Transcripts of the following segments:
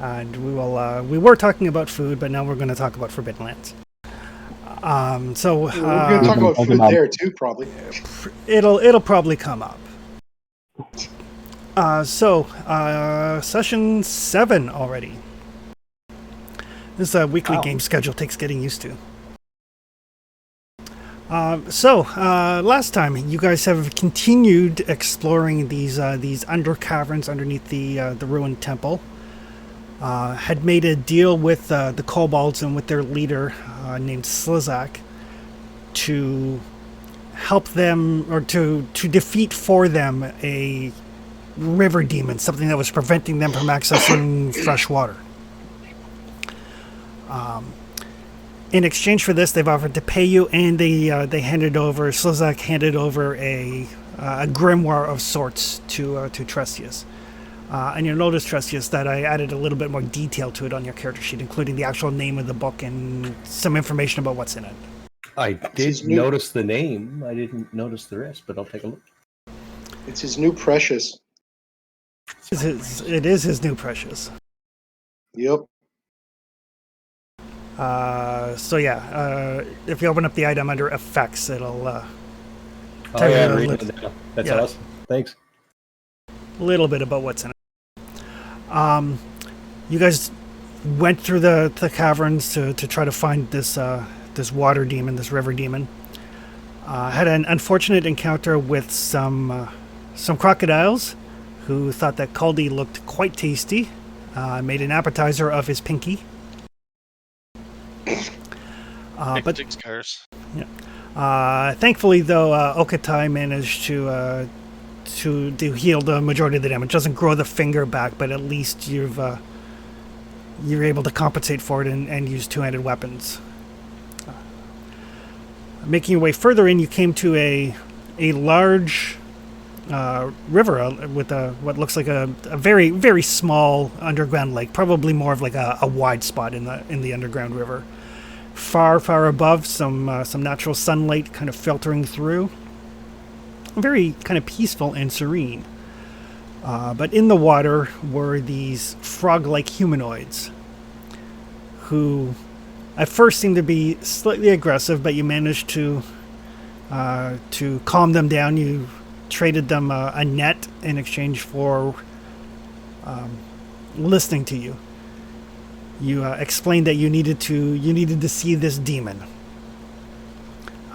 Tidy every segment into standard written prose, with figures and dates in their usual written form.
And we were talking about food, but now we're going to talk about Forbidden Lands. So We're going to talk about food there too, probably. It'll probably come up. Session 7 already. This weekly game schedule takes getting used to. Last time you guys have continued exploring these under caverns underneath the ruined temple. Had made a deal with the kobolds and with their leader named Slizak to help them, or to defeat for them a river demon, something that was preventing them from accessing fresh water. In exchange for this, they've offered to pay you, and Slizak handed over a grimoire of sorts to Trestius. And you'll notice, Trestius, that I added a little bit more detail to it on your character sheet, including the actual name of the book and some information about what's in it. I did notice the name. I didn't notice the rest, but I'll take a look. It's his new precious. It is his new precious. Yep. If you open up the item under effects, it'll tell you that's awesome. Thanks. A little bit about what's in it. You guys went through the caverns to try to find this water demon, this river demon. Had an unfortunate encounter with some crocodiles who thought that Culdy looked quite tasty. Made an appetizer of his pinky. But curse. Yeah. Thankfully, though, Okatai managed to heal the majority of the damage. Doesn't grow the finger back, but at least you're able to compensate for it and use two-handed weapons. Making your way further in, you came to a large river with what looks like a very, very small underground lake, probably more of like a wide spot in the underground river. Far, far above, some natural sunlight kind of filtering through. Very kind of peaceful and serene. But in the water were these frog-like humanoids who at first seemed to be slightly aggressive, but you managed to calm them down. You traded them a net in exchange for listening to you. You explained that you needed to see this demon.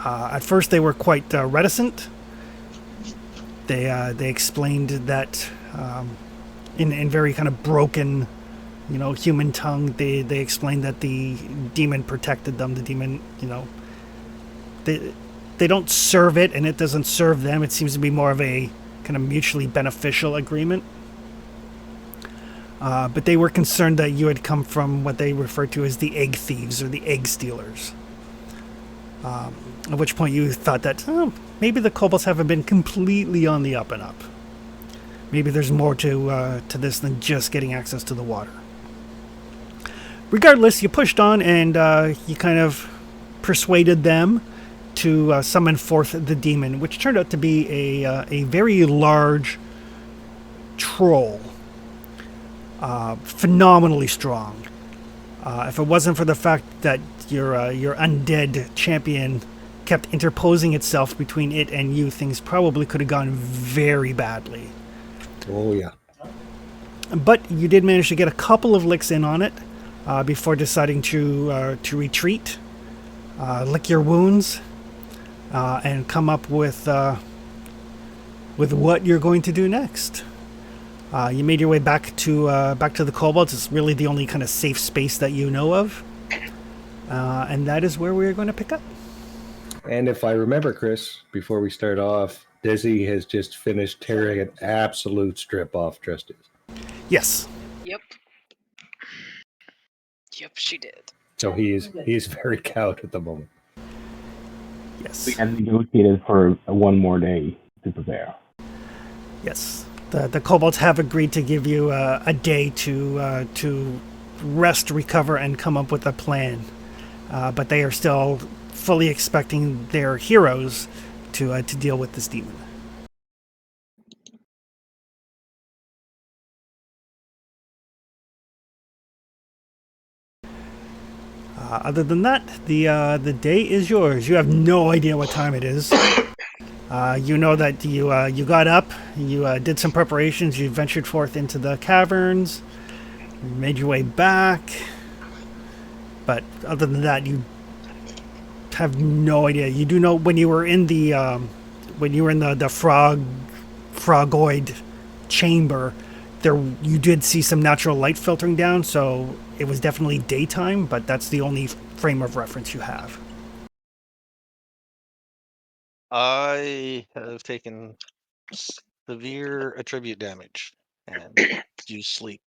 At first, they were quite reticent. They explained that in very kind of broken, human tongue. They explained that the demon protected them. The demon, they don't serve it, and it doesn't serve them. It seems to be more of a kind of mutually beneficial agreement. But they were concerned that you had come from what they referred to as the egg thieves or the egg stealers. At which point you thought that maybe the kobolds haven't been completely on the up and up. Maybe there's more to this than just getting access to the water. Regardless, you pushed on and you kind of persuaded them to summon forth the demon, which turned out to be a very large troll. Phenomenally strong. If it wasn't for the fact that your undead champion kept interposing itself between it and you, things probably could have gone very badly. Oh, yeah. But you did manage to get a couple of licks in on it before deciding to retreat, lick your wounds, and come up with what you're going to do next. You made your way back to the kobolds. It's really the only kind of safe space that you know of, and that is where we are going to pick up. And if I remember, Chris, before we start off, Desi has just finished tearing an absolute strip off Trestius. Yes. Yep, she did. So he is very cowed at the moment. Yes. We have negotiated for one more day to prepare. Yes. The kobolds have agreed to give you a day to rest, recover, and come up with a plan. But they are still fully expecting their heroes to deal with this demon. Other than that, the day is yours. You have no idea what time it is. You know that you got up, you did some preparations, you ventured forth into the caverns, you made your way back. But other than that, you have no idea. You do know when you were in the frogoid chamber, there you did see some natural light filtering down, so it was definitely daytime. But that's the only frame of reference you have. I have taken severe attribute damage and do sleep.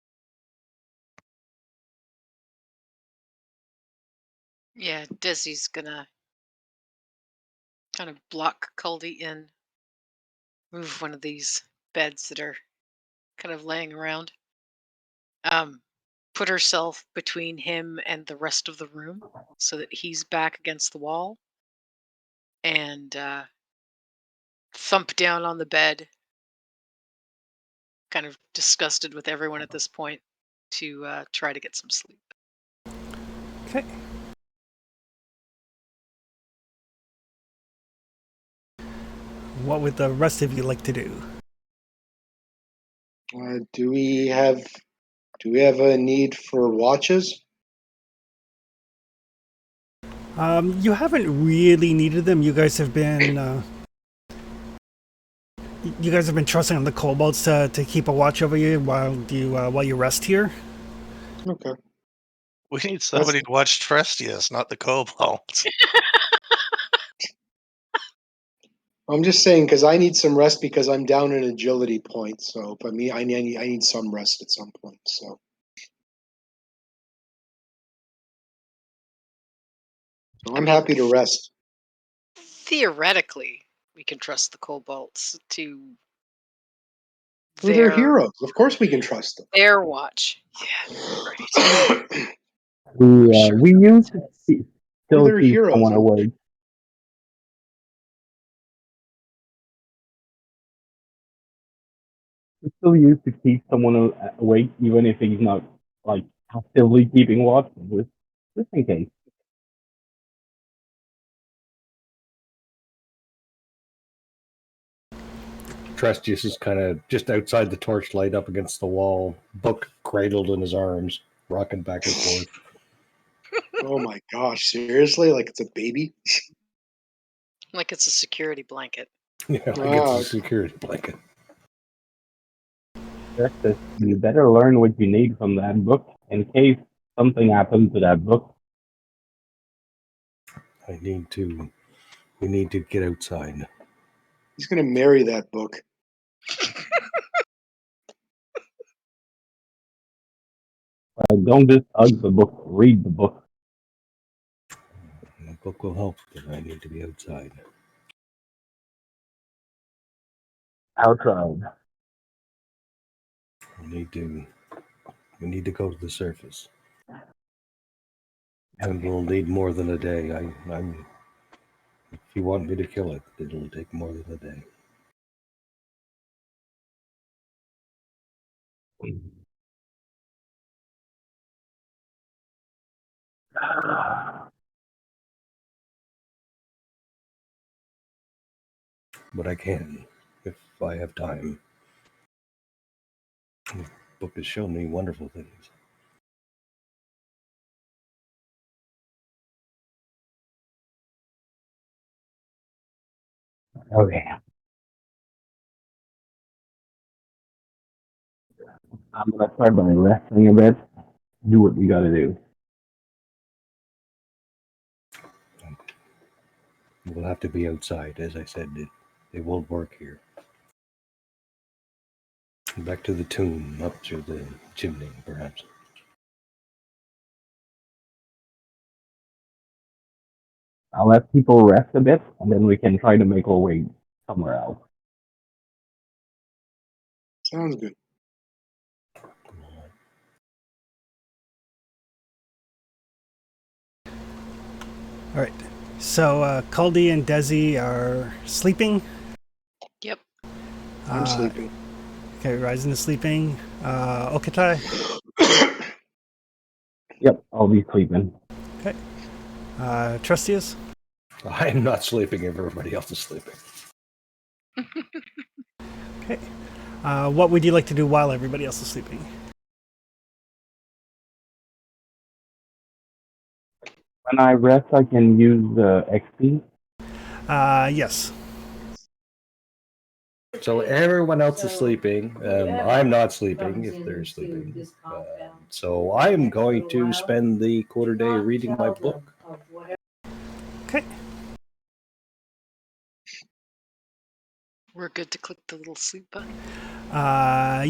Yeah, Desi's gonna kind of block Culdy in, move one of these beds that are kind of laying around. Put herself between him and the rest of the room so that he's back against the wall, and thump down on the bed, kind of disgusted with everyone at this point, to try to get some sleep. Okay. What would the rest of you like to do? Do we have a need for watches? You haven't really needed them. You guys have been trusting on the kobolds to keep a watch over you while you rest here. Okay. We need somebody to watch Trestius, not the kobolds. I'm just saying because I need some rest because I'm down an agility point. So, but I need some rest at some point. So I'm happy to rest. Theoretically, we can trust the kobolds to Well, they're heroes. Of course, we can trust them. their watch. Yeah, right. We used to still They're keep heroes. someone awake. We still used to keep someone awake, even if he's not like actively keeping watch, just in case. Trestius is kind of just outside the torchlight up against the wall, book cradled in his arms, rocking back and forth. Oh my gosh! Seriously, like it's a baby? Like it's a security blanket. Yeah, like it's a security blanket. Justice, you better learn what you need from that book in case something happens to that book. We need to get outside. He's gonna marry that book. Don't just hug the book, read the book. The book will help, but I need to be outside. Outside. We need to go to the surface. And we'll need more than a day. If you want me to kill it, it'll take more than a day. But I can, if I have time. The book has shown me wonderful things. Okay. I'm gonna start by resting a bit. Do what you gotta do. We'll have to be outside, as I said. It won't work here. Back to the tomb, up through the chimney, perhaps. I'll let people rest a bit, and then we can try to make our way somewhere else. Sounds good. All right. So Culdy and Desi are sleeping. Yep. I'm sleeping. Okay, Rizen is sleeping. Okatai. Yep, I'll be sleeping. Okay. Trestius? I'm not sleeping if everybody else is sleeping. Okay. What would you like to do while everybody else is sleeping? When I rest, I can use the XP. Yes. So everyone else is sleeping. I'm not sleeping if they're sleeping. So I'm going to spend the quarter day reading my book. Okay. We're good to click the little sleep button.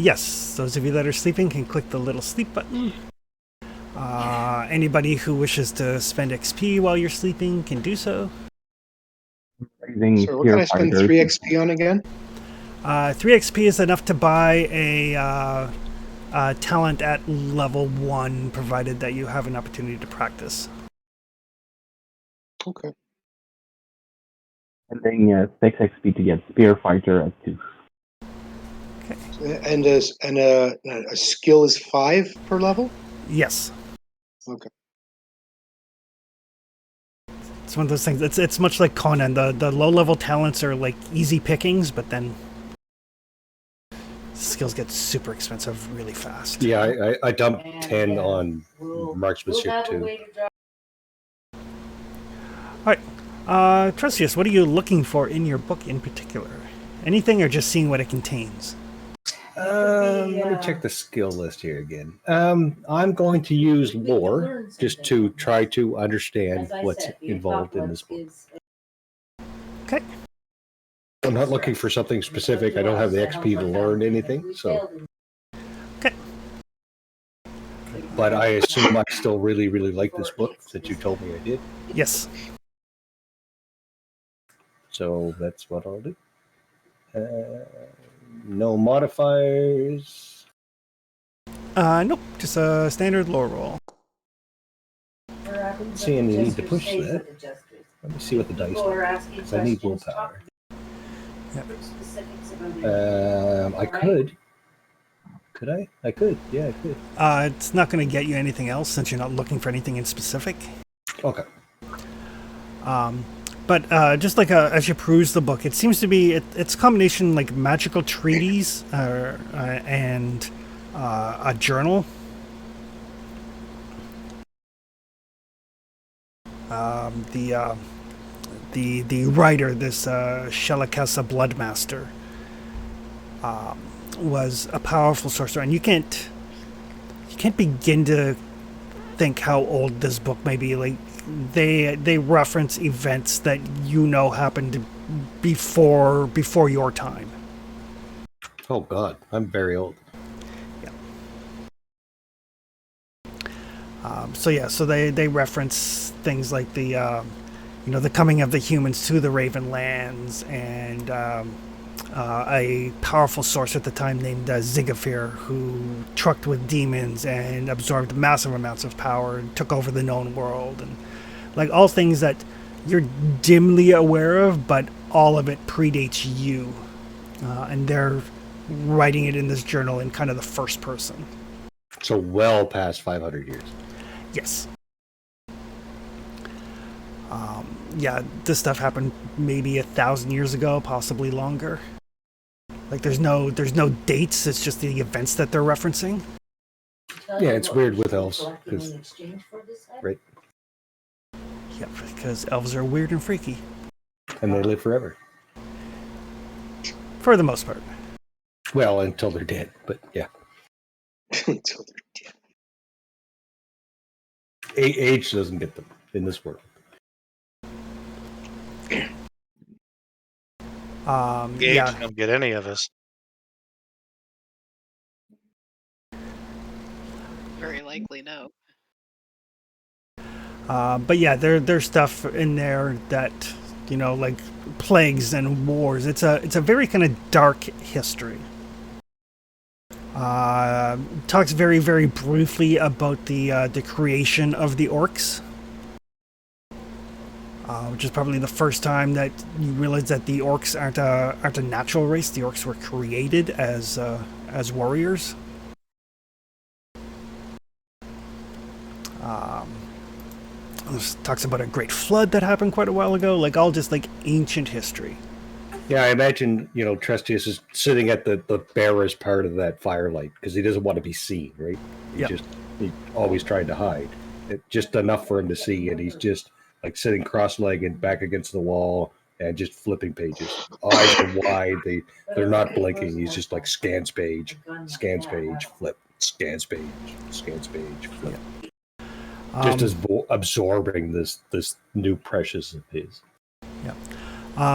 Yes. Those of you that are sleeping can click the little sleep button. Anybody who wishes to spend XP while you're sleeping can do so. Raising So what can I spend fighters. 3 XP on again? 3 XP is enough to buy a talent at level 1, provided that you have an opportunity to practice. Okay. And then 6 XP to get spear fighter at 2. And a skill is 5 per level? Yes. Okay. It's one of those things. It's much like Conan. The low level talents are like easy pickings, but then skills get super expensive really fast. Yeah, I dumped 10 on marksmanship too. Alright. Trestius, what are you looking for in your book in particular? Anything or just seeing what it contains? Let me check the skill list here again. I'm going to use lore just to try to understand what's involved in this book. Okay. I'm not looking for something specific. I don't have the XP to learn anything, so. Okay. But I assume I still really, really like this book that you told me I did. Yes. So that's what I'll do. No modifiers. Nope. Just a standard lore roll. See any need to push that. Let me see what the dice are, because I need willpower. I could. Could I? I could. Yeah, I could. It's not going to get you anything else since you're not looking for anything in specific. Okay. But just like as you peruse the book, it seems to be it's a combination like magical treaties and a journal. The writer, this Shalakasa Bloodmaster, was a powerful sorcerer, and you can't begin to think how old this book may be. Like they reference events that happened before your time. Oh God, I'm very old. So they reference things like the coming of the humans to the Raven Lands, and a powerful sorcerer at the time named Zigafir, who trucked with demons and absorbed massive amounts of power and took over the known world, and like all things that you're dimly aware of, but all of it predates you, and they're writing it in this journal in kind of the first person. So well past 500 years. Yes. This stuff happened maybe 1,000 years ago, possibly longer. Like there's no dates. It's just the events that they're referencing. Yeah, it's weird with elves, right? Yeah, because elves are weird and freaky. And they live forever. For the most part. Well, until they're dead, but yeah. Until they're dead. Age doesn't get them in this world. Age don't get any of us. Very likely no. But yeah, there's stuff in there that like plagues and wars. It's a very kind of dark history. Talks very, very briefly about the creation of the orcs, which is probably the first time that you realize that the orcs aren't a natural race. The orcs were created as warriors. This talks about a great flood that happened quite a while ago, like all just like ancient history. Yeah, I imagine, Trestius is sitting at the barest part of that firelight because he doesn't want to be seen, right? Yep. He always tried to hide. Just enough for him to see, and he's just like sitting cross-legged back against the wall and just flipping pages. Eyes are wide, they're not blinking. He's just like scans page, flip, scans page, flip. Just as absorbing this new precious of his. Yeah.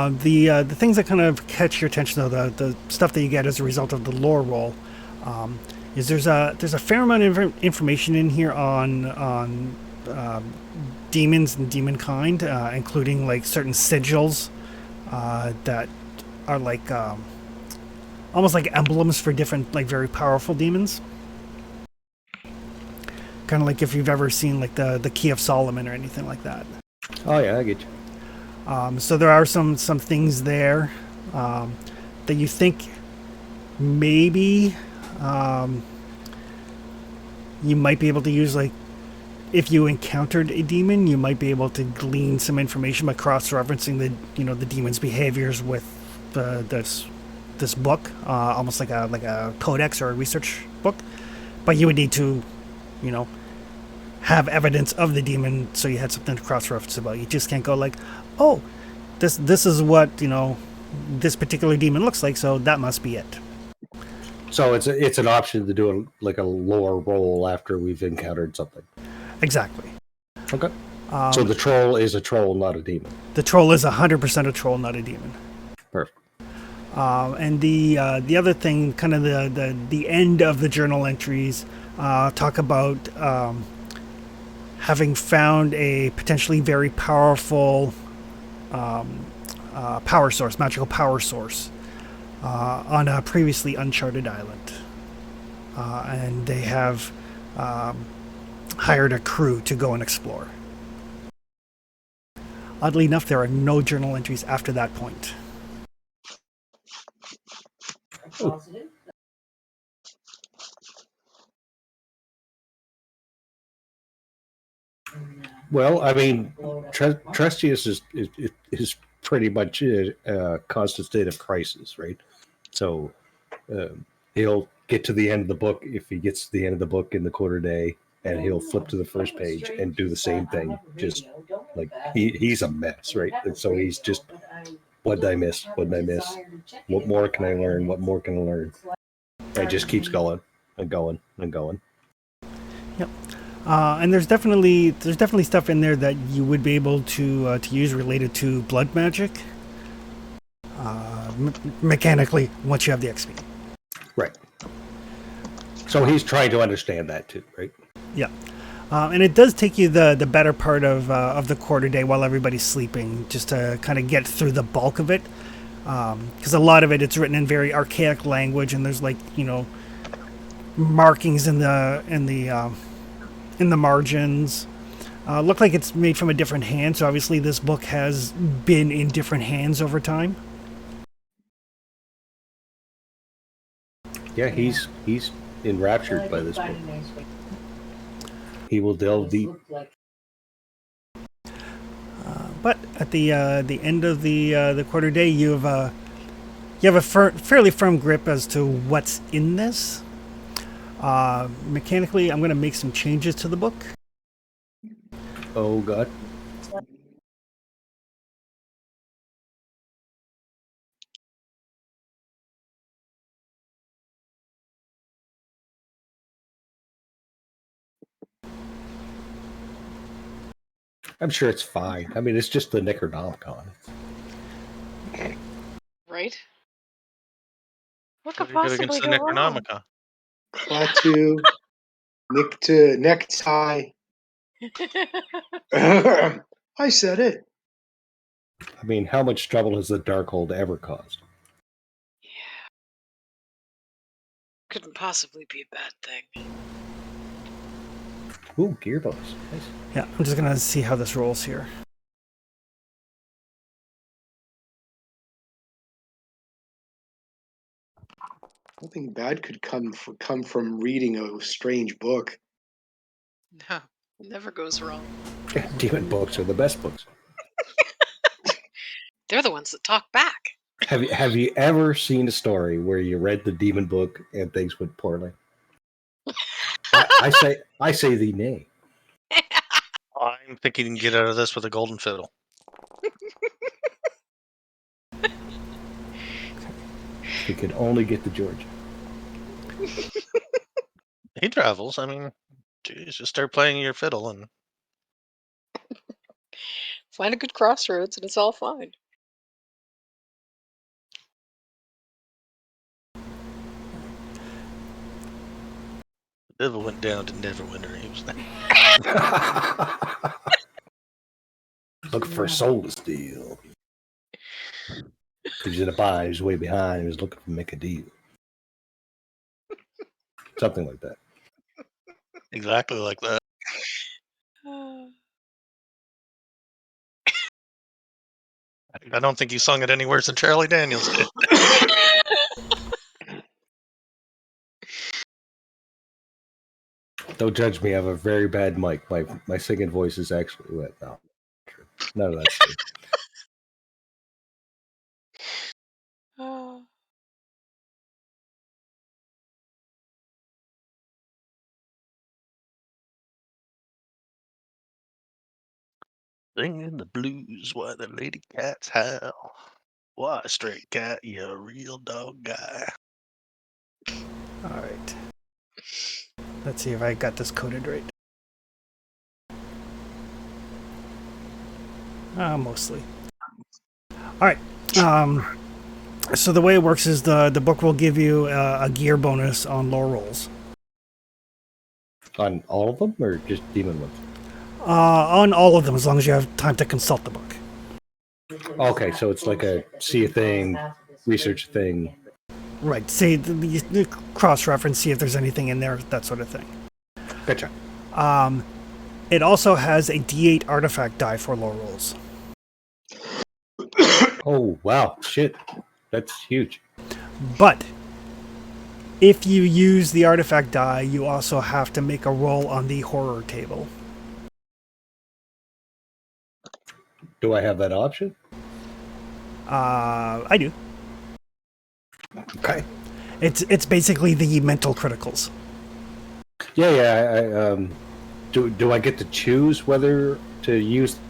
The things that kind of catch your attention, though, the stuff that you get as a result of the lore roll, is there's a fair amount of information in here on demons and demon kind, including like certain sigils that are like almost like emblems for different like very powerful demons. Kind of like if you've ever seen like the Key of Solomon or anything like that. Oh yeah, I get you. So there are some things there that you think maybe you might be able to use, like if you encountered a demon, you might be able to glean some information by cross-referencing the demon's behaviors with this book, almost like a codex or a research book. But you would need to, have evidence of the demon, so you had something to cross-reference about. You just can't go like, oh, this is what this particular demon looks like, so that must be it. So it's an option to do a lore roll after we've encountered something. Exactly. Okay. So the troll is a troll, not a demon. The troll is 100% a troll, not a demon. Perfect. And the other thing, kind of the end of the journal entries, talk about having found a potentially very powerful power source, magical power source, on a previously uncharted island. And they have hired a crew to go and explore. Oddly enough, there are no journal entries after that point. Positive. Well, I mean, Trestius is pretty much a constant state of crisis, right? So he'll get to the end of the book if he gets to the end of the book in the quarter day, and he'll flip to the first page and do the same thing. Just like he's a mess, right? And so he's just, what did I miss? What did I miss? What more can I learn? What more can I learn? And it just keeps going and going and going. Yep. And there's definitely stuff in there that you would be able to use related to blood magic, mechanically, once you have the XP. Right. So he's trying to understand that too, right? Yeah. And it does take you the better part of the quarter day while everybody's sleeping, just to kind of get through the bulk of it. Because a lot of it's written in very archaic language, and there's like markings in the margins. Look like it's made from a different hand, so obviously this book has been in different hands over time. Yeah, he's enraptured by this book. He will delve deep. But at the end of the quarter day, you have a fairly firm grip as to what's in this. Mechanically, I'm going to make some changes to the book. Oh God. I'm sure it's fine. I mean, it's just the Necronomicon. Right? What could What are you good possibly against the go wrong? Necronomicon? Klaatu, necktie. I said it. I mean, how much trouble has the Darkhold ever caused? Couldn't possibly be a bad thing. Ooh, gearbox. Nice. Yeah, I'm just going to see how this rolls here. Nothing bad could come from reading a strange book. No. Never goes wrong. Demon books are the best books. They're the ones that talk back. Have you ever seen a story where you read the demon book and things went poorly? I say the nay. I'm thinking you can get out of this with a golden fiddle. We could only get to Georgia. He travels. I mean, geez, just start playing your fiddle and Find a good crossroads and it's all fine. the devil went down to Neverwinter. He was Looking for a soul to steal. He's in a bind. He's way behind. He was looking to make a deal. Something like that. exactly like that. I don't think you sung it any worse than Charlie Daniels did. Don't judge me. I have a very bad mic. My singing voice is actually wet now. None of that's true. Singing the blues while the lady cats howl. Why, straight cat, you a real dog guy. All right. Let's see if I got this coded right. Mostly. All right. So the way it works is the book will give you a gear bonus on lore rolls. On all of them, or just demon ones? On all of them, as long as you have time to consult the book. Okay, so it's like a see a thing, research a thing. Right. See the cross-reference, see if there's anything in there, that sort of thing. Gotcha. It also has a D8 artifact die for lore rolls. Oh wow, shit, that's huge. But if you use the artifact die, you also have to make a roll on the horror table. Do I have that option? I do. Okay. It's basically the mental criticals. Yeah. Do I get to choose whether to use the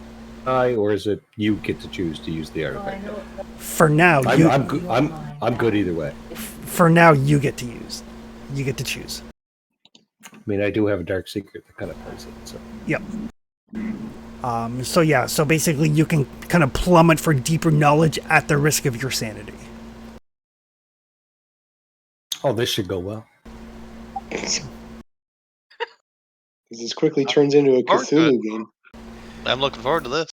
die, or is it you get to choose to use the artifact? For now, I'm good either way. For now, you get to use. You get to choose. I mean, I do have a dark secret that kind of plays it. So. Yep. So basically, you can kind of plummet for deeper knowledge at the risk of your sanity. Oh, this should go well. This quickly turns into a Cthulhu game. I'm looking forward to this.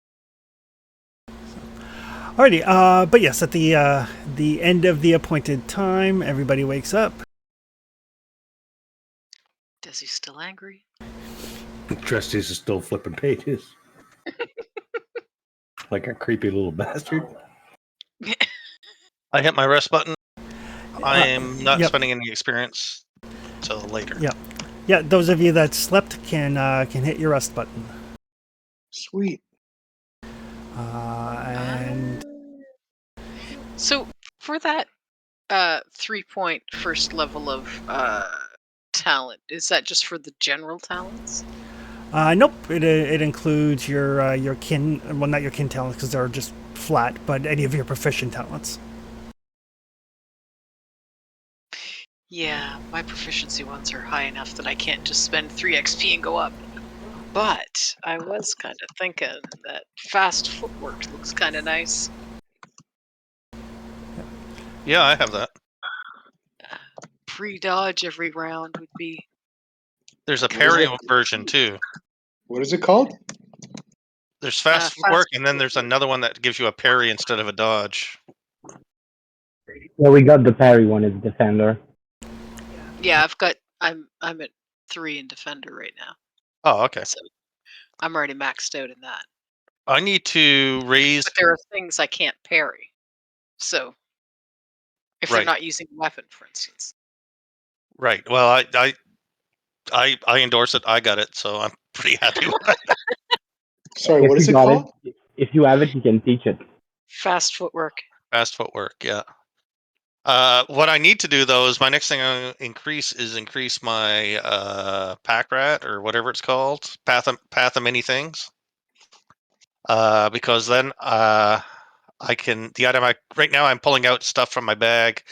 Alrighty, but yes, at the end of the appointed time, everybody wakes up. Desi's still angry. Trestius is still flipping pages. Like a creepy little bastard. I hit my rest button. I am not yep. spending any experience till later. Yep. Yeah, those of you that slept can hit your rest button. Sweet. And so for that 3-point first level of talent, is that just for the general talents? nope, it includes your kin, well, not your kin talents because they're just flat, but any of your proficient talents. Yeah, my proficiency ones are high enough that I can't just spend 3 XP and go up. But I was kind of thinking that fast footwork looks kind of nice. Yeah, I have that. Pre-dodge every round would be... There's a parry version too. What is it called? There's fast footwork, and then there's another one that gives you a parry instead of a dodge. Yeah, we got the parry one as defender. Yeah, I'm at 3 in defender right now. Oh, okay. So I'm already maxed out in that. I need to raise. But there are things I can't parry. So if they're not using a weapon, for instance. Right. Well, I endorse it. I got it, so I'm pretty happy with that. Sorry, If what is you it got called? if you have it, you can teach it. Fast footwork. Fast footwork, yeah. What I need to do though is my next thing I increase my pack rat or whatever it's called, path of many things. Because then I can the item right now I'm pulling out stuff from my bag.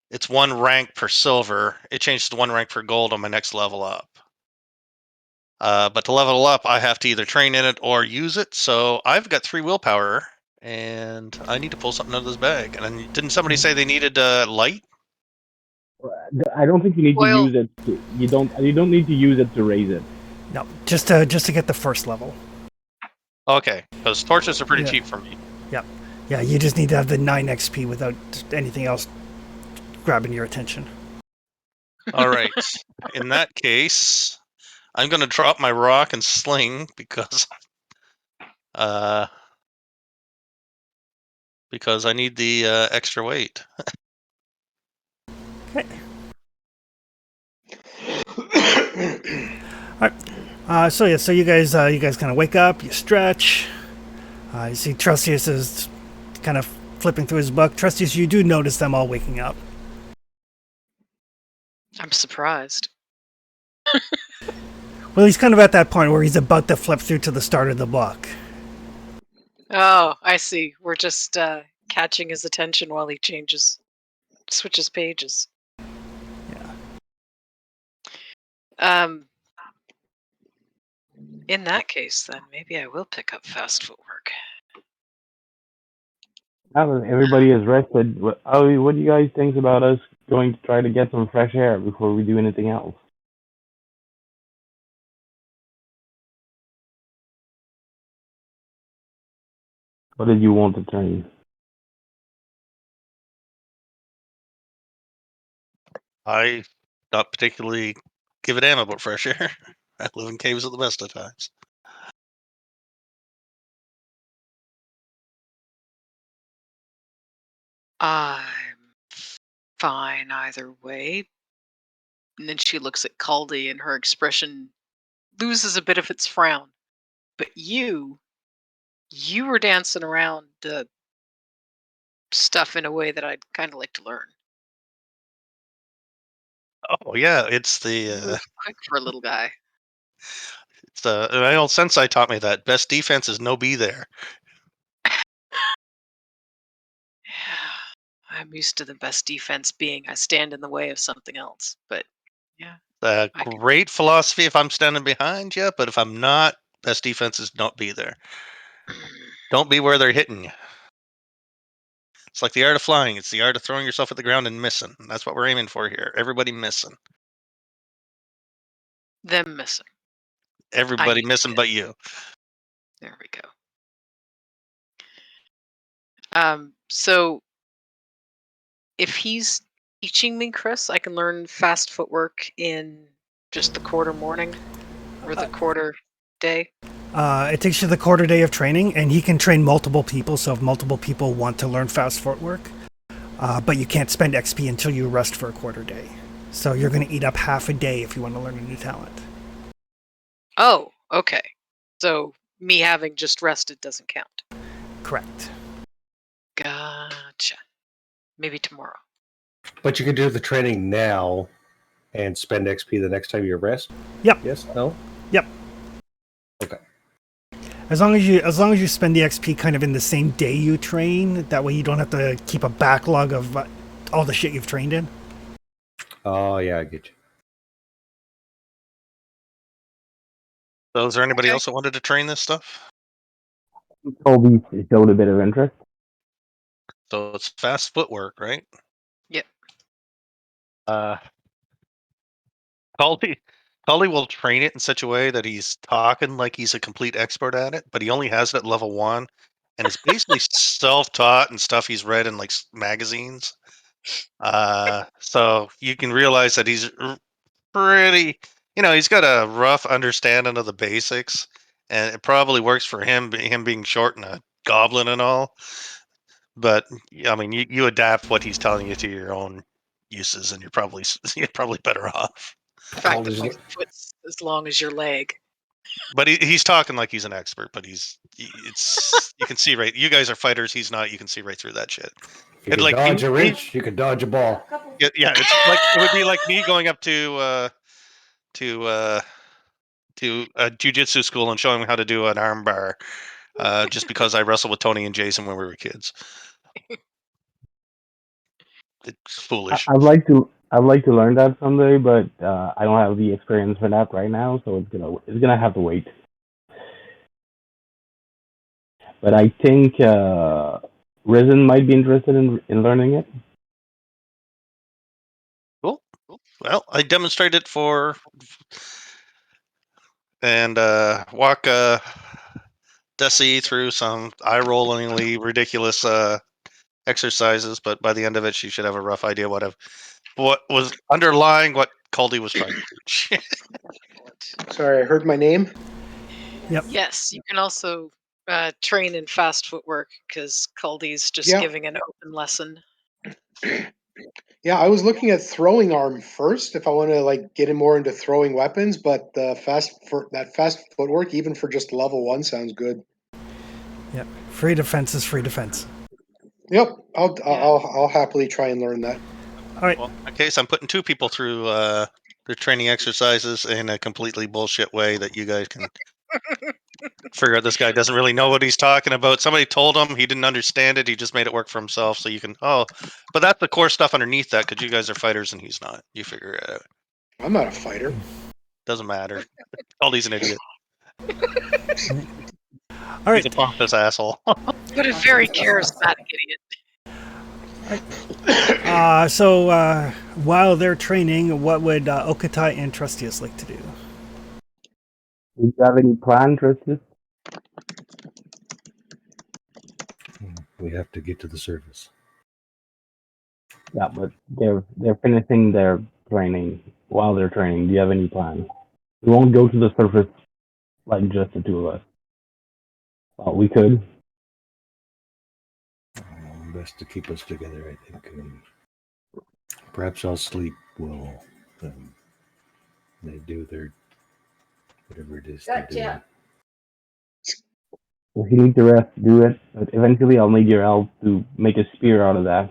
It's 1 rank per silver. It changes to 1 rank per gold on my next level up. But to level up, I have to either train in it or use it. So I've got 3 willpower, and I need to pull something out of this bag. And then, didn't somebody say they needed light? I don't think you need to Oil. use it. You don't need to use it to raise it. No, just to get the first level. Okay, because torches are pretty Yeah. cheap for me. Yeah, you just need to have the 9 XP without anything else grabbing your attention. All right. In that case, I'm going to drop my rock and sling because I need the extra weight. Okay. So you guys kind of wake up, you stretch. You see Trestius is kind of flipping through his book. Trestius, you do notice them all waking up. I'm surprised. Well, he's kind of at that point where he's about to flip through to the start of the book. Oh, I see. We're just catching his attention while he switches pages. Yeah. In that case, then maybe I will pick up fast footwork. Now that everybody is rested, what do you guys think about us going to try to get some fresh air before we do anything else? What did you want to train? I not particularly give a damn about fresh air. I live in caves at the best of times. I'm fine either way. And then she looks at Culdy and her expression loses a bit of its frown. But you were dancing around the stuff in a way that I'd kind of like to learn. Oh yeah, it's You the move quick for a little guy. my old sensei taught me that best defense is no be there. I'm used to the best defense being I stand in the way of something else. But yeah, I can. Great philosophy if I'm standing behind you, but if I'm not, best defense is don't be there. Don't be where they're hitting you. It's like the art of flying. It's the art of throwing yourself at the ground and missing. And that's what we're aiming for here. Everybody missing. Them missing. Everybody need to missing get- but you. There we go. So if he's teaching me, Chris, I can learn fast footwork in just the quarter morning or the quarter day. It takes you the quarter day of training, and he can train multiple people. So if multiple people want to learn fast footwork, but you can't spend XP until you rest for a quarter day. So you're going to eat up half a day if you want to learn a new talent. Oh, okay. So me having just rested doesn't count. Correct. Gotcha. Maybe tomorrow. But you can do the training now and spend XP the next time you rest? Yep. Yes? No? Yep. Okay. As long as you spend the XP kind of in the same day you train, that way you don't have to keep a backlog of all the shit you've trained in. Oh, yeah, I get you. So is there anybody Okay. else that wanted to train this stuff? Colby showed a bit of interest. So it's fast footwork, right? Yep. Cully will train it in such a way that he's talking like he's a complete expert at it, but he only has it at level 1, and it's basically self-taught and stuff he's read in like magazines. So you can realize that he's pretty, he's got a rough understanding of the basics, and it probably works for him being short and a goblin and all. But I mean, you adapt what he's telling you to your own uses, and you're probably better off. The fact Well, that my foot's as long as your leg. But he's talking like he's an expert, but it's you can see right. You guys are fighters. He's not. You can see right through that shit. If you could like dodge me- a wrench, you could dodge a ball. Yeah, it's like it would be like me going up to a jujitsu school and showing him how to do an arm bar, just because I wrestled with Tony and Jason when we were kids. It's foolish. I'd like to learn that someday, but I don't have the experience for that right now, so it's gonna have to wait. But I think Rizen might be interested in learning it. Cool. Well, I demonstrated it for and walk Desi through some eye-rollingly ridiculous exercises, but by the end of it, she should have a rough idea what was underlying what Culdy was trying to teach. Sorry, I heard my name. Yep. Yes, you can also train in fast footwork because Caldy's just Yeah. giving an open lesson. Yeah, I was looking at throwing arm first if I want to like get more into throwing weapons, but that fast footwork, even for just level 1, sounds good. Yep. Free defense is free defense. Yep, I'll happily try and learn that. All right. Well, in that case, I'm putting 2 people through their training exercises in a completely bullshit way that you guys can figure out. This guy doesn't really know what he's talking about. Somebody told him, he didn't understand it. He just made it work for himself. So you can, but that's the core stuff underneath that because you guys are fighters and he's not. You figure it out. I'm not a fighter. Doesn't matter. Caldy's an idiot. All right. He's a pompous asshole. But a very charismatic idiot. So while they're training, what would Okatai and Trestius like to do? Do you have any plan, Trestius? We have to get to the surface. Yeah, but they're finishing their training while they're training. Do you have any plan? We won't go to the surface like just the 2 of us. Well, we could. Best to keep us together, I think. Perhaps I'll sleep while they do their whatever it is they're doing. Gotcha. If you need to rest, do it. But eventually, I'll need your help to make a spear out of that.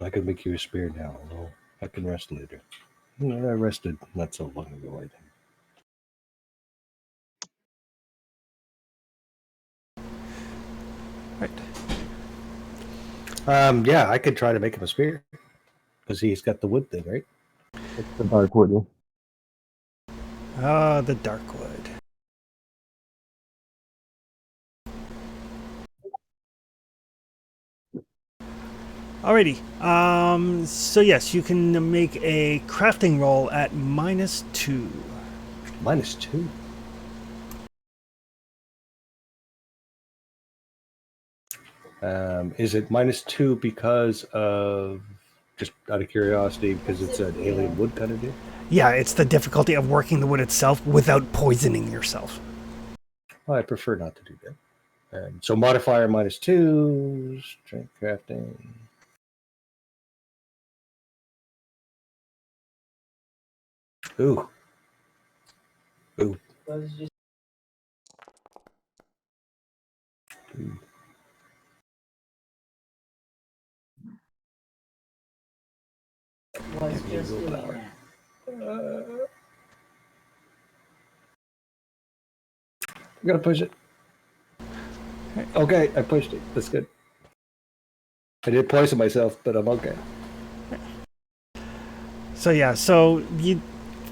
I could make you a spear now, although I can rest later. I rested not so long ago, I think. Right. Yeah, I could try to make him a spear because he's got the wood thing, right? It's the dark wood. The dark wood. Alrighty. So yes, you can make a crafting roll at -2. -2. Is it -2 because of, just out of curiosity, because it's an alien wood kind of deal? Yeah, it's the difficulty of working the wood itself without poisoning yourself. Well, I prefer not to do that. So modifier -2, strength crafting. Ooh. Ooh. Ooh. Was just doing willpower. that. I'm gonna push it. Okay, I pushed it. That's good. I did poison myself, but I'm okay. So yeah, so you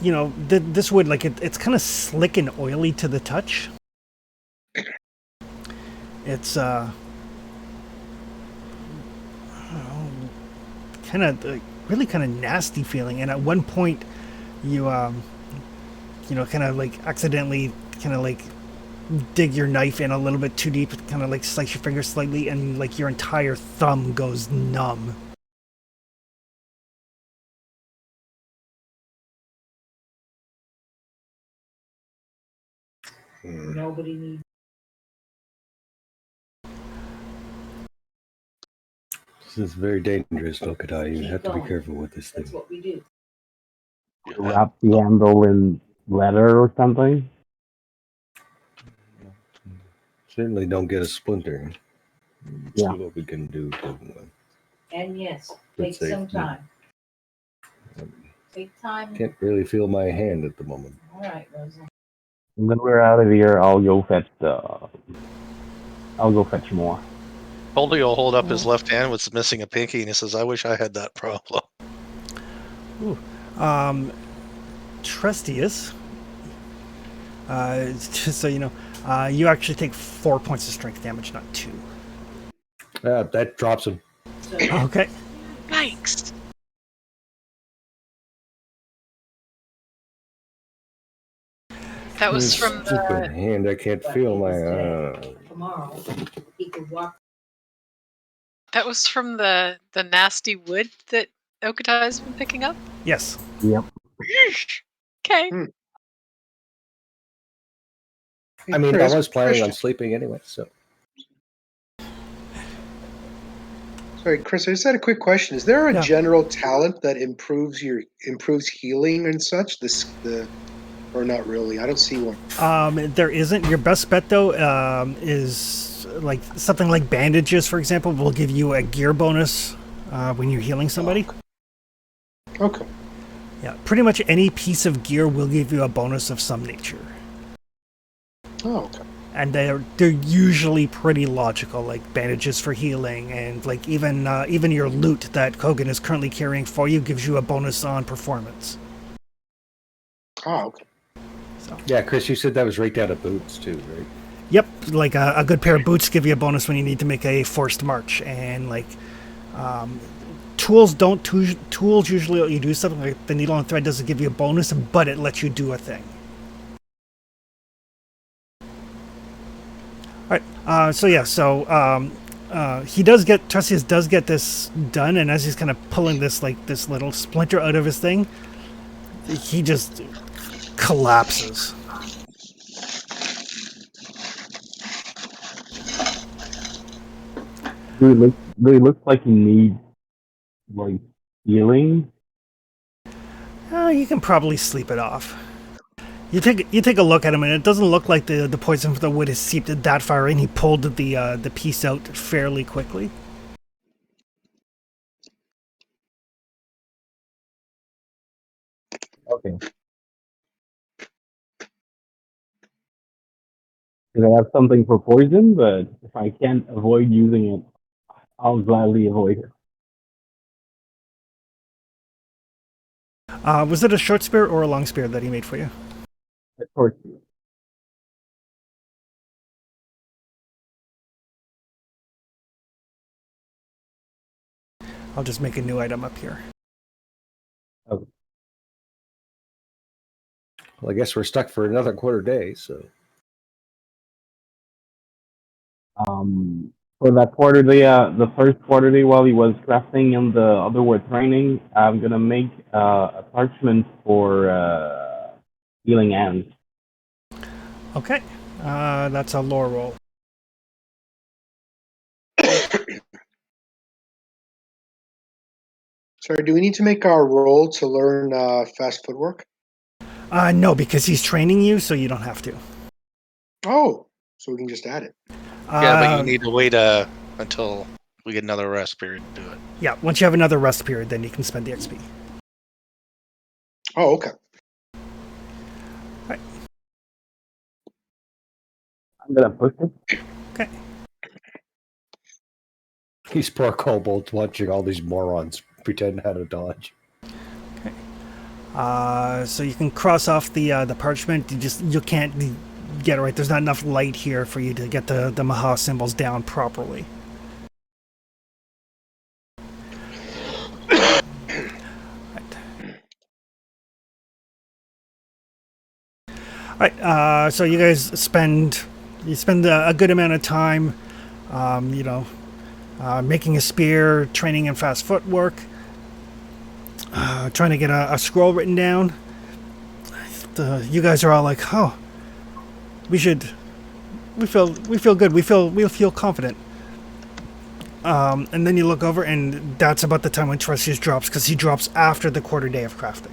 know this wood, like it's kind of slick and oily to the touch. It's kind of really kind of nasty feeling, and at one point you kind of like accidentally kind of like dig your knife in a little bit too deep, kind of like slice your finger slightly, and like your entire thumb goes numb. Nobody needs. This is very dangerous, Okatai. You Keep have to be going. careful with this thing. That's what we do. Wrap the handle in leather or something. Certainly don't get a splinter. Yeah. See what we can do. And yes, Let's take say, some time. Take time. Can't really feel my hand at the moment. All right, Rosa. And when we're out of here, I'll go fetch more. Coldy will hold up his left hand with missing a pinky, and he says, "I wish I had that problem." Trestius, just so you know, you actually take 4 points of strength damage, not 2. That drops him. So, Okay. Yikes. That was from Stupid the hand. I can't feel my. tomorrow, he could walk. nasty wood that Okatai has been picking up. Yes. Yep. Okay. I mean, Chris, I was planning on Chris- sleeping anyway, so. Sorry, Chris, I just had a quick question. Is there a Yeah. general talent that improves healing and such? Or not really? I don't see one. There isn't. Your best bet though is like something like bandages, for example, will give you a gear bonus when you're healing somebody. Okay. Yeah, pretty much any piece of gear will give you a bonus of some nature, Oh, okay. and they're usually pretty logical, like bandages for healing, and like even your loot that Kogan is currently carrying for you gives you a bonus on performance. Oh, okay. So. Yeah, Chris, you said that was right down to boots too, right? Yep, like a good pair of boots give you a bonus when you need to make a forced march, and like tools don't. Tools usually let you do something like the needle and thread doesn't give you a bonus, but it lets you do a thing. All right. Trestius does get this done, and as he's kind of pulling this little splinter out of his thing, he just collapses. Do he look like he needs like healing? You can probably sleep it off. You take a look at him, and it doesn't look like the poison from the wood has seeped that far in. He pulled the piece out fairly quickly. Okay. Because I have something for poison, but if I can't avoid using it, I'll gladly avoid it. Was it a short spear or a long spear that he made for you? Of course. I'll just make a new item up here. Okay. Well, I guess we're stuck for another quarter day, so. For that quarter day, the first quarter day while he was crafting and the other were training, I'm gonna make a parchment for healing hands. Okay, that's a lore roll. Sorry, do we need to make our roll to learn fast footwork? No, because he's training you, so you don't have to. Oh, so we can just add it. Yeah, but you need to wait until we get another rest period to do it. Yeah, once you have another rest period, then you can spend the XP. Oh, okay. Right. I'm gonna push it. Okay. These poor kobolds watching all these morons pretend how to dodge. Okay. So you can cross off the parchment. You can't get it right. There's not enough light here for you to get the Maha symbols down properly. Alright, so you guys spend a good amount of time, making a spear, training in fast footwork, trying to get a scroll written down. You guys are all like, oh, we feel good, we'll feel confident. And then you look over, and that's about the time when Trestius drops, because he drops after the quarter day of crafting.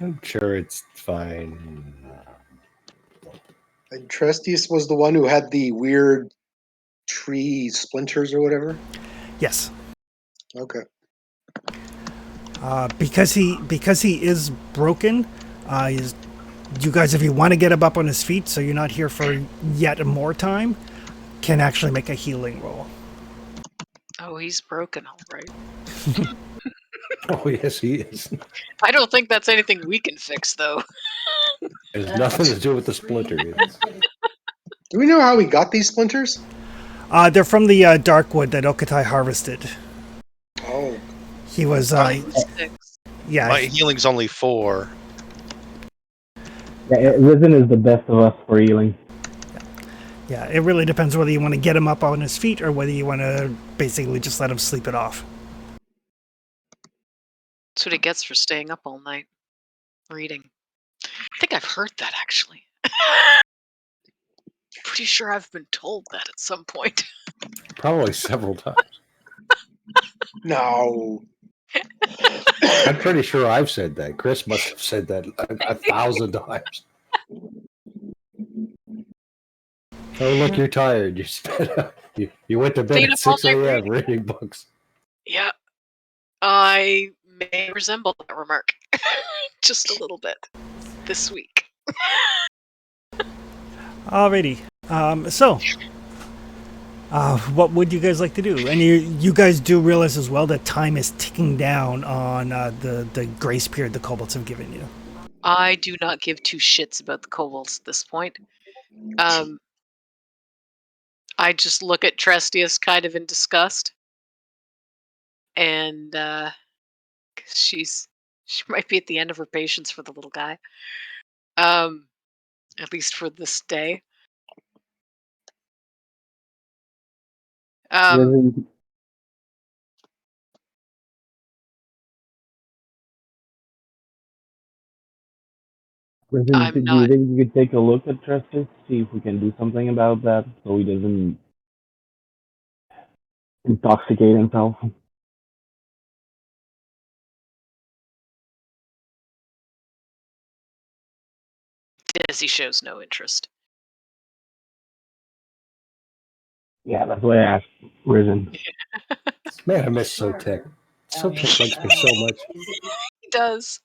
I'm sure it's fine. And Trestius was the one who had the weird tree splinters or whatever. Yes. Okay. Because he is broken, you guys, if you want to get him up on his feet so you're not here for yet more time, can actually make a healing roll. Oh, he's broken, all right. Oh, yes, he is. I don't think that's anything we can fix, though. It has nothing to do with the splinter. Do we know how he got these splinters? They're from the dark wood that Okatai harvested. Oh. He was, yeah. My healing's only 4. Yeah, Rizen is the best of us for healing. Yeah, it really depends whether you want to get him up on his feet or whether you want to basically just let him sleep it off. That's what he gets for staying up all night reading. I think I've heard that, actually. Pretty sure I've been told that at some point. Probably several times. No. I'm pretty sure I've said that. Chris must have said that 1,000 times. Oh, look, you're tired. You went to bed Staying at up all 6 night a.m. reading. reading books. Yeah. I may resemble that remark. Just a little bit. This week. Alrighty. So, what would you guys like to do? And you guys do realize as well that time is ticking down on the grace period the kobolds have given you. I do not give two shits about the kobolds at this point. I just look at Trestius kind of in disgust. And she might be at the end of her patience for the little guy. At least for this day. Rizen, I'm do you not. think you could take a look at Trestius, see if we can do something about that so he doesn't intoxicate himself? Desi shows no interest. Yeah, that's why I asked Rizen. Man, I miss Sotek. Sotek likes me so much. He does.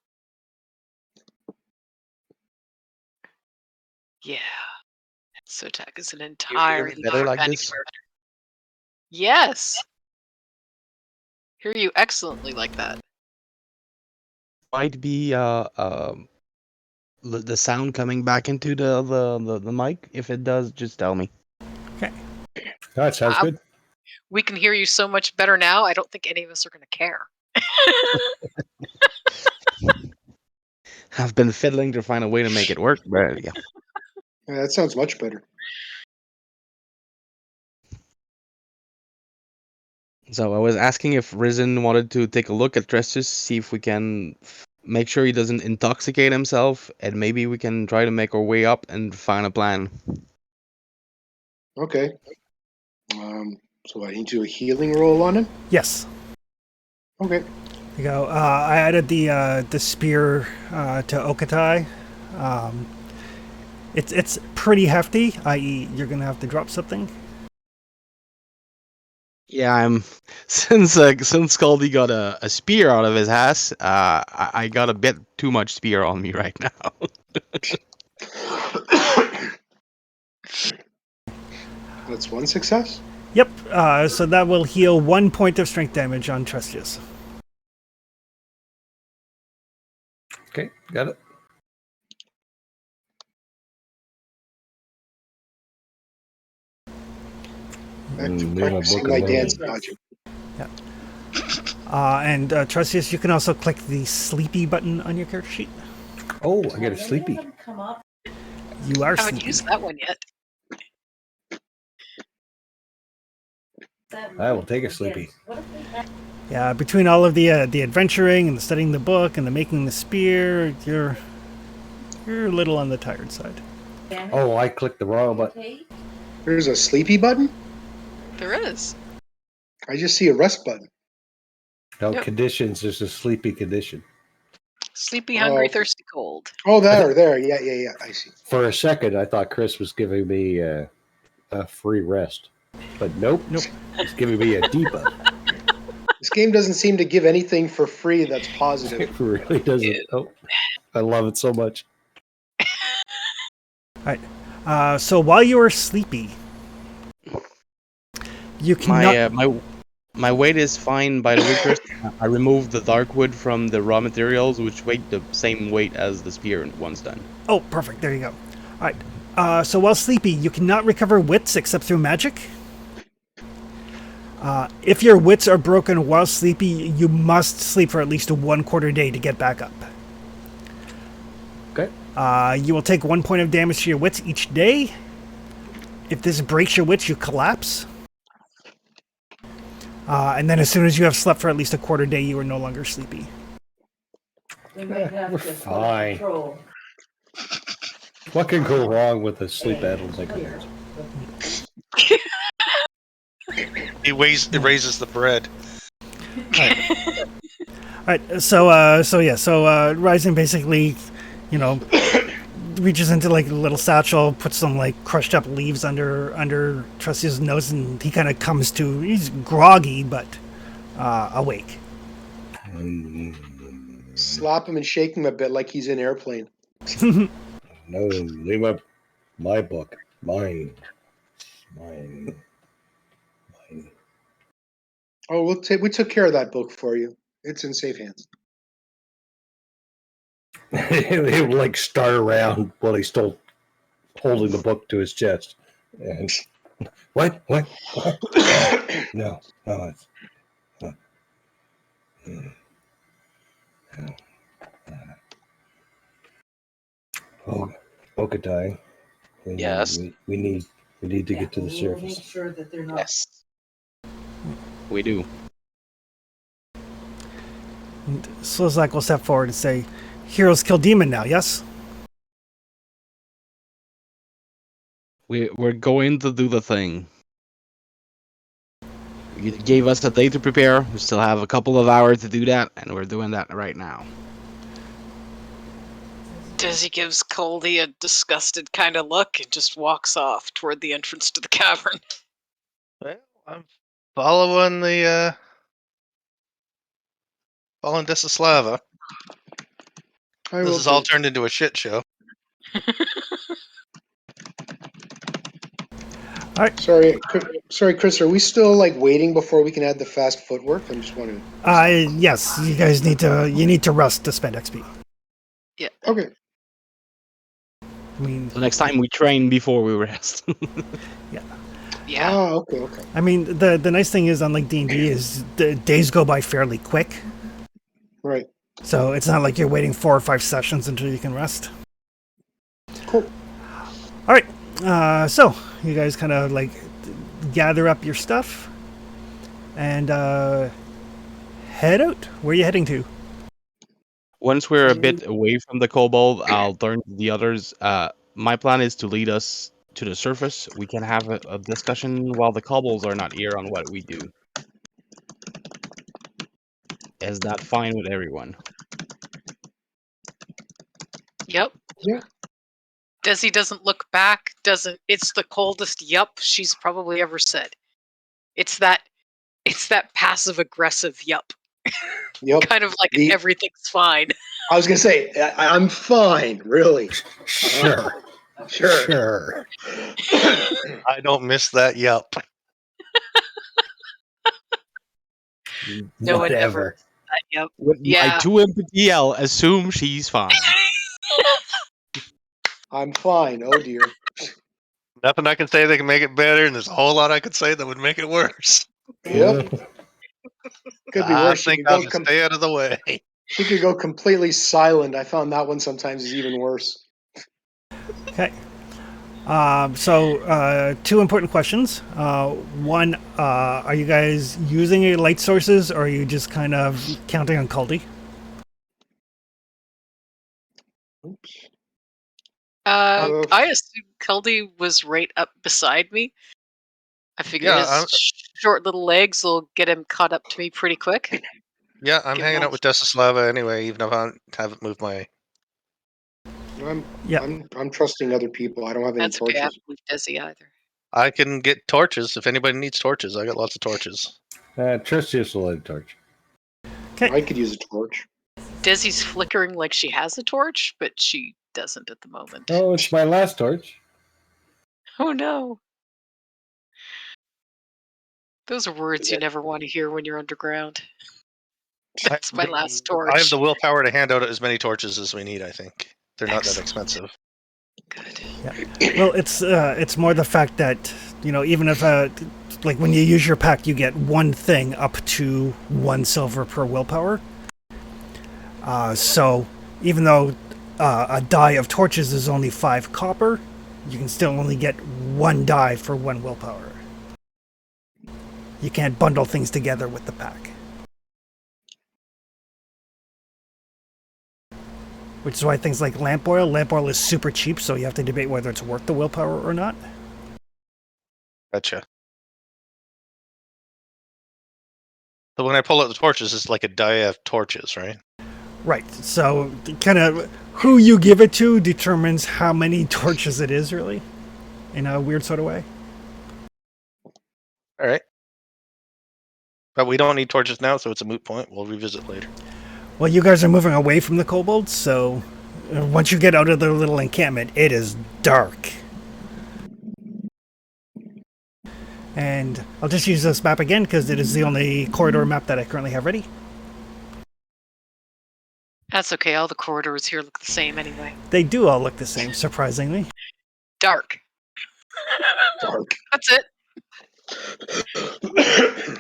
Yeah. Sotak is an entirely better like organic this? character. Yes. Hear you excellently like that. Might be the sound coming back into the mic. If it does, just tell me. Okay. That sounds good. We can hear you so much better now, I don't think any of us are going to care. I've been fiddling to find a way to make it work, but yeah. Yeah, that sounds much better. So I was asking if Rizen wanted to take a look at Trestius, see if we can make sure he doesn't intoxicate himself, and maybe we can try to make our way up and find a plan. Okay. So I need to do a healing roll on him? Yes. Okay. There you go. I added the spear to Okatai. It's pretty hefty, i.e. you're going to have to drop something. Yeah, since Culdy got a spear out of his ass, I got a bit too much spear on me right now. That's one success? Yep, so that will heal 1 point of strength damage on Trestius. Okay, got it. Back to Need a practicing book my of dance rules. dodging. And Trestius, you can also click the sleepy button on your character sheet. Oh, I got a sleepy. You are I haven't sleepy. used that one yet. I will take a sleepy. Yeah, between all of the adventuring and the studying the book and the making the spear, you're a little on the tired side. Oh, I clicked the wrong button. There's a sleepy button? There is. I just see a rest button. No, Yep. conditions. There's a sleepy condition. Sleepy, hungry, okay. thirsty, cold. Oh, there. Yeah. I see. For a second, I thought Chris was giving me a free rest, but nope. He's giving me a debuff. This game doesn't seem to give anything for free that's positive. It really doesn't. Oh, I love it so much. So while you are sleepy, you cannot. My weight is fine, by the way, Chris. I removed the dark wood from the raw materials, which weigh the same weight as the spear once done. Oh, perfect. There you go. All right. So while sleepy, you cannot recover wits except through magic. If your wits are broken while sleepy, you must sleep for at least 1/4 day to get back up. Okay. You will take 1 point of damage to your wits each day. If this breaks your wits, you collapse. And then as soon as you have slept for at least 1/4 day, you are no longer sleepy. We might have We're to fine. control. What can go wrong with a sleep animal like yours? It raises the bread. Alright, so Rizen basically, reaches into like a little satchel, puts some like crushed up leaves under Trestius' nose, and he kind of comes to. He's groggy, but awake. Slap him and shake him a bit like he's in Airplane. No, leave my book. Mine. Oh, we took care of that book for you. It's in safe hands. He would like start around while he's still holding the book to his chest. And what? No, it's. Oh, Okatai. Yes. We need to get to the We will surface. make sure that they're not. Yes. We do. And Slozak will step forward and say, "Heroes kill demon now, yes?" We're going to do the thing. You gave us a day to prepare. We still have a couple of hours to do that, and we're doing that right now. Desi gives Culdy a disgusted kind of look and just walks off toward the entrance to the cavern. Well, I'm following following Desislava. I This will has all too. turned into a shit show. Sorry, Chris. Are we still like waiting before we can add the fast footwork? I'm just wondering. Yes, you guys need to rest to spend XP. Yeah. Okay. I mean, So next time we train before we rest. Yeah. Ah, okay. I mean, the nice thing is, unlike D&D, is the days go by fairly quick. Right. So it's not like you're waiting 4 or 5 sessions until you can rest. Cool. All right. So you guys kind of like gather up your stuff and head out. Where are you heading to? Once we're a bit away from the kobold, I'll turn to the others. My plan is to lead us to the surface. We can have a discussion while the kobolds are not here on what we do. Is that fine with everyone? Yep. Yeah. Desi doesn't look back. It's the coldest yup she's probably ever said. It's that passive aggressive yup. Yep. Kind of like everything's fine. I was gonna say I'm fine. Really. Sure. I don't miss that yup. No one ever. Whatever. Yup. With my Yeah. 2 empathy, I'll assume she's fine. I'm fine. Oh dear. Nothing I can say that can make it better, and there's a whole lot I could say that would make it worse. Yep. Could be I worse. think I'll just stay out of the way. She could go completely silent. I found that one sometimes is even worse. Okay. So 2 important questions. One, are you guys using any light sources, or are you just kind of counting on Culdy? Oops. I assume Culdy was right up beside me. I figure his short little legs will get him caught up to me pretty quick. Yeah, I'm Give hanging that- out with Desislava anyway, even if I haven't moved my. Yeah. I'm trusting other people. I don't have any That's okay. I torches. haven't moved Desi either. I can get torches if anybody needs torches. I got lots of torches. Trestius will light a torch. Okay. I could use a torch. Desi's flickering like she has a torch, but she doesn't at the moment. Oh, it's my last torch. Oh no. Those are words you never want to hear when you're underground. That's my last torch. I have the willpower to hand out as many torches as we need. I think they're not that expensive. Good. Well, it's more the fact that, you know, even if like when you use your pack, you get one thing up to 1 silver per willpower. So even though a die of torches is only 5 copper, you can still only get 1 die for 1 willpower. You can't bundle things together with the pack. Which is why things like lamp oil is super cheap, so you have to debate whether it's worth the willpower or not. Gotcha. So when I pull out the torches, it's like a die of torches, right? Right, so kind of who you give it to determines how many torches it is, really, in a weird sort of way. All right. But we don't need torches now, so it's a moot point. We'll revisit later. Well, you guys are moving away from the kobolds, so once you get out of their little encampment, it is dark. And I'll just use this map again because it is the only corridor map that I currently have ready. That's okay. All the corridors here look the same anyway. They do all look the same, surprisingly. Dark. Dark. That's it.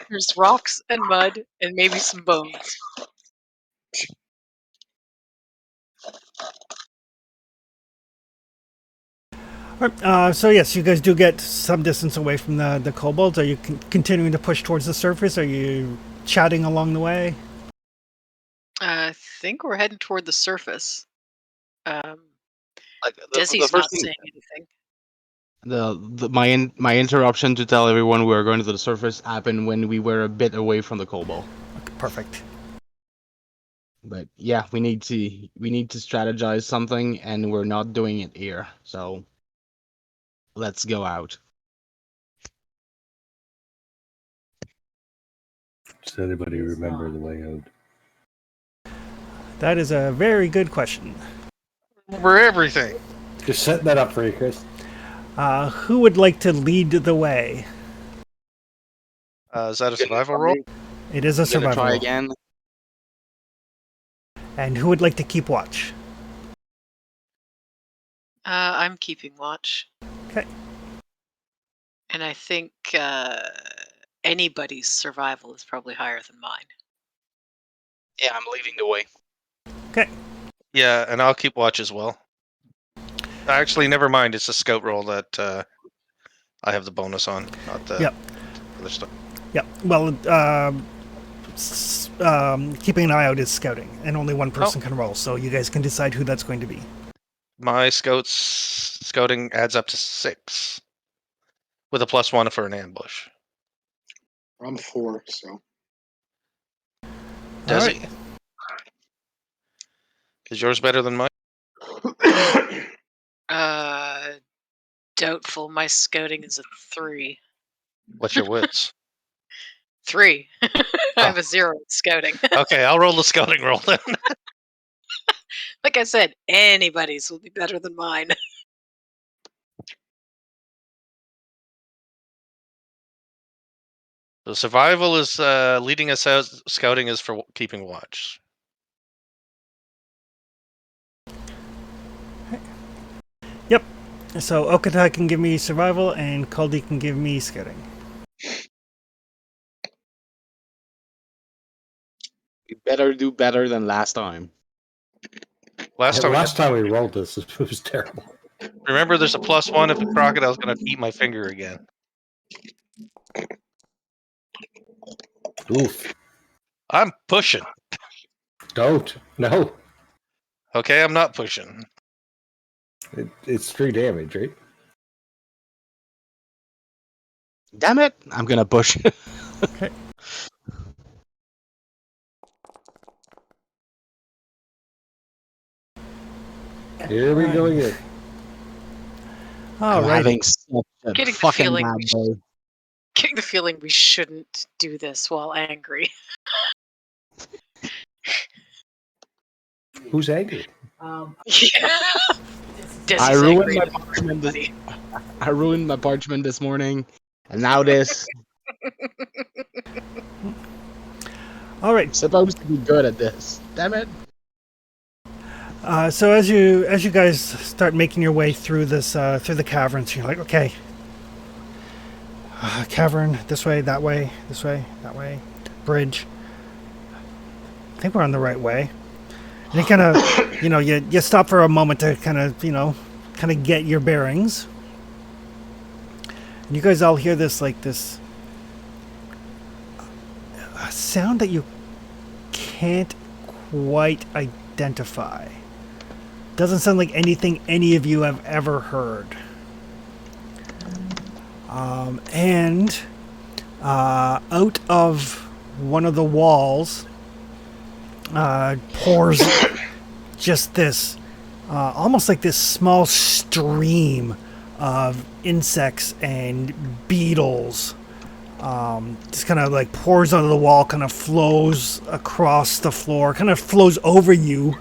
There's rocks and mud and maybe some bones. Alright, so yes, you guys do get some distance away from the kobolds. Are you continuing to push towards the surface? Are you chatting along the way? I think we're heading toward the surface. Like Desi's not saying anything. My interruption to tell everyone we were going to the surface happened when we were a bit away from the kobold. Okay, perfect. But yeah, we need to strategize something, and we're not doing it here. So let's go out. Does anybody remember the way out? That is a very good question. Remember everything. Just setting that up for you, Chris. Who would like to lead the way? Is that a survival roll? It is a Gonna survival try roll. again. And who would like to keep watch? I'm keeping watch. Okay. And I think anybody's survival is probably higher than mine. Yeah, I'm leading the way. Okay. Yeah, and I'll keep watch as well. Actually, never mind. It's a scout roll that I have the bonus on, not the Yep. other stuff. Yep. Well, keeping an eye out is scouting, and only one person can roll, so you guys can decide who that's going to be. My scouting adds up to 6, with a +1 for an ambush. I'm 4, so. Desi, is yours better than mine? Doubtful. My scouting is a 3. What's your wits? 3. I have a 0 in scouting. Okay, I'll roll the scouting roll then. Like I said, anybody's will be better than mine. So survival is leading us out. Scouting is for keeping watch. Yep. So Okata can give me survival, and Culdy can give me scouting. We better do better than last time. Last time we rolled this, it was terrible. Remember, there's a +1 if the crocodile's going to eat my finger again. Oof. I'm pushing. Don't. No. Okay, I'm not pushing. It's 3 damage, right? Damn it! I'm gonna push. Okay. Here we go again. I'm Alrighty. having such a Getting the fucking feeling bad we day. Getting the feeling we shouldn't do this while angry. Who's angry? Yeah. Desi's I ruined angry my at parchment. everybody. I ruined my parchment this morning, and now this. All right. Supposed to be good at this. Damn it. So as you guys start making your way through this through the caverns, you're like, okay, cavern this way, that way, this way, that way, bridge. I think we're on the right way. And you kind of, you stop for a moment to kind of, kind of get your bearings. And you guys all hear this a sound that you can't quite identify. Doesn't sound like anything any of you have ever heard. And out of one of the walls pours just this, almost like this small stream of insects and beetles. Just kind of like pours out of the wall, kind of flows across the floor, kind of flows over you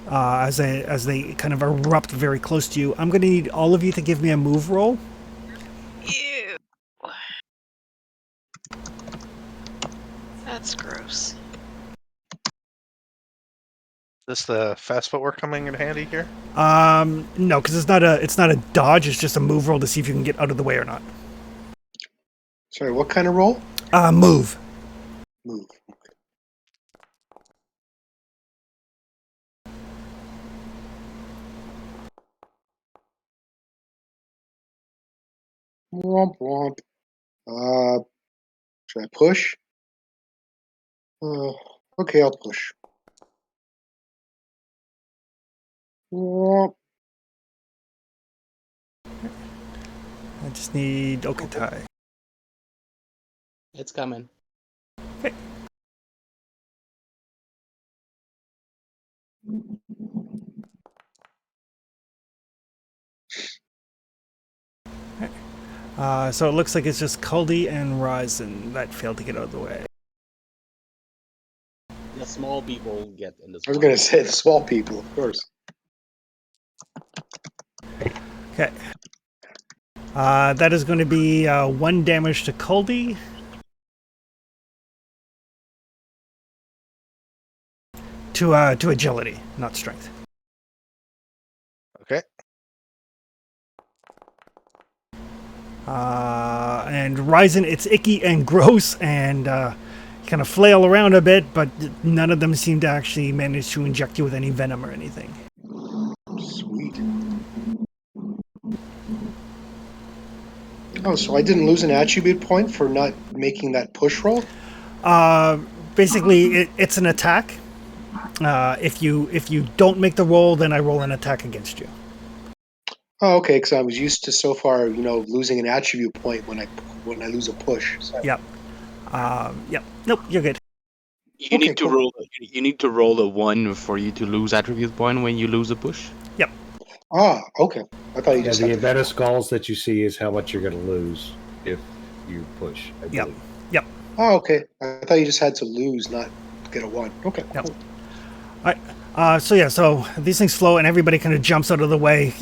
as they kind of erupt very close to you. I'm going to need all of you to give me a move roll. Ew. That's gross. This the fast footwork coming in handy here? No, because it's not a dodge. It's just a move roll to see if you can get out of the way or not. Sorry, what kind of roll? Move. Move. Womp womp. Should I push? Okay, I'll push. Womp. I just need Okatai. It's coming. Okay. So it looks like it's just Culdy and Rizen that failed to get out of the way. The small people get in this. I was gonna say the small people, of course. Okay. That is going to be 1 damage to Culdy. To agility, not strength. Okay. And Ryzen, it's icky and gross, and kind of flail around a bit, but none of them seem to actually manage to inject you with any venom or anything. Sweet. Oh, so I didn't lose an attribute point for not making that push roll? Basically, it's an attack. If you don't make the roll, then I roll an attack against you. Oh, okay, because I was used to so far, losing an attribute point when I lose a push. So. Yep. Yep. Nope, you're good. You Okay, need to cool. roll. You need to roll a 1 for you to lose attribute point when you lose a push. Yep. Ah, okay. I thought you Yeah, just the had event of skulls that you see is how much you're going to lose if you push. I Yep. believe. Yep. Oh, okay. I thought you just had to lose, not get a 1. Okay. Yep. Cool. All right. So these things flow, and everybody kind of jumps out of the way.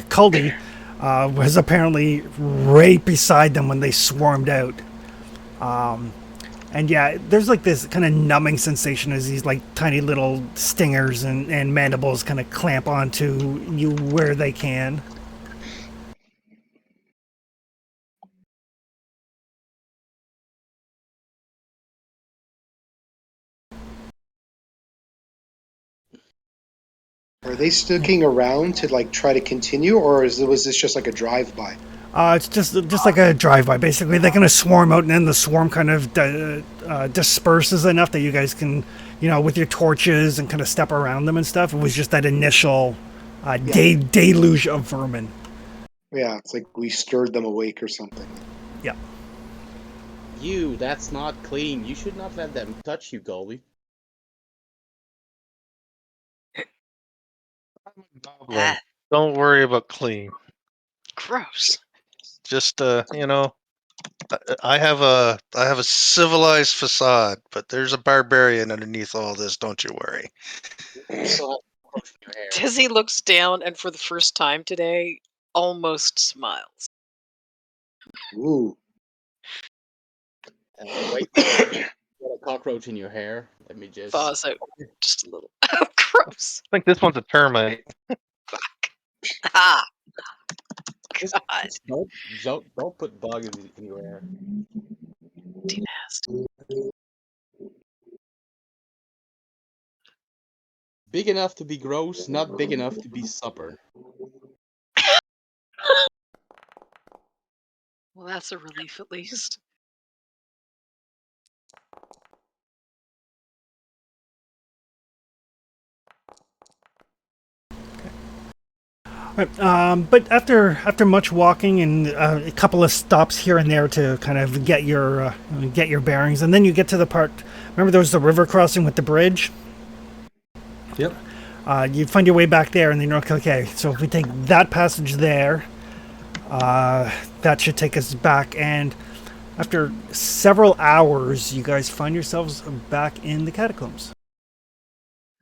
Culdy was apparently right beside them when they swarmed out. And yeah, there's like this kind of numbing sensation as these like tiny little stingers and mandibles kind of clamp onto you where they can. Are they sticking around to try to continue, or was this just like a drive-by? It's just like a drive-by. Basically, they're gonna swarm out, and then the swarm kind of disperses enough that you guys can, with your torches and kind of step around them and stuff. It was just that initial deluge of vermin. Yeah, it's like we stirred them awake or something. Yeah. That's not clean. You should not let them touch you, Colby. Goblin. Ah, Don't worry about clean. gross. Just I have a civilized facade, but there's a barbarian underneath all this. Don't you worry. Desi looks down and for the first time today almost smiles. Ooh. Wait, you got a cockroach in your hair. Let me just. Thaws out just a little. Gross. I think this one's a termite. Ah, Just, God. just don't put bugs in your hair. Too nasty. Big enough to be gross, not big enough to be supper. Well, that's a relief at least. Right, but after much walking and a couple of stops here and there to kind of get your bearings, and then you get to the part. Remember, there was the river crossing with the bridge. Yep. You find your way back there, and then you're okay. So if we take that passage there, that should take us back. And after several hours, you guys find yourselves back in the catacombs.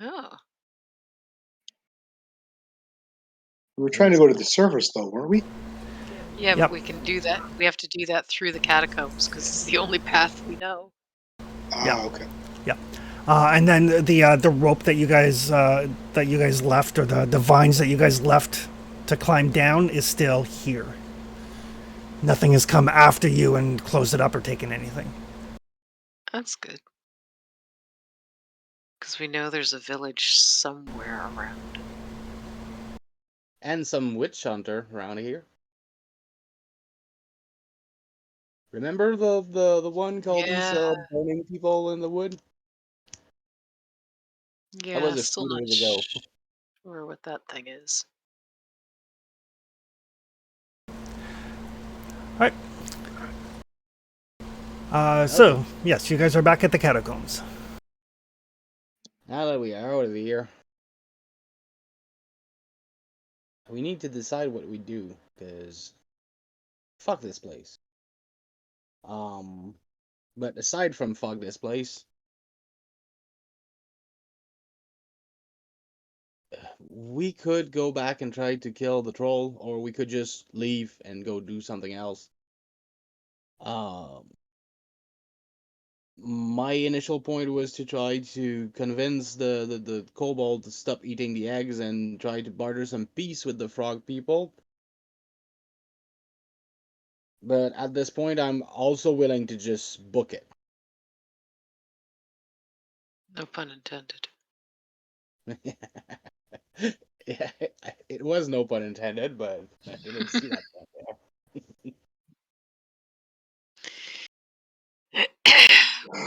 Oh. We were trying to go to the surface, though, weren't we? Yeah, Yep. but we can do that. We have to do that through the catacombs because it's the only path we know. Ah, okay. And then the rope that you guys left, or the vines that you guys left to climb down, is still here. Nothing has come after you and closed it up or taken anything. That's good. Because we know there's a village somewhere around. And some witch hunter around here. Remember the one called these burning people in the wood? Yeah, That was a still few not days ago. sure what that thing is. All right. So yes, you guys are back at the catacombs. Now that we are out of here, we need to decide what we do, because fuck this place. But aside from fuck this place, we could go back and try to kill the troll, or we could just leave and go do something else. My initial point was to try to convince the kobold to stop eating the eggs and try to barter some peace with the frog people. But at this point, I'm also willing to just book it. No pun intended. Yeah, it was no pun intended, but I didn't see that part there.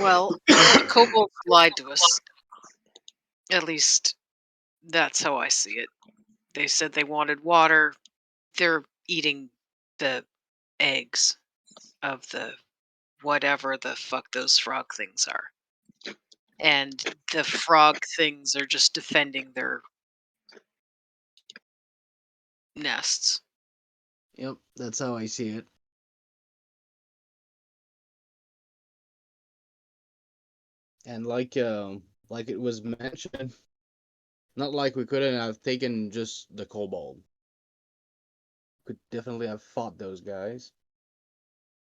Well, the kobolds lied to us. At least that's how I see it. They said they wanted water. They're eating the eggs of the whatever the fuck those frog things are. And the frog things are just defending their nests. Yep, that's how I see it. And like it was mentioned, not like we couldn't have taken just the kobold. Could definitely have fought those guys.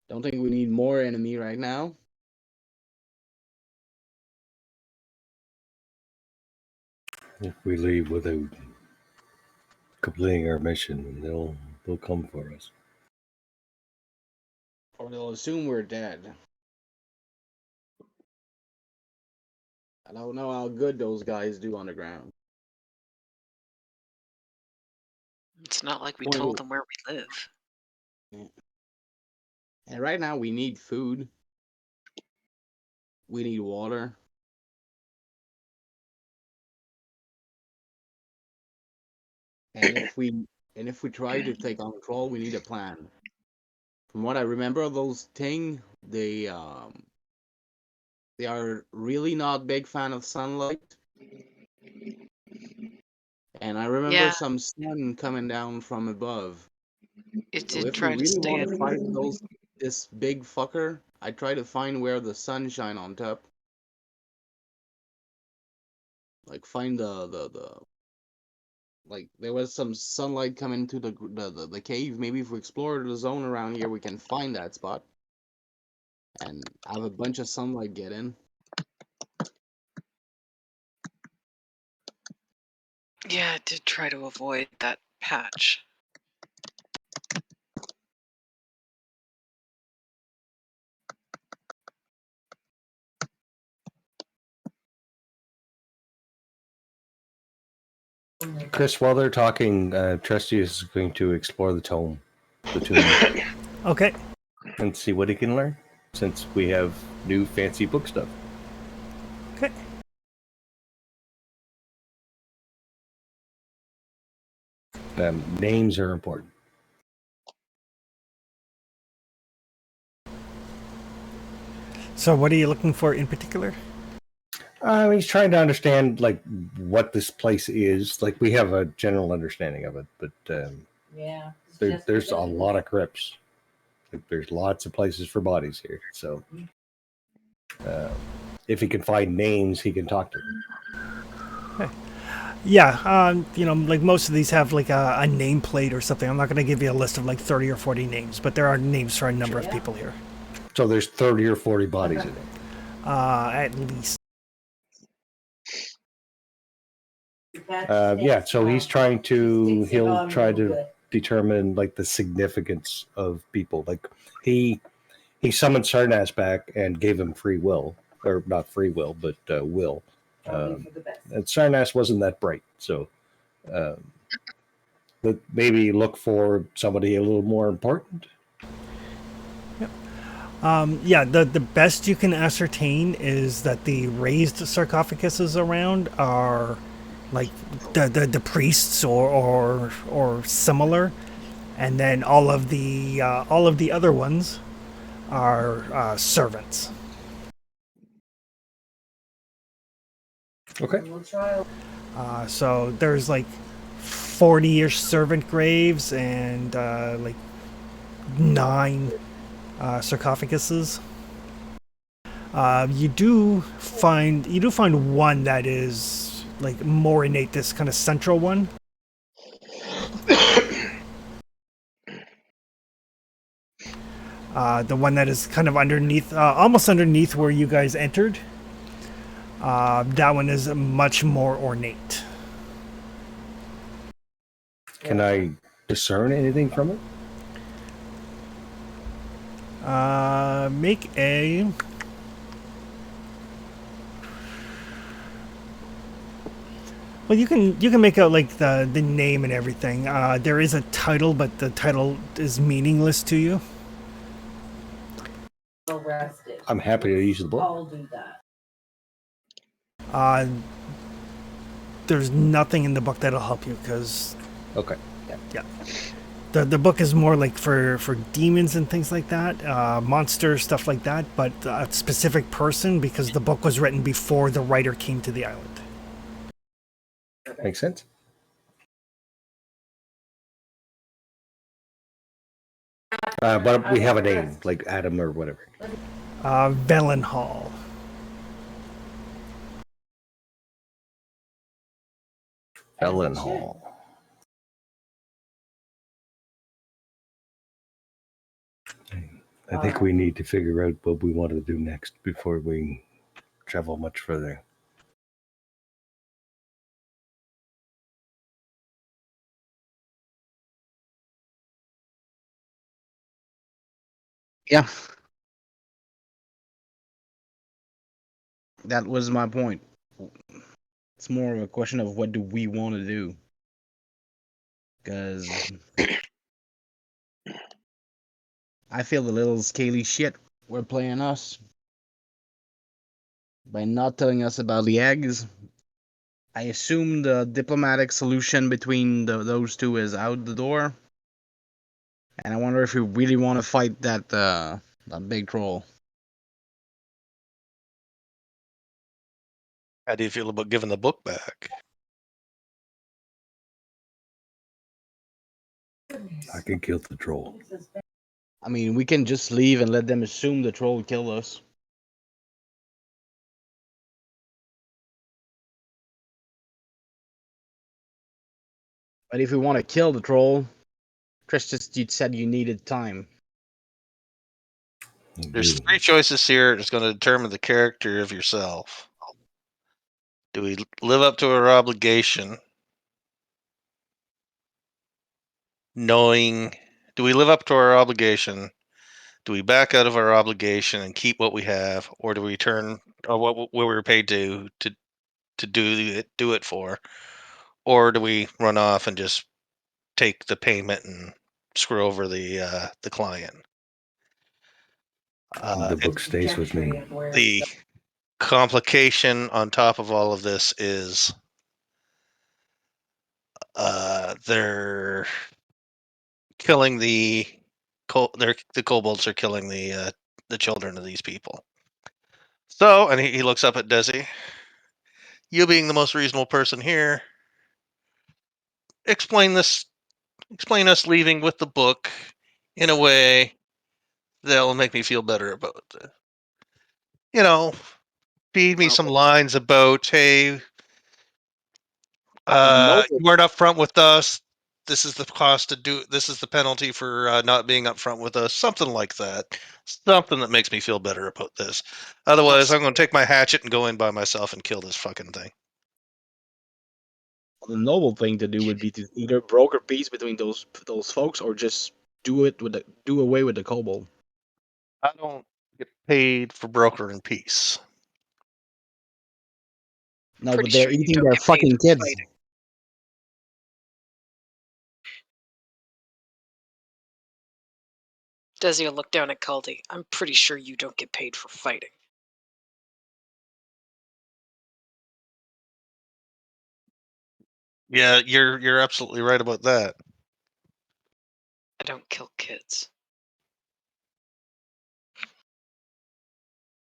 Don't think we need more enemy right now. If we leave without completing our mission, they'll come for us. Or they'll assume we're dead. I don't know how good those guys do on the ground. It's not like we Point told is- them where we live. And right now we need food. We need water. And if we try to take on control, we need a plan. From what I remember of those things, they are really not big fan of sunlight. And I remember Yeah. some sun coming down from above. It So did if we try to really stay want in. to fight this big fucker, I try to find where the sun shine on top. Like find the like there was some sunlight coming to the cave. Maybe if we explore the zone around here, we can find that spot and have a bunch of sunlight get in. Yeah, it did try to avoid that patch. Chris, while they're talking, Trestius is going to explore the tomb, Okay. and see what he can learn, since we have new fancy book stuff. Okay. Names are important. So, what are you looking for in particular? He's trying to understand like what this place is. Like we have a general understanding of it, but Yeah. there's a lot of crypts. Like, there's lots of places for bodies here. So if he can find names, he can talk to them. Yeah, like most of these have like a nameplate or something. I'm not going to give you a list of like 30 or 40 names, but there are names for a number of people here. So there's 30 or 40 bodies in it. At least. Yeah, so he's trying to, he'll try to determine like the significance of people. Like he summoned Sarnas back and gave him free will, or not free will, but will. And Sarnas wasn't that bright, so but maybe look for somebody a little more important. Yeah, the best you can ascertain is that the raised sarcophaguses around are like the priests or similar, and then all of the other ones are servants. Okay. So there's like 40-ish servant graves and like 9 sarcophaguses. You do find one that is like more innate, this kind of central one. The one that is kind of underneath, almost underneath where you guys entered. That one is much more ornate. Can I discern anything from it? Make a... Well, you can make out like the name and everything. There is a title, but the title is meaningless to you. Arrested. I'm happy to use the book. I'll do that. There's nothing in the book that'll help you because Okay. yeah. The book is more like for demons and things like that, monsters, stuff like that, but a specific person, because the book was written before the writer came to the island. Makes sense. But we have a name, like Adam or whatever. Velenhall. Ellenhall. I think we need to figure out what we want to do next before we travel much further. Yeah. That was my point. It's more of a question of what do we want to do? Because I feel the little scaly shit were playing us by not telling us about the eggs. I assume the diplomatic solution between those two is out the door. And I wonder if we really want to fight that big troll. How do you feel about giving the book back? I can kill the troll. I mean, we can just leave and let them assume the troll killed us. But if we want to kill the troll, Trestius, you said you needed time. There's 3 choices here that's going to determine the character of yourself. Do we live up to our obligation? Do we live up to our obligation? Do we back out of our obligation and keep what we have, or do we turn what we were paid to do it for, or do we run off and just take the payment and screw over the client? The book stays with me. The complication on top of all of this is they're killing the kobolds are killing the children of these people. So, and he looks up at Desi. You being the most reasonable person here, explain us leaving with the book in a way that'll make me feel better about it. Feed me some lines about, hey, you weren't upfront with us. This is the cost to do. This is the penalty for not being upfront with us. Something like that. Something that makes me feel better about this. Otherwise, I'm going to take my hatchet and go in by myself and kill this fucking thing. The noble thing to do would be to either broker peace between those folks, or just do away with the kobold. I don't get paid for brokering peace. No, but they're eating their fucking kids. Desi will look down at Culdy. I'm pretty sure you don't get paid for fighting. Yeah, you're absolutely right about that. I don't kill kids.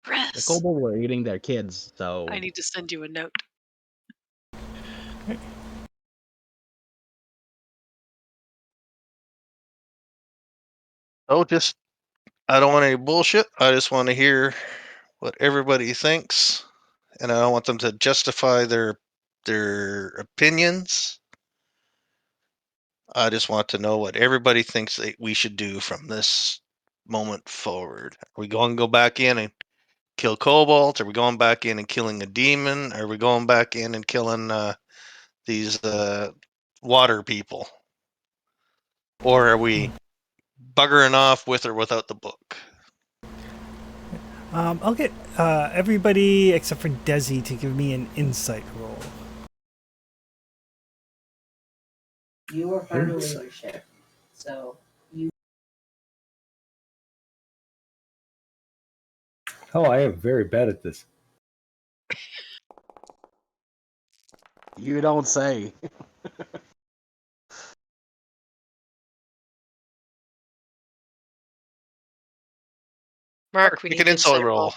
The kobold were eating their kids, so I need to send you a note. Oh, I don't want any bullshit. I just want to hear what everybody thinks, and I don't want them to justify their opinions. I just want to know what everybody thinks that we should do from this moment forward. Are we going to go back in and kill kobolds? Are we going back in and killing a demon? Are we going back in and killing these water people? Or are we buggering off with or without the book? I'll get everybody except for Desi to give me an insight roll. You were part of leadership, so you. Oh, I am very bad at this. you don't say. Mark, we Make need an insight insight roll.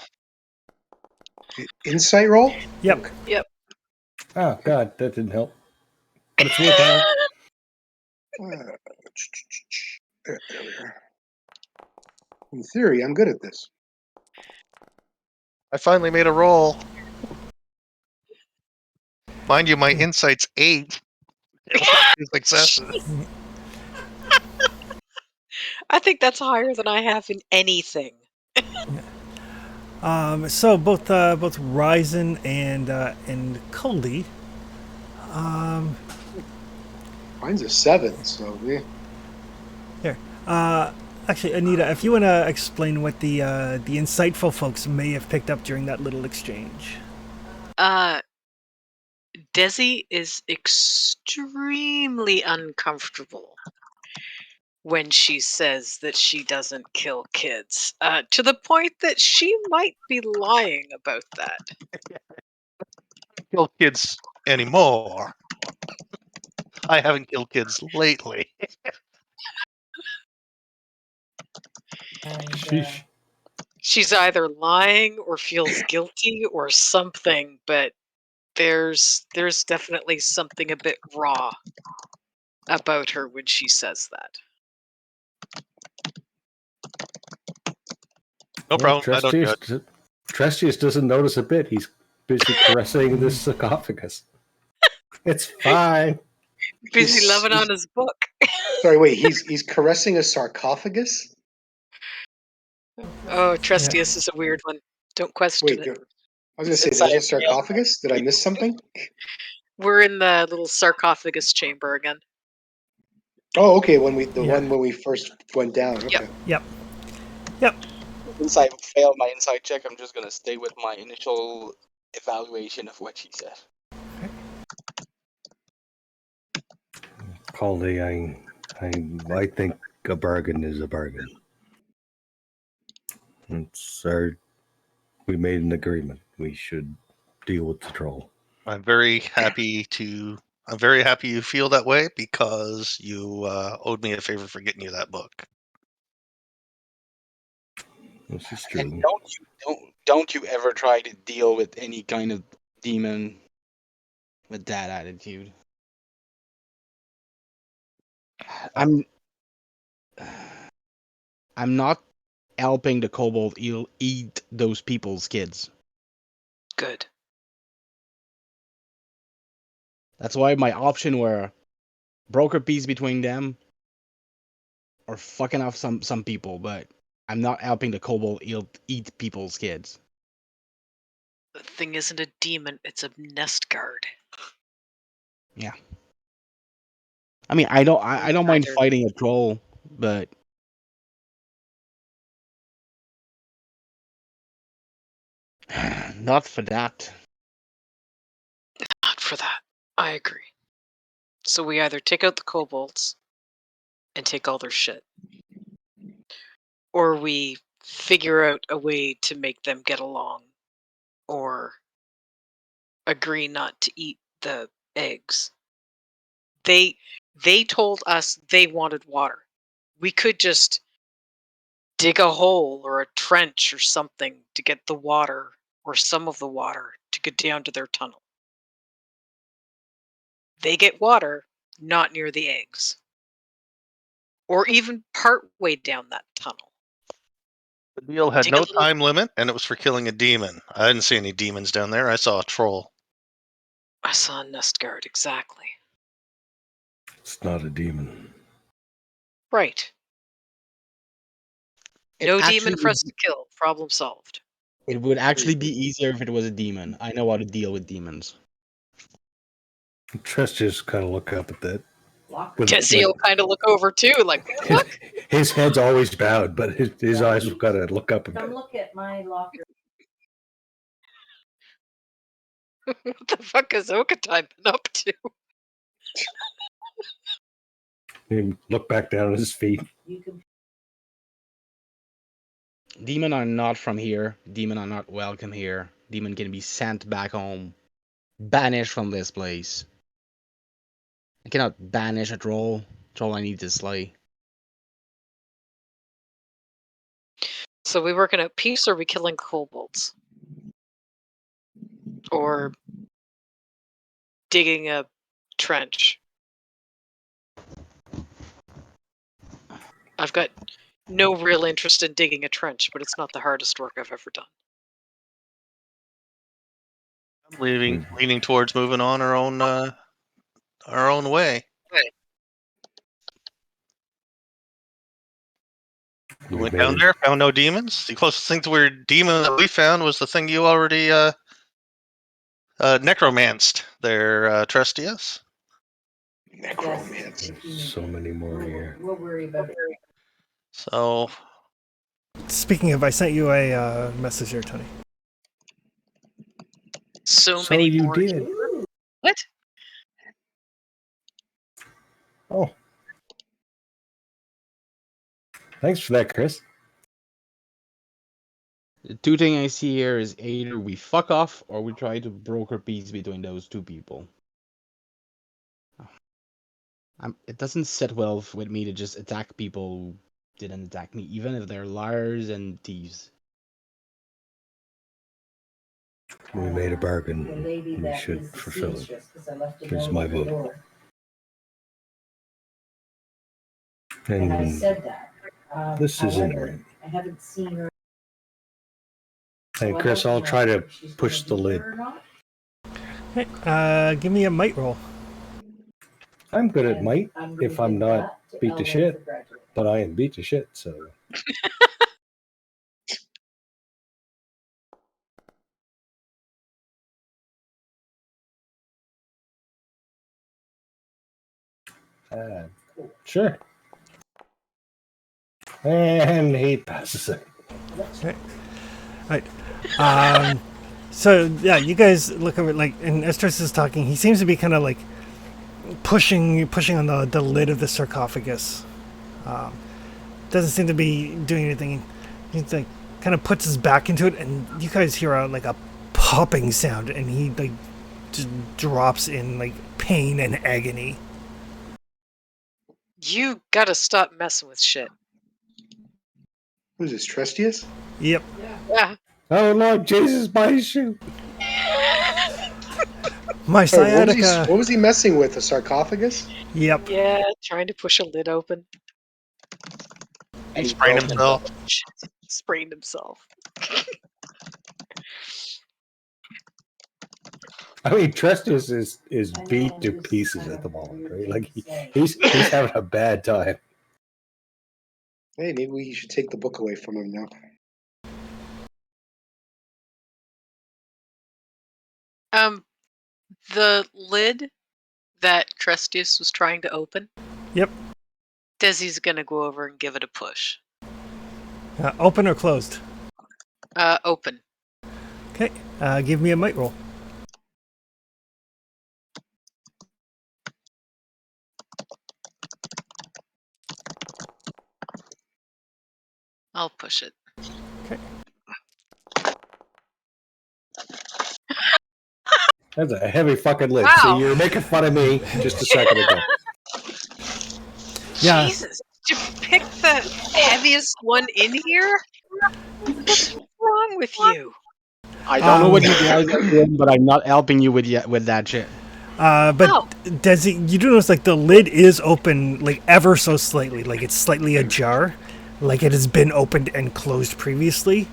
Insight roll? Yep. Yep. Oh, God, that didn't help. But it's worthwhile. There we are. In theory, I'm good at this. I finally made a roll. Mind you, my insight's 8. Successes. I think that's higher than I have in anything. So both Rizen and Culdy. Mine's a 7, so yeah. Here. Actually, Anita, if you want to explain what the insightful folks may have picked up during that little exchange. Desi is extremely uncomfortable when she says that she doesn't kill kids, to the point that she might be lying about that. Kill kids anymore. I haven't killed kids lately. Sheesh. She's either lying or feels guilty or something, but there's definitely something a bit raw about her when she says that. No problem. I don't judge. Trestius doesn't notice a bit. He's busy caressing this sarcophagus. It's fine. Busy He's- loving on his book. Sorry, wait. He's caressing a sarcophagus. Oh, Trestius is a weird one. Don't question Wait, it. I was gonna say It's there's a like- sarcophagus. Did I miss something? We're in the little sarcophagus chamber again. Oh, okay. When we first went down. Okay. Yep. Since I failed my insight check, I'm just gonna stay with my initial evaluation of what she said. Caldy, I think a bargain is a bargain. We made an agreement. We should deal with the troll. I'm very happy you feel that way because you owed me a favor for getting you that book. This is true. And don't you ever try to deal with any kind of demon with that attitude. I'm not helping the kobold eat those people's kids. Good. That's why my option were broker peace between them or fucking off some people, but I'm not helping the kobold eat people's kids. The thing isn't a demon, it's a nest guard. Yeah. I mean, I don't mind fighting a troll, but not for that. Not for that. I agree. So we either take out the kobolds and take all their shit, or we figure out a way to make them get along, or agree not to eat the eggs. They told us they wanted water. We could just dig a hole or a trench or something to get the water or some of the water to get down to their tunnel. They get water, not near the eggs. Or even part way down that tunnel. The deal had Dig no a little- time limit, and it was for killing a demon. I didn't see any demons down there. I saw a troll. I saw a nest guard, exactly. It's not a demon. Right. It No actually demon for us to kill. Problem solved. It would actually be easier if it was a demon. I know how to deal with demons. Trestius kind of look up at that. Desi will kind of look over too, like, what? His head's always bowed, but his eyes have got to look up a Come bit. look at my locker. What the fuck is Okatai been up to? He look back down at his feet. You can Demon are not from here. Demon are not welcome here. Demon can be sent back home. Banished from this place. I cannot banish a troll. Troll I need to slay. So we working out peace or are we killing kobolds? Or digging a trench? I've got no real interest in digging a trench, but it's not the hardest work I've ever done. I'm leaning towards moving on our own way. We went down there, found no demons. The closest thing to a demon that we found was the thing you already necromanced there, Trestius. Necromancy. So many more here. We'll worry about it. So Speaking of, I sent you a message here, Tony. So So many you more. did. What? Oh. Thanks for that, Chris. The two things I see here is either we fuck off or we try to broker peace between those two people. It doesn't sit well with me to just attack people who didn't attack me, even if they're liars and thieves. We made a The bargain. lady We that should is the fulfill it. seamstress, 'cause I left a Here's note my at the vote. door. And I And said that. this isn't However, right. I haven't seen her Hey, Chris, I'll try to push the lid. Okay, give me a might roll. I'm good at might if I'm not beat to shit, but I am beat to shit, so. Sure. And he passes it. Okay. All right. So yeah, you guys look over like, and Estris is talking. He seems to be kind of like pushing on the lid of the sarcophagus. Doesn't seem to be doing anything. He's like kind of puts his back into it, and you guys hear like a popping sound, and he like just drops in like pain and agony. You gotta stop messing with shit. Who's this, Trestius? Yep. Yeah. Oh Lord Jesus, my shoe. My Sorry, sciatica. what was he messing with? A sarcophagus? Yep. Yeah, trying to push a lid open. He sprained himself. Sprained himself. I mean, Trestius is beat to pieces at the moment, right? Like he's having a bad time. Hey, maybe we should take the book away from him now. The lid that Trestius was trying to open. Yep. Desi's gonna go over and give it a push. Open or closed? Open. Okay. Give me a might roll. I'll push it. Okay. That's a heavy fucking lid. Wow. So you're making fun of me just a second ago. Yeah. Jesus, did you pick the heaviest one in here? What's wrong with you? I don't know what you guys are doing, but I'm not helping you with that shit. But Desi, you do notice like the lid is open like ever so slightly, like it's slightly ajar, like it has been opened and closed previously.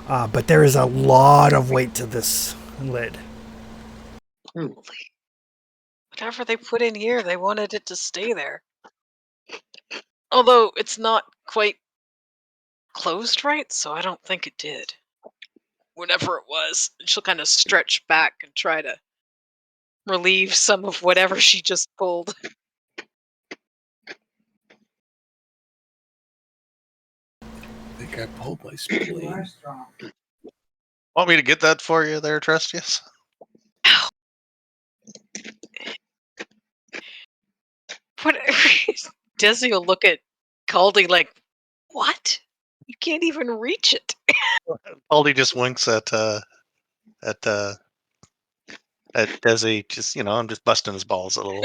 But there is a lot of weight to this lid. Whatever they put in here, they wanted it to stay there. Although it's not quite closed right, so I don't think it did. Whatever it was, and she'll kind of stretch back and try to relieve some of whatever she just pulled. I think I pulled my spleen. Want me to get that for you there, Trestius? What? Desi will look at Culdy like, what? You can't even reach it. Aldi just winks at Desi. Just I'm just busting his balls a little.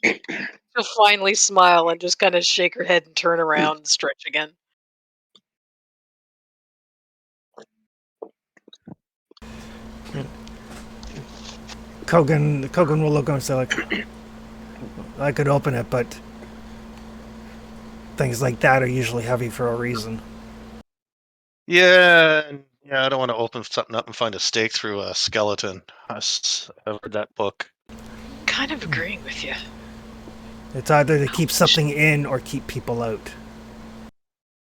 She'll finally smile and just kind of shake her head and turn around and stretch again. Kogan will look and say like, I could open it, but things like that are usually heavy for a reason. Yeah, I don't want to open something up and find a stake through a skeleton. I've read that book. Kind of agreeing with you. It's either to keep something in or keep people out.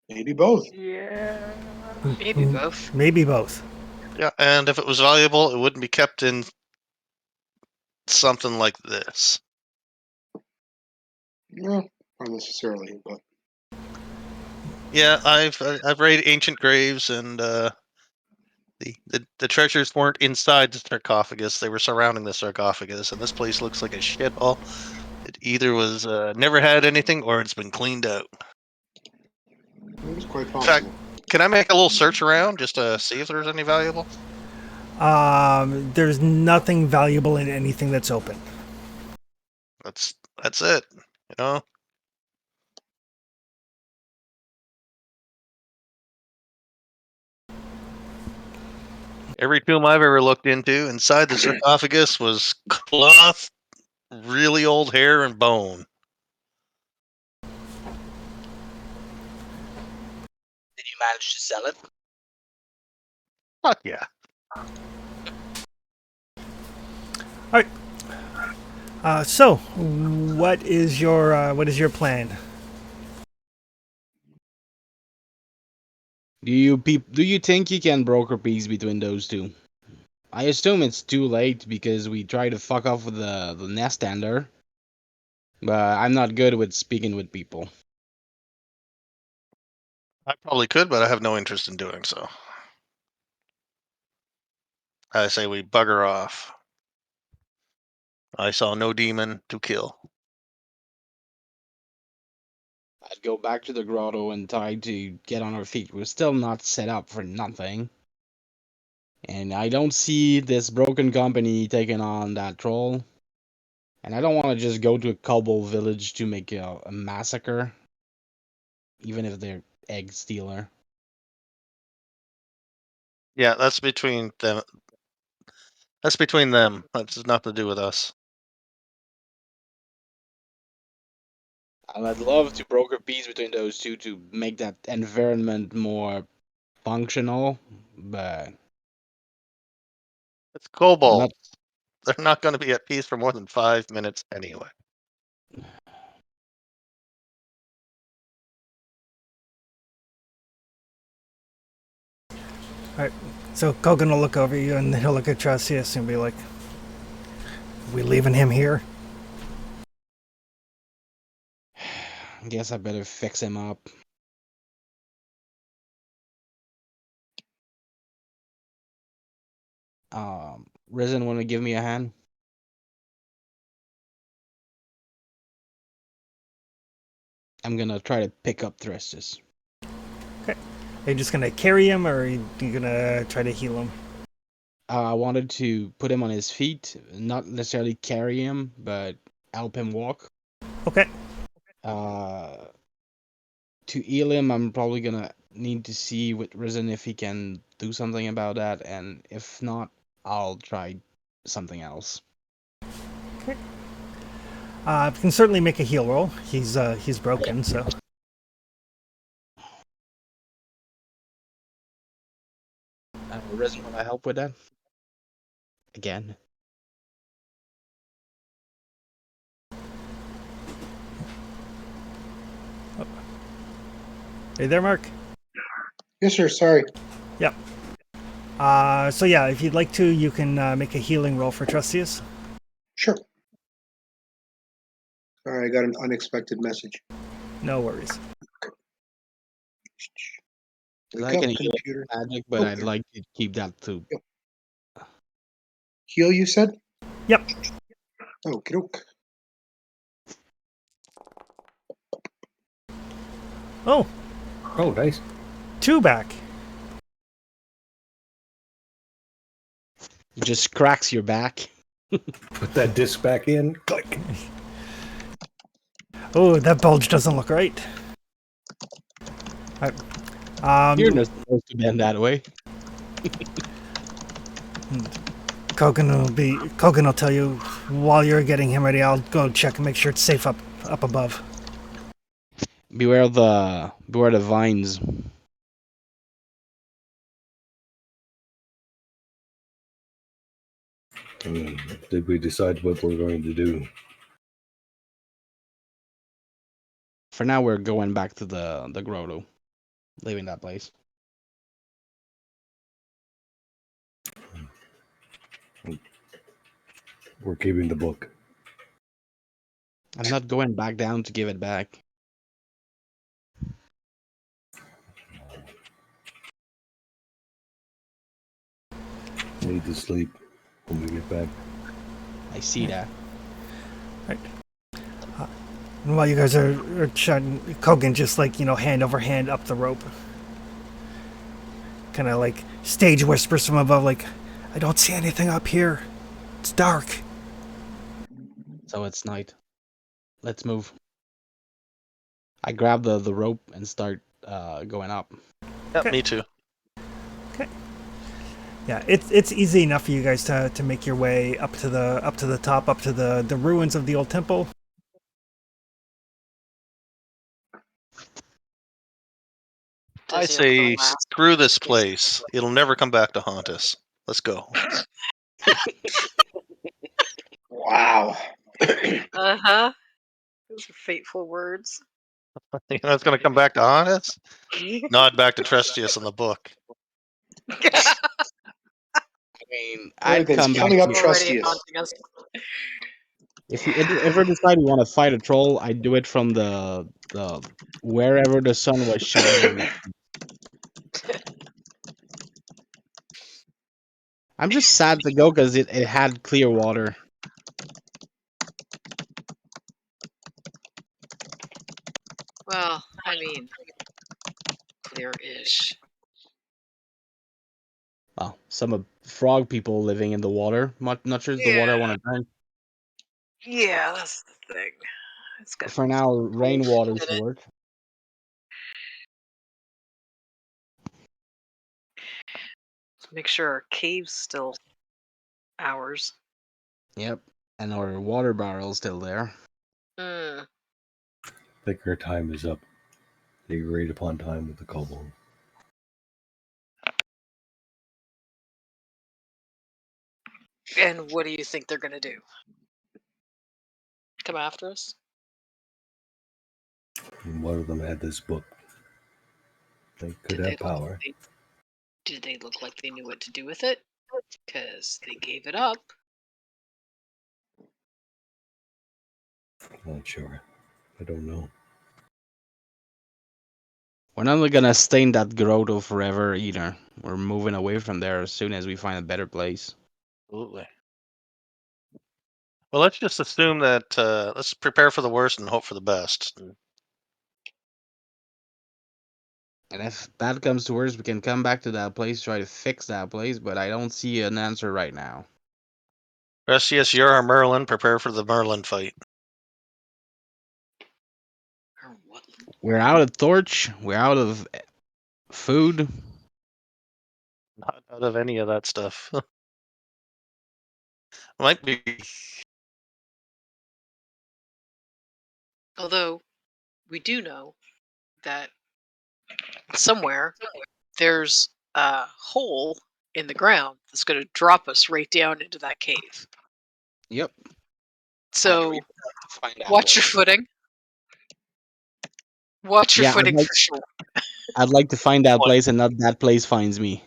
Maybe both. Yeah. Maybe both. Maybe both. Yeah, and if it was valuable, it wouldn't be kept in something like this. No, not necessarily, but Yeah, I've read Ancient Graves, and the treasures weren't inside the sarcophagus; they were surrounding the sarcophagus. And this place looks like a shithole. It either was never had anything, or it's been cleaned out. it was quite In possible. fact, can I make a little search around just to see if there's any valuable? There's nothing valuable in anything that's open. That's it. Every tomb I've ever looked into, inside the sarcophagus was cloth, really old hair, and bone. manage to sell it? Fuck yeah. So, what is your plan? Do you think you can broker peace between those two? I assume it's too late because we tried to fuck off with the nestander, but I'm not good with speaking with people. I probably could, but I have no interest in doing so. I say we bugger off. I saw no demon to kill. I'd go back to the grotto and try to get on our feet. We're still not set up for nothing. And I don't see this broken company taking on that troll. And I don't want to just go to a kobold village to make a massacre. Even if they're egg stealer. Yeah, that's between them. That's between them. That's nothing to do with us. And I'd love to broker peace between those two to make that environment more functional, but It's kobolds. not. They're not going to be at peace for more than 5 minutes anyway. Alright, so Kogan will look over you and he'll look at Trestius and be like, we leaving him here? I guess I better fix him up. Rizen, want to give me a hand? I'm gonna try to pick up Trestius. Okay. Are you just gonna carry him or are you gonna try to heal him? I wanted to put him on his feet, not necessarily carry him, but help him walk. Okay. To heal him, I'm probably gonna need to see with Rizen if he can do something about that, and if not, I'll try something else. Okay. Can certainly make a heal roll. He's broken, so. Rizen, will I help with that? Again. Oh. Hey there, Mark. Yes, sir. Sorry. Yep. So yeah, if you'd like to, you can make a healing roll for Trestius. Sure. Sorry, I got an unexpected message. No worries. Wake I up, can heal computer. magic, but Oh, I'd like to keep that too. Heal, you said? Yep. Okie doke. Oh, Oh, nice. 2 back. It just cracks your back. Put that disc back in. Click. Oh, that bulge doesn't look right. You're not supposed to bend that way. Kogan will tell you while you're getting him ready. I'll go check and make sure it's safe up above. Beware the vines. Did we decide what we're going to do? For now, we're going back to the grotto, leaving that place. We're keeping the book. I'm not going back down to give it back. Need to sleep when we get back. I see that. Right. And while you guys are chatting, Kogan just hand over hand up the rope. Kind of like stage whispers from above, like, I don't see anything up here. It's dark. So it's night. Let's move. I grab the rope and start going up. Yep, me too. Okay. Yeah, it's easy enough for you guys to make your way up to the top, up to the ruins of the old temple. I Desi will go say last. screw this place. It'll never come back to haunt us. Let's go. Wow. Uh-huh. Those are fateful words. You know it's going to come back to haunt us? Nod back to Trestius in the book. I mean, I'd Everything's come back coming up to Already Trestius. haunting us. if we ever decide we want to fight a troll, I'd do it from the wherever the sun was shining. I'm just sad to go because it had clear water. Well, I mean, clear-ish. Well, some frog people living in the water. Not sure it's the water I want to drink. Yeah, that's the thing. It's got For now, rainwater in should it. work. Make sure our cave's still ours. Yep, and our water barrel's still there. I think her time is up. The agreed upon time with the kobold. And what do you think they're gonna do? Come after us? And one of them had this book. They could have power. Did they look like they knew what to do with it? Because they gave it up. Not sure. I don't know. We're not gonna stay in that grotto forever either. We're moving away from there as soon as we find a better place. Absolutely. Well, let's just assume that let's prepare for the worst and hope for the best. And if bad comes to worse, we can come back to that place, try to fix that place, but I don't see an answer right now. Trestius, you're our Merlin. Prepare for the Merlin fight. Or what? We're out of torch. We're out of food. Not out of any of that stuff. Might be. Although, we do know that somewhere there's a hole in the ground that's going to drop us right down into that cave. Yep. So, Find out watch your what. footing. Watch your Yeah, footing for sure. I'd like to find that place and not that place finds me.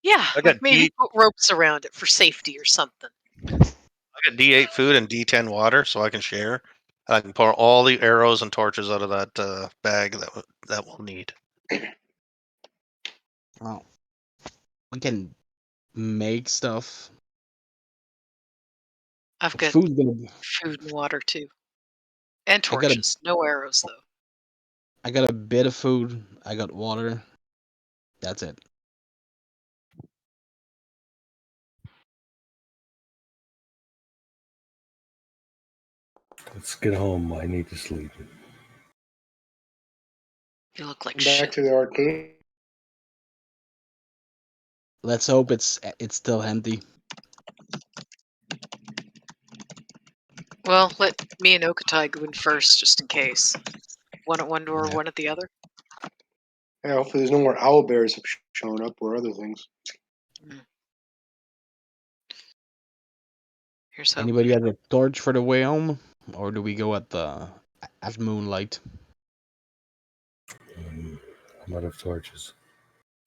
Yeah, I got like maybe put ropes around it for safety or something. I got D8 food and D10 water, so I can share. I can pour all the arrows and torches out of that bag that we'll need. Oh. We can make stuff. I've got Food's gonna be. food and water too. And I got a- torches. No arrows though. I got a bit of food. I got water. That's it. Let's get home. I need to sleep. You look like Back shit. to the arcade. Let's hope it's still empty. Well, let me and Okatai go in first, just in case. One at one door, Yeah. one at the other. Yeah, hopefully there's no more owl bears have shown up or other things. Here's hope. Anybody has a torch for the way home, or do we go at moonlight? I'm out of torches.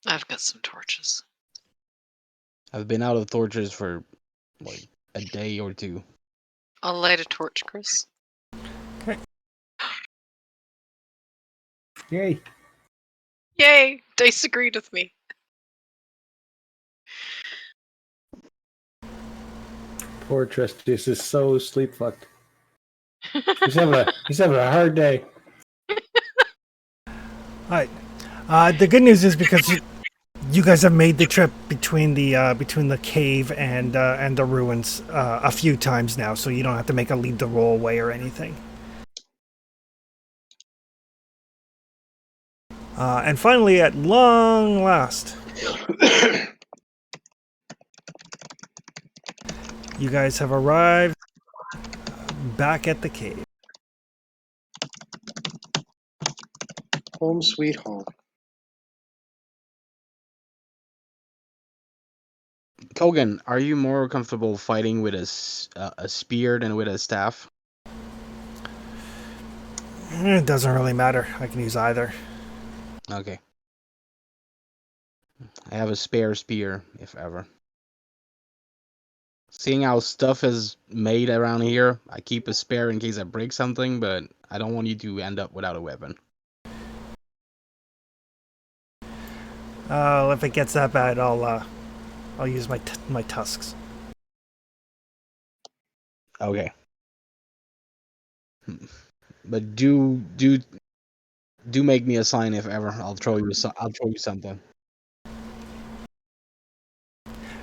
I've got some torches. I've been out of torches for like a day or two. I'll light a torch, Chris. Yay! Yay! Dice agreed with me. Poor Trestius is so sleep fucked. He's having a hard day. Alright. The good news is because you guys have made the trip between the cave and the ruins a few times now, so you don't have to make a lead the roll away or anything. And finally, at long last, you guys have arrived back at the cave. Home sweet home. Kogan, are you more comfortable fighting with a spear than with a staff? It doesn't really matter. I can use either. Okay. I have a spare spear, if ever. Seeing how stuff is made around here, I keep a spare in case I break something, but I don't want you to end up without a weapon. If it gets that bad, I'll use my tusks. Okay. But do make me a sign if ever. I'll throw you something.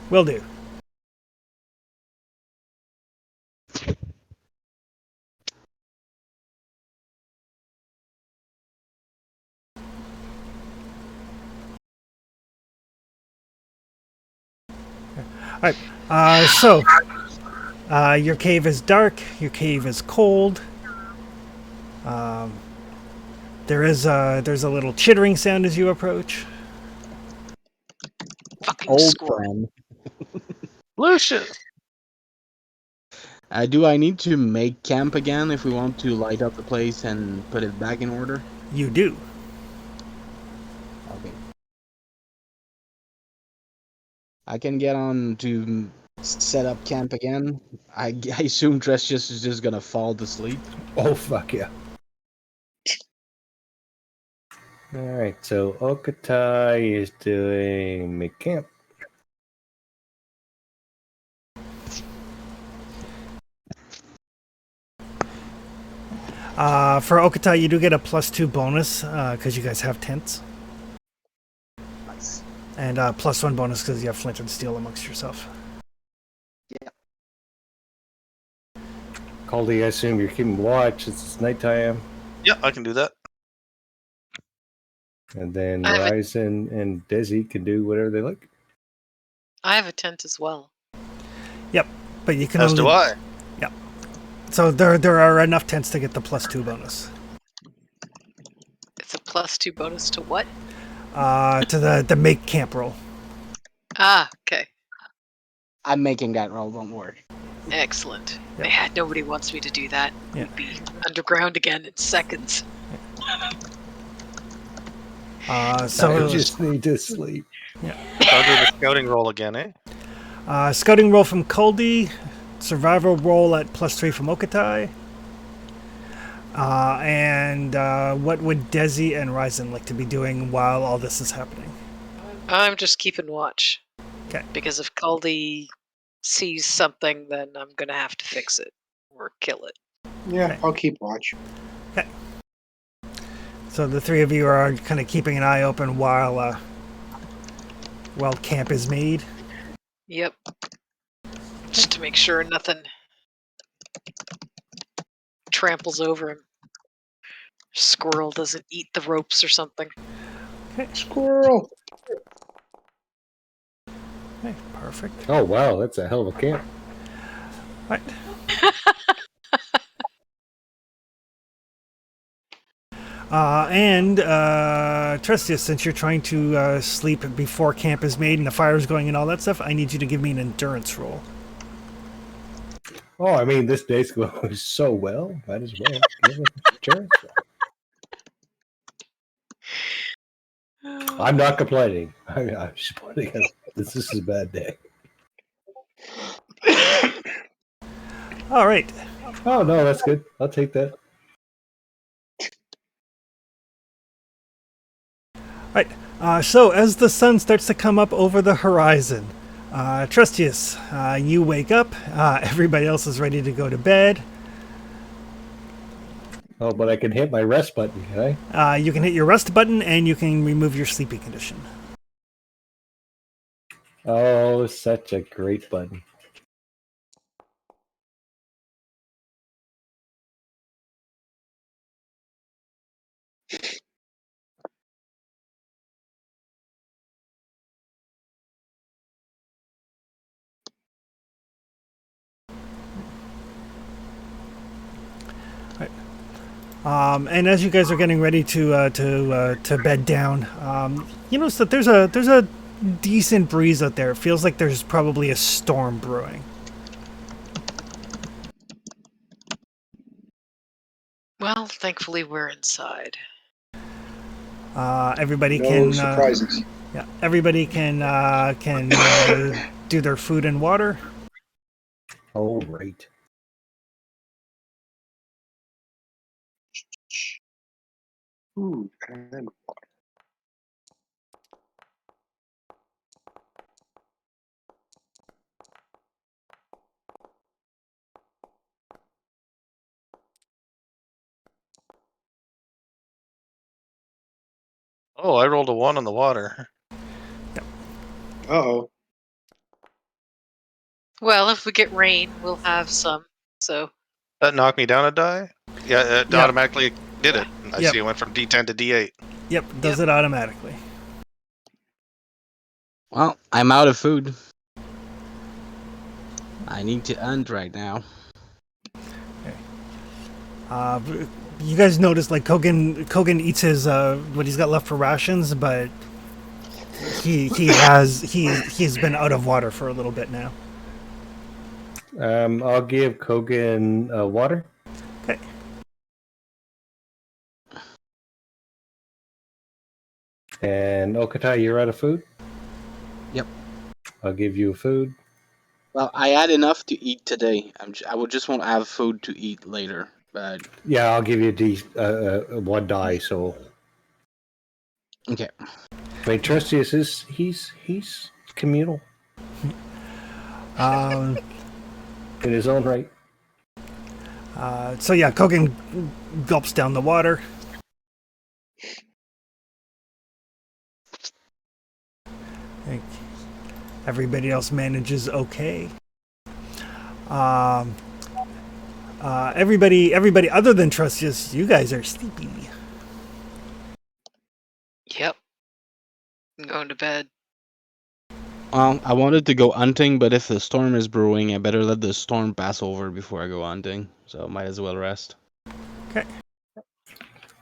Will do. Alright, so your cave is dark, your cave is cold. There's a little chittering sound as you approach. Fucking Old squirrel. friend. Lucius. Do I need to make camp again if we want to light up the place and put it back in order? You do. Okay. I can get on to set up camp again. I assume Trestius is just gonna fall to sleep. Oh, fuck yeah. All right, so Okatai is doing make camp. For Okatai, you do get a +2 bonus because you guys have tents. Nice. And +1 bonus because you have flint and steel amongst yourself. Culdy, I assume you're keeping watch. It's nighttime. Yeah, I can do that. And then I have a- Rizen and Desi can do whatever they like. I have a tent as well. Yep, but you can As only. do I. Yep. So there are enough tents to get the +2 bonus. It's a +2 bonus to what? To the make camp roll. Ah, okay. I'm making that roll, don't worry. Excellent. Yep. Yeah, nobody wants me to do that. Yeah. We'd be underground again in seconds. So I just need to sleep. I'll do the scouting roll again, eh? Scouting roll from Culdy, survival roll at +3 from Okatai. And what would Desi and Rizen like to be doing while all this is happening? I'm just keeping watch. Okay. Because if Culdy sees something, then I'm gonna have to fix it or kill it. Yeah, Okay. I'll keep watch. So the three of you are kind of keeping an eye open while camp is made. Yep. Just to make sure nothing tramples over him. Squirrel doesn't eat the ropes or something. Squirrel. Okay, perfect. Oh, wow, that's a hell of a camp. Right. And Trestius, since you're trying to sleep before camp is made and the fire's going and all that stuff, I need you to give me an endurance roll. Oh, I mean, this day's going so well. Might as well give it a chance. I'm not complaining. I'm just pointing out this is a bad day. All right. Oh, no, that's good. I'll take that. Right. So as the sun starts to come up over the horizon, Trestius, you wake up. Everybody else is ready to go to bed. Oh, but I can hit my rest button, can I? You can hit your rest button and you can remove your sleeping condition. Oh, such a great button. And as you guys are getting ready to bed down, you notice that there's a decent breeze out there. It feels like there's probably a storm brewing. Well, thankfully we're inside. Everybody No can surprises. yeah, everybody can do their food and water. Oh, right. Ooh, and Oh, I rolled a 1 on the water. uh-oh. Well, if we get rain, we'll have some. So That knocked me down a die? Yeah, it Yeah. automatically did it. I Yep. see it went from D10 to D8. Yep, does it automatically. Well, I'm out of food. I need to end right now. You guys notice like Kogan eats his what he's got left for rations, but he's been out of water for a little bit now. I'll give Kogan water. Okay. And Okatai, you're out of food? Yep. I'll give you food. Well, I had enough to eat today. I would just want to have food to eat later. But Yeah, I'll give you one die. So, okay. I mean, Trestius is he's communal Um, in his own right. so yeah, Kogan gulps down the water. I think everybody else manages okay. Everybody other than Trestius, you guys are sleepy. yep. I'm going to bed. Well, I wanted to go hunting, but if the storm is brewing, I better let the storm pass over before I go hunting. So might as well rest. Okay.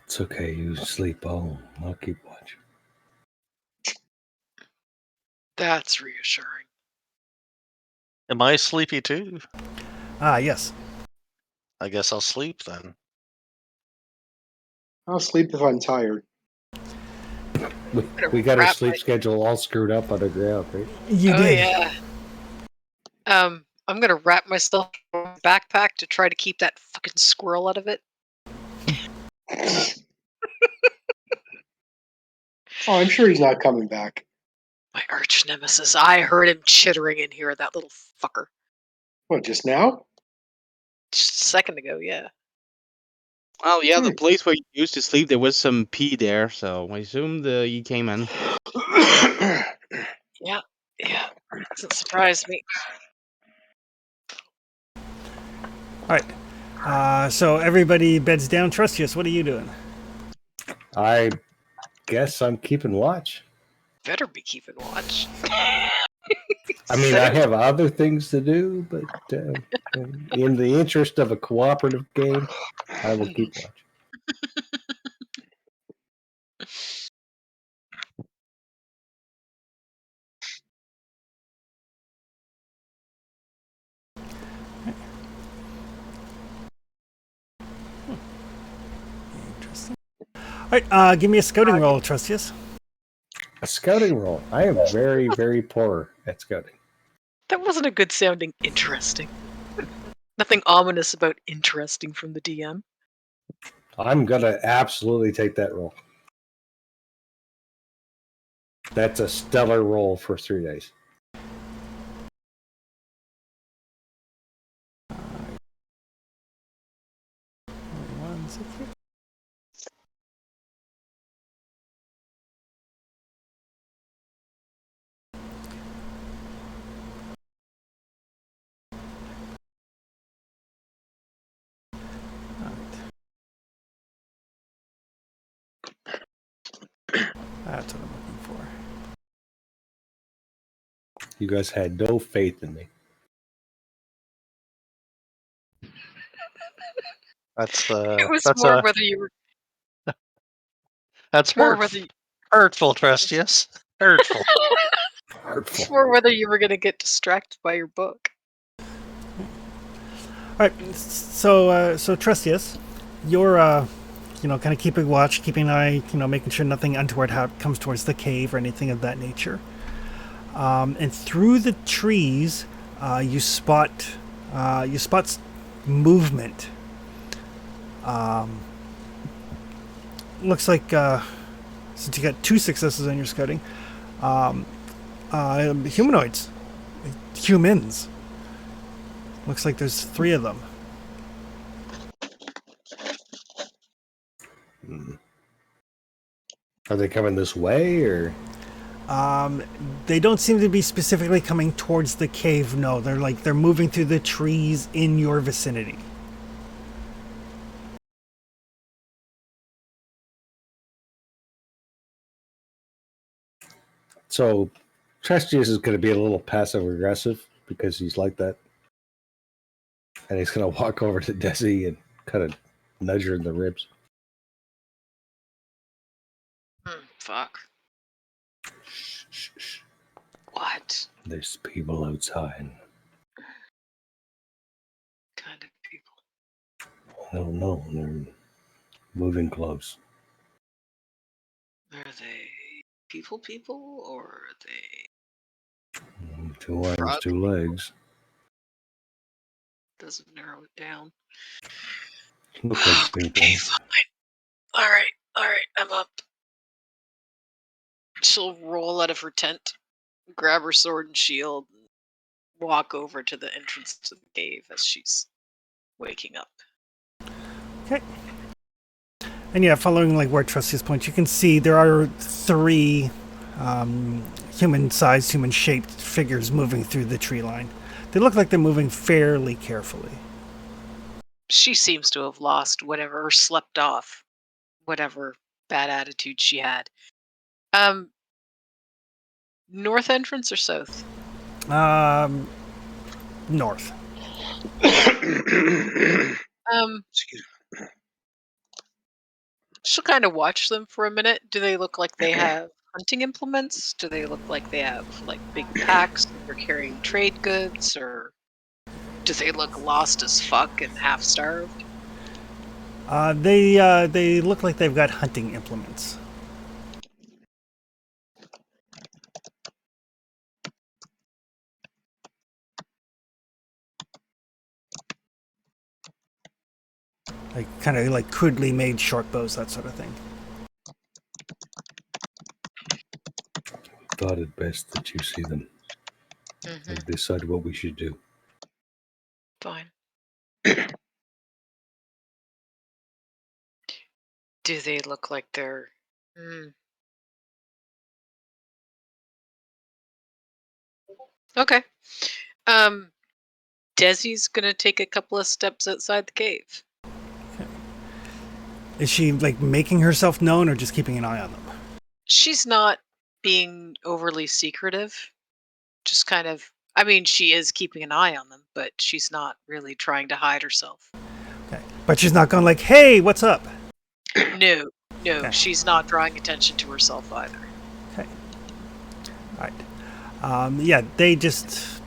It's okay. You sleep. I'll keep watch. That's reassuring. Am I sleepy too? Yes. I guess I'll sleep then. I'll sleep if I'm tired. We got our wrap sleep my- schedule all screwed up on the ground, right? You Oh did. yeah. I'm gonna wrap myself in my backpack to try to keep that fucking squirrel out of it. Oh, I'm sure he's not coming back. My arch nemesis. I heard him chittering in here, that little fucker. What, just now? Just a second ago, yeah. Well, yeah, the place where you used to sleep, there was some pee there, so I assumed he came in. Yeah. Doesn't surprise me. Alright. So everybody beds down. Trestius, what are you doing? I guess I'm keeping watch. Better be keeping watch. I mean, I have other things to do, but in the interest of a cooperative game, I will keep watch. Interesting. Alright, give me a scouting roll, Trestius. A scouting roll. I am very, very poor at scouting. That wasn't a good sounding interesting. Nothing ominous about interesting from the DM. I'm gonna absolutely take that roll. That's a stellar roll for 3 days. One second. That's what I'm looking for. You guys had no faith in me. That's It was that's more whether you were that's more whether you, hurtful, Trestius. Hurtful. artful. Or whether you were going to get distracted by your book. All right, so Trestius, you're kind of keeping watch, keeping an eye, making sure nothing untoward comes towards the cave or anything of that nature. And through the trees, you spot movement. Looks like since you got 2 successes on your scouting, humanoids, humans. Looks like there's 3 of them. Are they coming this way, or? They don't seem to be specifically coming towards the cave. No, they're moving through the trees in your vicinity. So, Trestius is going to be a little passive aggressive because he's like that, and he's going to walk over to Desi and kind of nudge her in the ribs. Fuck. Shh, shh, shh. What There's people outside. kind of people? I don't know. They're moving close. Are they people, or are they 2 arms, frog 2 legs. Doesn't narrow it down. Look like people. Okay, fine. All right, I'm up. She'll roll out of her tent, grab her sword and shield, and walk over to the entrance to the cave as she's waking up. Okay. And yeah, following where Trestius points, you can see there are 3 human-sized, human-shaped figures moving through the tree line. They look like they're moving fairly carefully. She seems to have lost whatever, or slept off whatever bad attitude she had. North entrance or south? North. Excuse me. She'll kind of watch them for a minute. Do they look like they have hunting implements? Do they look like they have big packs and they're carrying trade goods, or do they look lost as fuck and half starved? They look like they've got hunting implements. Kind of crudely made short bows, that sort of thing. Thought it best that you see them and decide what we should do. Fine. Do they look like they're... Okay. Desi's gonna take a couple of steps outside the cave. Okay. Is she making herself known or just keeping an eye on them? She's not being overly secretive. Just kind of... I mean, she is keeping an eye on them, but she's not really trying to hide herself. Okay. But she's not going hey, what's up? No, Okay. She's not drawing attention to herself either. Okay. All right. Yeah, they just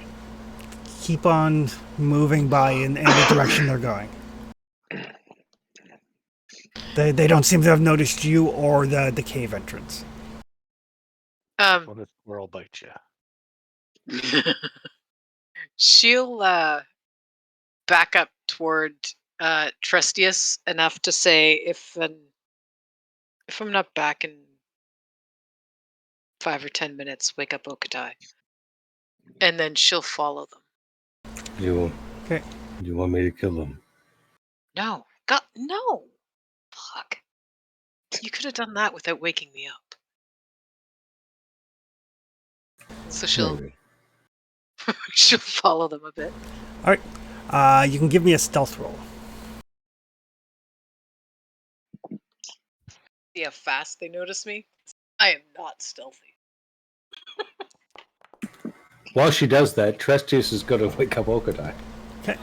keep on moving by in the direction they're going. They don't seem to have noticed you or the cave entrance. When a squirrel bites you. She'll back up toward Trestius enough to say, if I'm not back in 5 or 10 minutes, wake up Okatai. And then she'll follow them. Okay. You want me to kill them? No. God, no. Fuck. You could have done that without waking me up. So she'll follow them a bit. All right. You can give me a stealth roll. See how fast they notice me? I am not stealthy. While she does that, Trestius is going to wake up Okadai. Okay.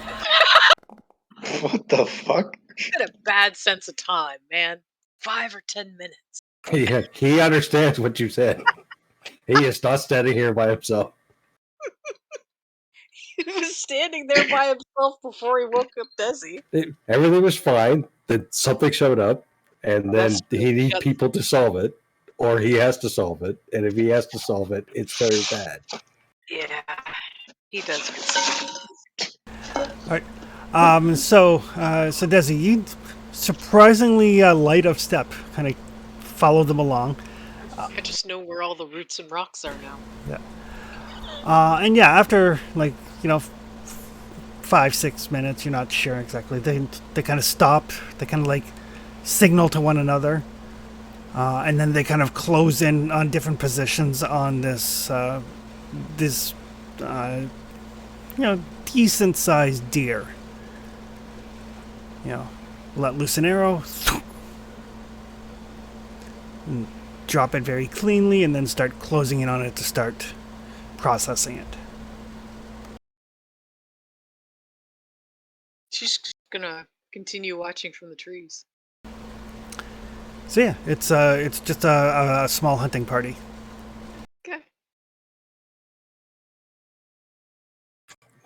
What the fuck? I had a bad sense of time, man. 5 or 10 minutes. Yeah, he understands what you said. He is not standing here by himself. He was standing there by himself before he woke up Desi. Everything was fine. Then something showed up, and Well, then that's he needs got- people to solve it, or he has to solve it. And if he has to solve it, it's very bad. Yeah, he does get some. So Desi, you surprisingly light of step, kind of follow them along. I just know where all the roots and rocks are now. And yeah, after 5-6 minutes, you're not sure exactly. They kind of stop. They kind of like signal to one another, and then they kind of close in on different positions on this decent sized deer. Let loose an arrow, and drop it very cleanly, and then start closing in on it to start processing it. She's gonna continue watching from the trees. So yeah, it's just a small hunting party. Okay.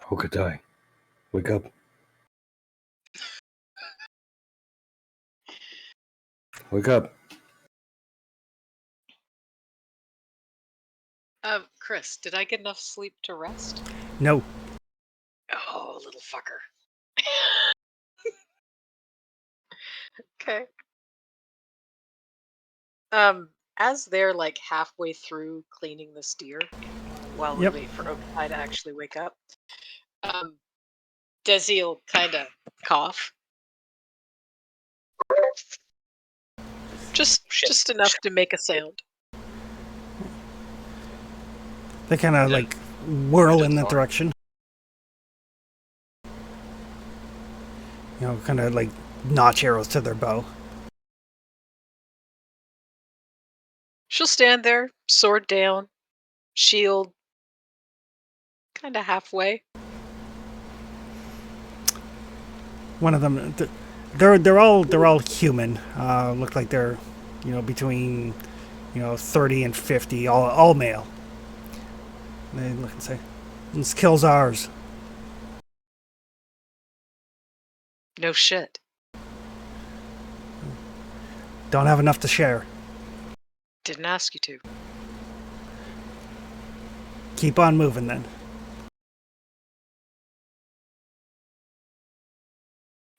Hokatai, wake up. Wake up. Chris, did I get enough sleep to rest? No, Oh, little fucker. Okay. As they're like halfway through cleaning this deer, while we Yep. wait for Okai to actually wake up, Desi will kind of cough. Just enough to make a sound. they kind of like whirl in that direction. Kind of like notch arrows to their bow. She'll stand there, sword down, shield kind of halfway. One of them, they're all human. Look like they're between 30 and 50, all male. They look and say, "This kill's ours." No shit. Don't have enough to share. Didn't ask you to. Keep on moving then.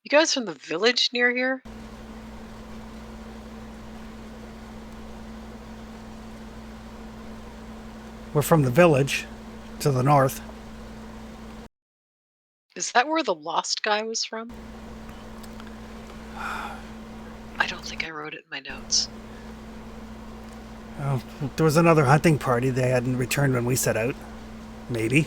You guys from the village near here? We're from the village to the north. Is that where the lost guy was from? I don't think I wrote it in my notes. Oh, there was another hunting party. They hadn't returned when we set out. Maybe.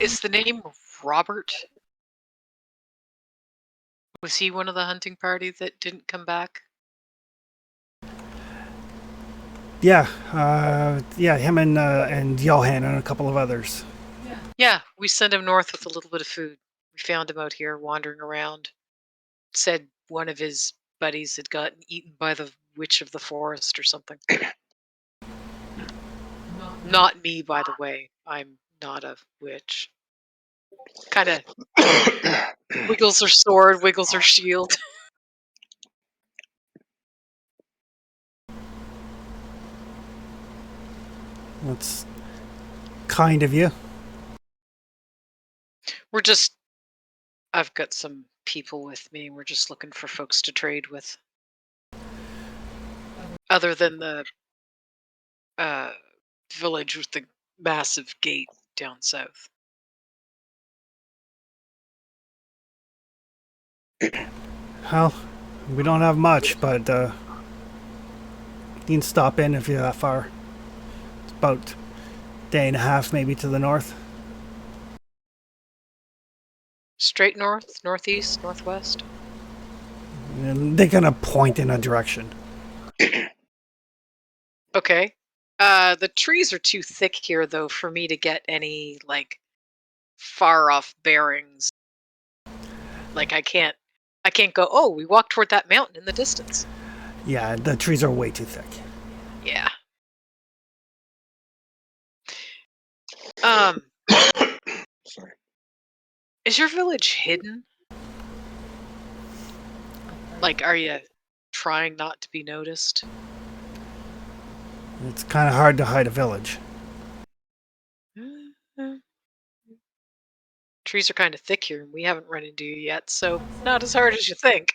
Is the name Robert? Was he one of the hunting party that didn't come back? Yeah, him and Johan and a couple of others. Yeah, we sent him north with a little bit of food. We found him out here wandering around. Said one of his buddies had gotten eaten by the witch of the forest or something. Not me, by the way. I'm not a witch. Kind of wiggles her sword, wiggles her shield. That's kind of you. I've got some people with me. We're just looking for folks to trade with. Other than the village with the massive gate down south. Well, we don't have much, but you can stop in if you're that far. It's about a day and a half, maybe, to the north. Straight north, northeast, northwest. And they kind of point in a direction. Okay. The trees are too thick here, though, for me to get any, like, far off bearings. Like I can't go, oh, we walked toward that mountain in the distance. Yeah, the trees are way too thick. Yeah. Sorry. Is your village hidden? Like, are you trying not to be noticed? It's kind of hard to hide a village. Trees are kind of thick here, and we haven't run into you yet, so not as hard as you think.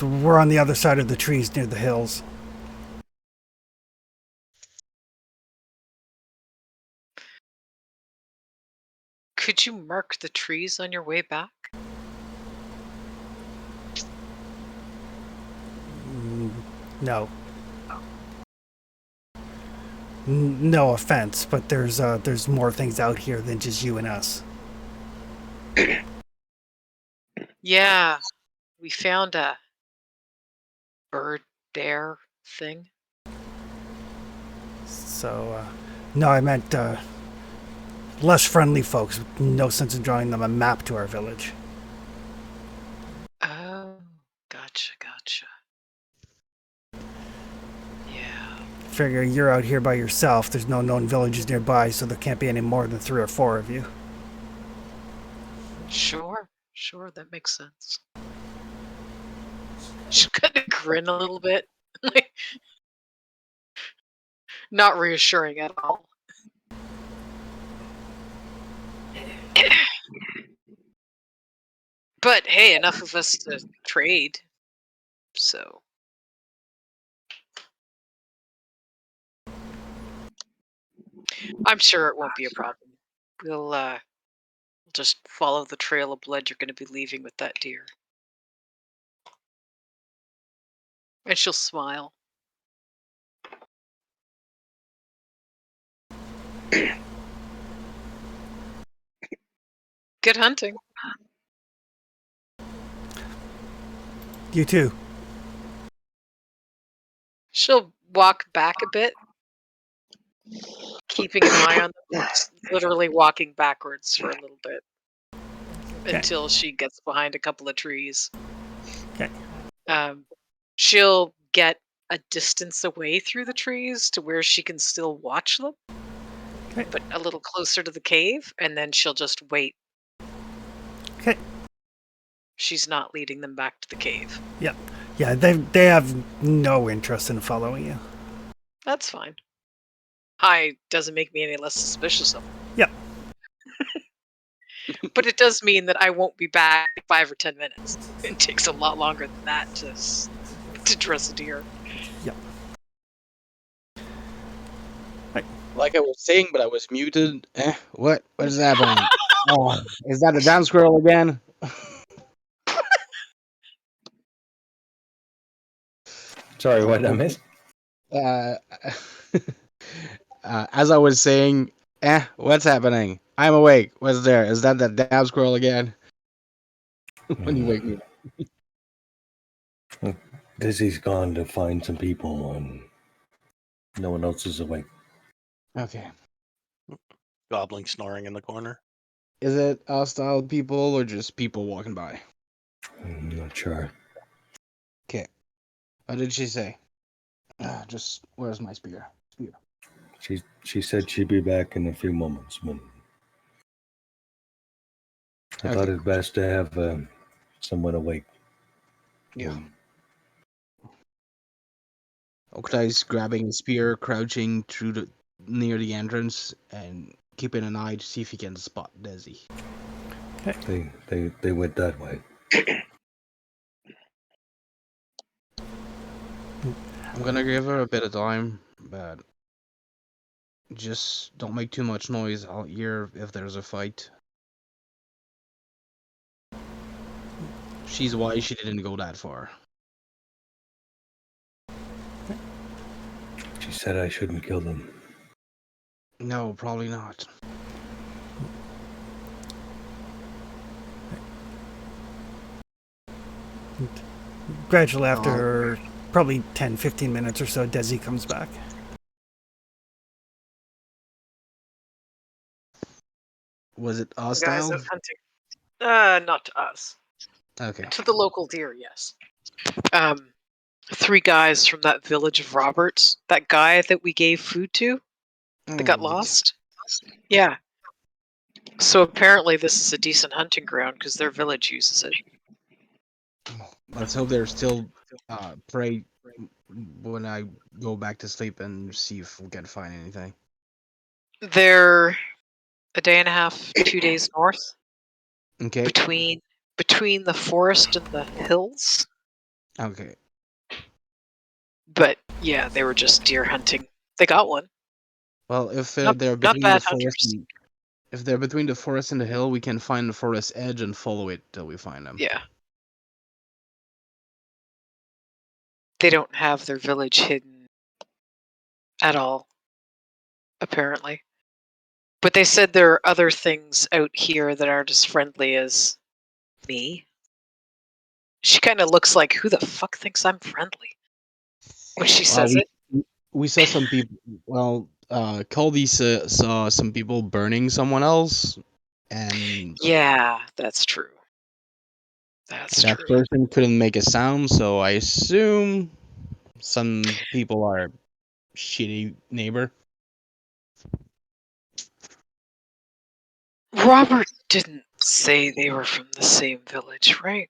We're on the other side of the trees near the hills. Could you mark the trees on your way back? No. No offense, but there's more things out here than just you and us. Yeah, we found a bird bear thing. So, no, I meant less friendly folks. No sense in drawing them a map to our village. Oh, gotcha. Yeah. Figure you're out here by yourself. There's no known villages nearby, so there can't be any more than 3 or 4 of you. Sure, that makes sense. She's gonna grin a little bit. Not reassuring at all. But hey, enough of us to trade. So I'm sure it won't be a problem. We'll just follow the trail of blood you're going to be leaving with that deer. And she'll smile. Good hunting. You too. She'll walk back a bit, keeping an eye on them, literally walking backwards for a little bit. Okay. Until she gets behind a couple of trees. Okay. She'll get a distance away through the trees to where she can still watch them. Okay. But a little closer to the cave, and then she'll just wait. Okay. She's not leading them back to the cave. Yeah. Yeah, they have no interest in following you. That's fine. Hi doesn't make me any less suspicious of them. Yep. But it does mean that I won't be back in 5 or 10 minutes. It takes a lot longer than that to dress a deer. Yep. Like I was saying, but I was muted. What is happening? Oh, is that a damn squirrel again? Sorry, what I missed? As I was saying, what's happening? I'm awake. What's there? Is that damn squirrel again? When you wake me up. Desi's gone to find some people, and no one else is awake. Okay. Goblin snoring in the corner. Is it hostile people or just people walking by? I'm not sure. Okay. What did she say? Just where's my spear? She said she'd be back in a few moments, but I thought it best to have someone awake. Yeah. Oktai's grabbing his spear, crouching near the entrance, and keeping an eye to see if he can spot Desi. They went that way. I'm gonna give her a bit of time, but just don't make too much noise. I'll hear if there's a fight. She's wise she didn't go that far. She said I shouldn't kill them. No, probably not. Gradually, after probably 10, 15 minutes or so, Desi comes back. Was it Guys hostile? out hunting. Not to us. Okay. To the local deer, yes. 3 guys from that village of Roberts. That guy that we gave food to that got lost. Yeah. So apparently this is a decent hunting ground because their village uses it. Let's hope they're still prey when I go back to sleep and see if we can find anything. They're a day and a half, 2 days north Okay. between the forest and the hills. Okay. But yeah, they were just deer hunting. They got one. Well, if Not they're bad between the forest hunters. and if they're between the forest and the hill, we can find the forest edge and follow it till we find them. Yeah. They don't have their village hidden at all, apparently. But they said there are other things out here that aren't as friendly as me. She kind of looks like, who the fuck thinks I'm friendly? When she says it. We saw some people. Well, Culdy saw some people burning someone else, and Yeah, that's true. That's that true. person couldn't make a sound. So I assume some people are shitty neighbor. Robert didn't say they were from the same village, right?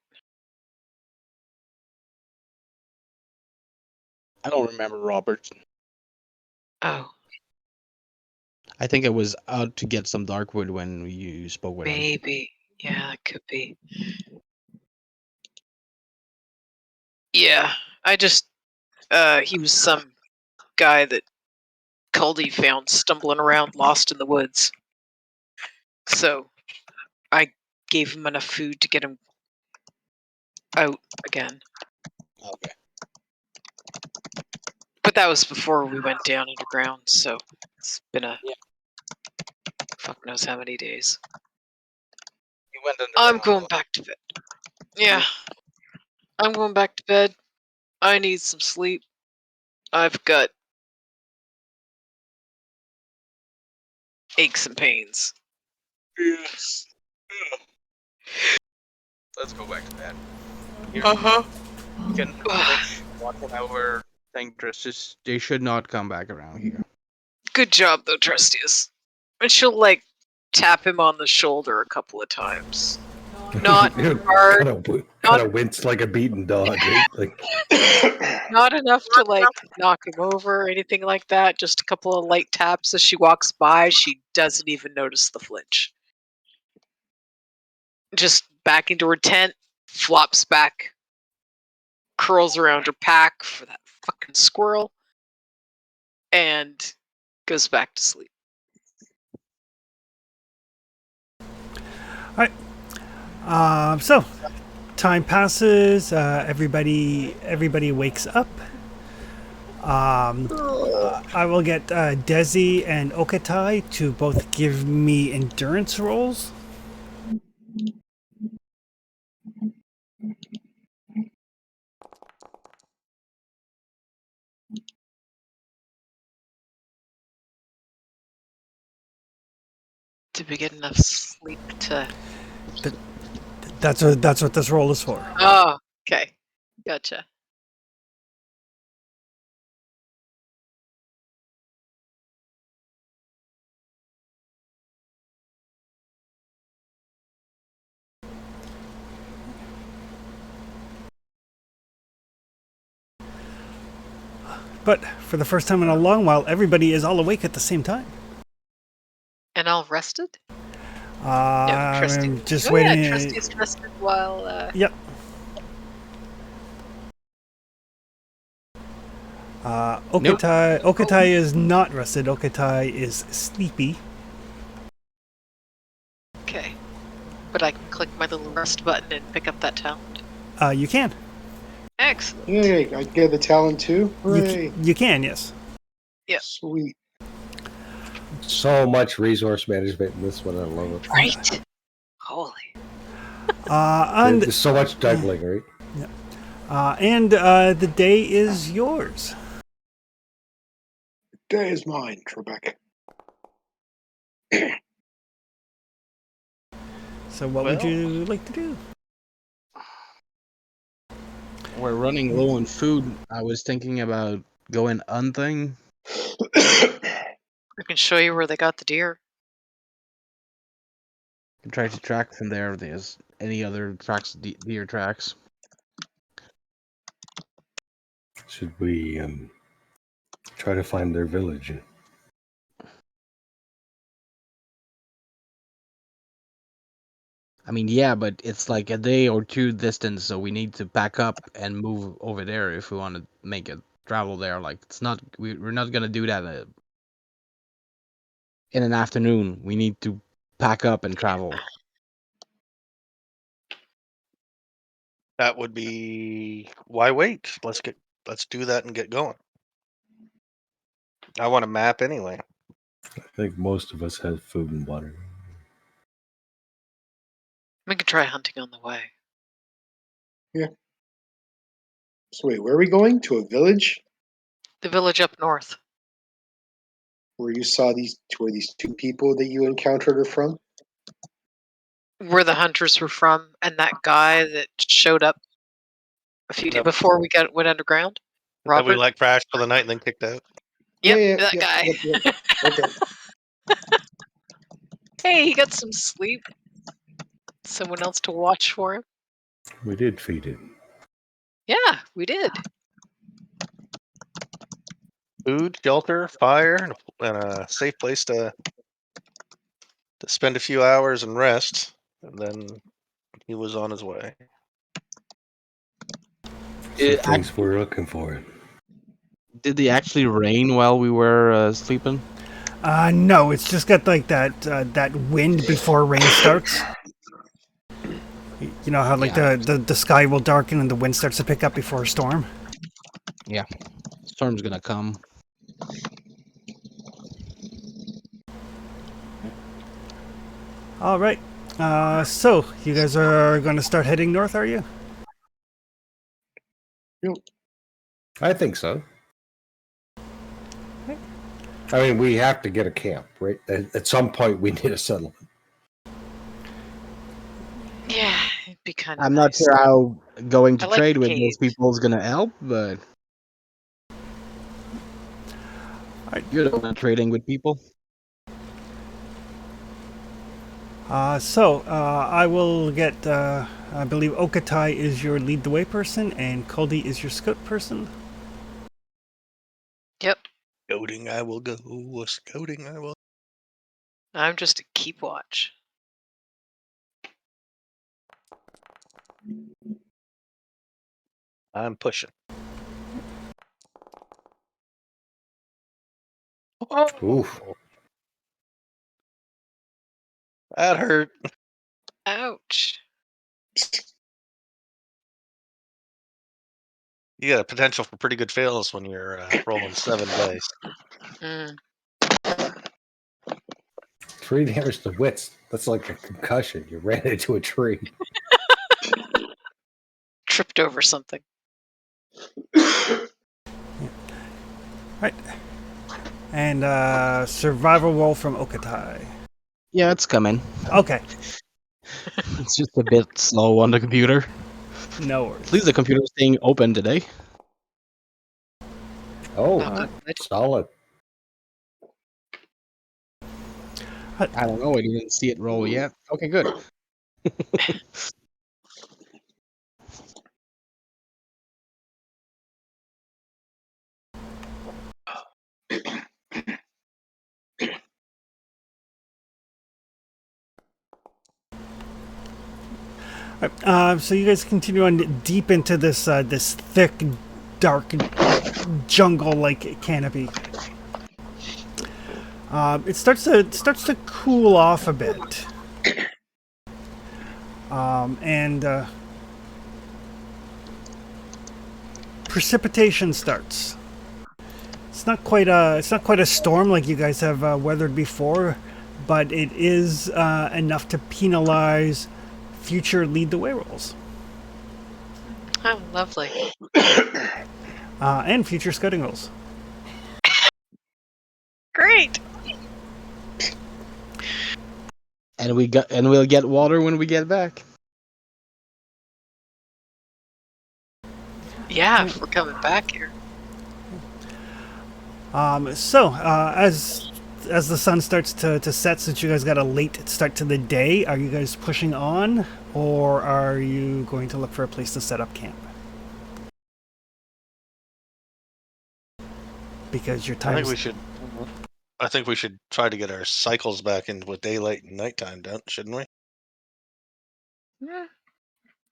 I don't remember Robert. Oh, I think I was out to get some darkwood when you spoke with him. maybe. Yeah, it could be. Yeah, I just, he was some guy that Culdy found stumbling around lost in the woods. So I gave him enough food to get him out again. Okay. But that was before we went down underground, so it's been a fuck knows how many days. You went I'm going back to bed. Yeah. I'm going back to bed. I need some sleep. I've got aches and pains. Yes. Let's go back to bed. Uh-huh. You can finish watching over thing Trestius. They should not come back around here. Good job, though, Trestius. And she'll, like, tap him on the shoulder a couple of times. Not hard. Kind of wince like a beaten dog, right? Like, Not enough to, like, knock him over or anything like that. Just a couple of light taps as she walks by. She doesn't even notice the flinch. Just back into her tent, flops back, curls around her pack for that fucking squirrel, and goes back to sleep. So, time passes. Everybody wakes up. I will get Desi and Okatai to both give me endurance rolls. Did we get enough sleep to... That's what this roll is for. Oh, okay. Gotcha. But for the first time in a long while, everybody is all awake at the same time. And all rested? I'm just waiting. Yeah, Trestius rested while... Yep. Okatai is not rested. Okatai is sleepy. Okay. But I can click my little rest button and pick up that talent. You can. Excellent. Yay, I get the talent too. Hooray. You can, yes. Yep. Sweet. so much resource management in this one. I love it. Right? Holy. There's so much juggling, right? And the day is yours. Day is mine, Trebek. So what would you like to do? We're running low on food. I was thinking about going hunting. I can show you where they got the deer. Try to track from there if there's any other tracks, deer tracks. Should we try to find their village? I mean, yeah, but it's like a day or two distance, so we need to pack up and move over there if we want to make a travel there. Like, it's not we're not gonna do that in an afternoon. We need to pack up and travel. That would be why wait? Let's do that and get going. I want a map anyway. I think most of us have food and water. We can try hunting on the way. So wait, where are we going? To a village The village up north. where you saw these two people that you encountered are from? Where the hunters were from, and that guy that showed up a few days Yep. before we went underground. That we Robert. crashed for the night and then kicked out. Yep, that guy. Yep. Okay. Hey, he got some sleep. Someone else to watch for him. We did feed it. Yeah, we did. Food, shelter, fire, and a safe place to spend a few hours and rest. And then he was on his way. The things we're looking for. Did they actually rain while we were sleeping? No, it's just got like that wind before rain starts. You know how like the sky will darken and the wind starts to pick up before a storm? Yeah. Storm's gonna come. All right. So you guys are going to start heading north, are you? I think so. I mean, we have to get a camp, right? At some point, we need a settlement. Yeah, it'd be kind of I'm not sure how going to trade with cave. those people is gonna help, but you're the one trading with people. So I will get. I believe Okatai is your lead the way person, and Culdy is your scout person. Yep. Scouting, I will go. Scouting, I will. I'm just a keep watch. I'm pushing. Oh, Oof. That hurt. Ouch. You got a potential for pretty good fails when you're rolling 7 dice. 3 damage to wits. That's like a concussion. You ran into a tree. Tripped over something. Right. And survival roll from Okatai. Yeah, it's coming. Okay. It's just a bit slow on the computer. No worries. At least the computer's staying open today. Oh, solid. I don't know. I didn't see it roll yet. Okay, good. So you guys continue on deep into this this thick, dark jungle-like canopy. It starts to cool off a bit, and precipitation starts. It's not quite a storm like you guys have weathered before, but it is enough to penalize future lead the way rolls. Oh, lovely. And future scouting rolls. Great. And we'll get water when we get back. Yeah, if we're coming back here. As the sun starts to set, since you guys got a late start to the day, are you guys pushing on, or are you going to look for a place to set up camp? Because your time. I think we should try to get our cycles back in with daylight and nighttime, shouldn't we? Yeah.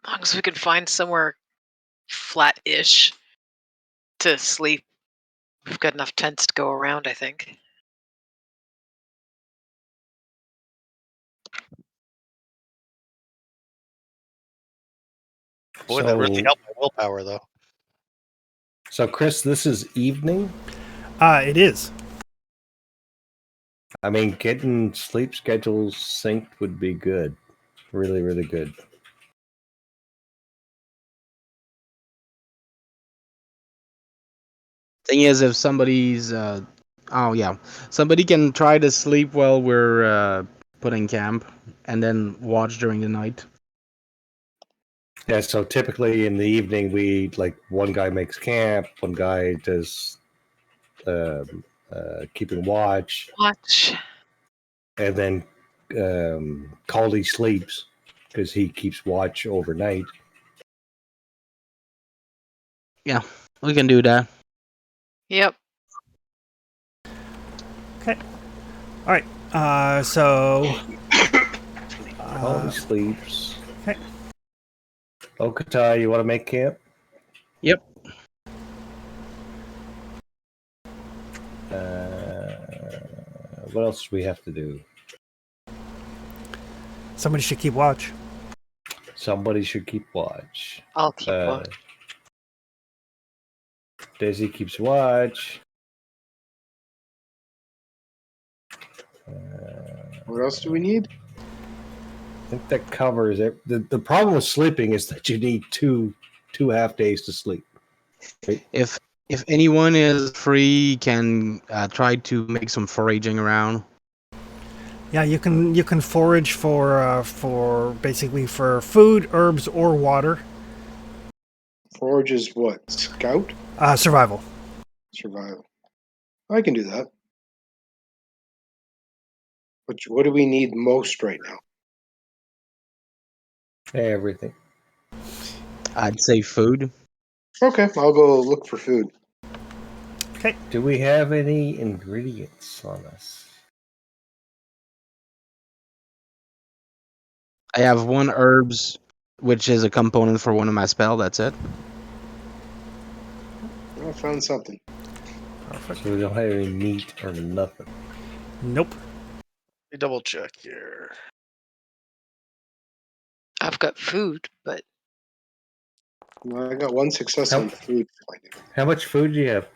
As long as we can find somewhere flat-ish to sleep. We've got enough tents to go around, I think. Boy, that really helped my willpower, though. So, Chris, this is evening? It is. I mean, getting sleep schedules synced would be good. Really, really good. Thing is, if somebody's somebody can try to sleep while we're putting camp, and then watch during the night. Yeah, so typically in the evening, one guy makes camp, one guy does keeping watch, and then Culdy sleeps because he keeps watch overnight. Yeah, we can do that. Yep. Okay. All right. So. Culdy sleeps. Okay. Okatai, you want to make camp? Yep. What else do we have to do? Somebody should keep watch. Somebody should keep watch. I'll keep watch. Desi keeps watch. What else do we need? I think that covers it. The problem with sleeping is that you need two half days to sleep. Right? If anyone is free, can try to make some foraging around. Yeah, you can forage for basically for food, herbs, or water. Forage is what? Scout? Survival. Survival. I can do that. What do we need most right now? Everything. I'd say food. Okay, I'll go look for food. Okay. Do we have any ingredients on us? I have one herbs, which is a component for one of my spell. That's it. I found something. Perfect. So we don't have any meat or nothing. Nope. Let me double check here. I've got food, but Well, I got one success on food. How much food do you have?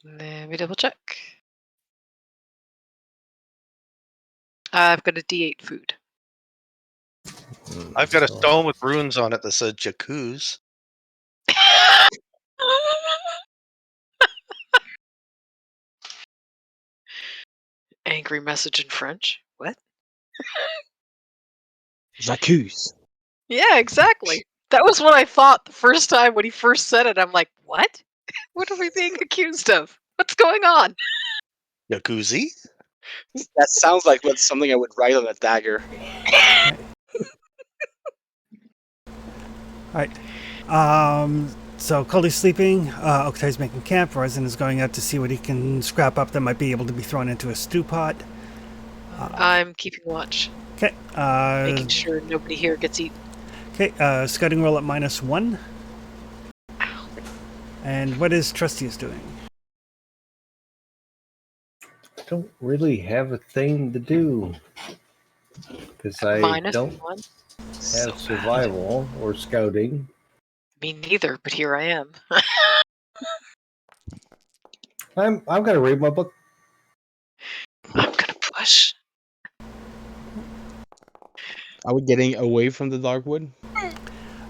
let me double check. I've got a D8 food. I've got a stone with runes on it that says Jacuz. Angry message in French. What? J'accuse. Yeah, exactly. That was what I thought the first time when he first said it. I'm like, what? What are we being accused of? What's going on? Jacuzzi? That sounds like something I would write on a dagger. All right. So Culdy's sleeping. Oktai's making camp. Rizen is going out to see what he can scrap up that might be able to be thrown into a stew pot. I'm keeping watch. Okay. Making sure nobody here gets eaten. Okay. Scouting roll at -1. Ow. And what is Trestius doing? I don't really have a thing to do because I -1. don't have survival or scouting. Me neither, but here I am. I'm gonna read my book. I'm gonna push. Are we getting away from the Darkwood?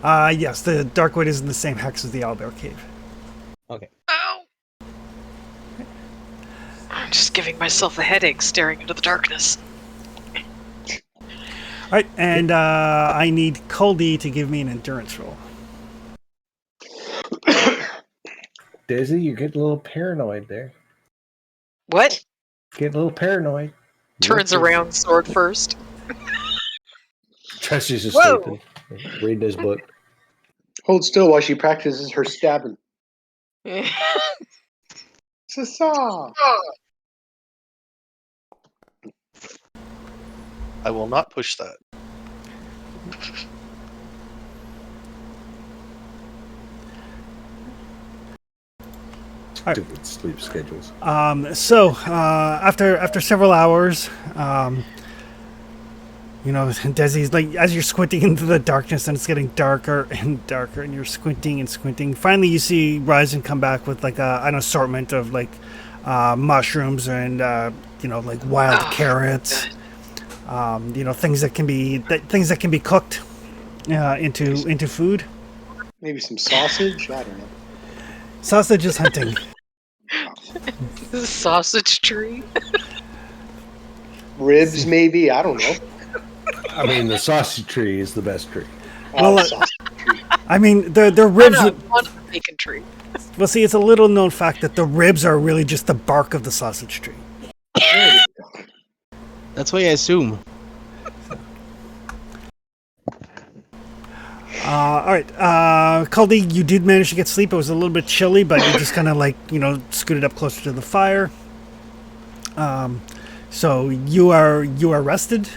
Yes, the Darkwood is in the same hex as the Owlbear Cave. Okay. Ow! I'm just just giving myself a headache staring into the darkness. All right, and I need Culdy to give me an endurance roll. Desi, you're getting a little paranoid there. What? Getting a little paranoid. Turns around, sword first. Trestius is Whoa! sleeping, reading his book. Hold still while she practices her stabbing. Sa-sa! I will not push that. Stupid sleep schedules. So after several hours, Desi's like, as you're squinting into the darkness and it's getting darker and darker and you're squinting and squinting. Finally, you see Rizen come back with like an assortment of like mushrooms and like wild carrots. Things that can be cooked into food. Maybe some sausage? I don't know. Sausage is hunting. The sausage tree? Ribs, maybe? I don't know. I mean, the sausage tree is the best tree. Well, sausage tree. I mean, the ribs. On the bacon tree. Well, see, it's a little known fact that the ribs are really just the bark of the sausage tree. That's what I assume. All right, Culdy, you did manage to get sleep. It was a little bit chilly, but you just kind of scooted up closer to the fire. So you are rested.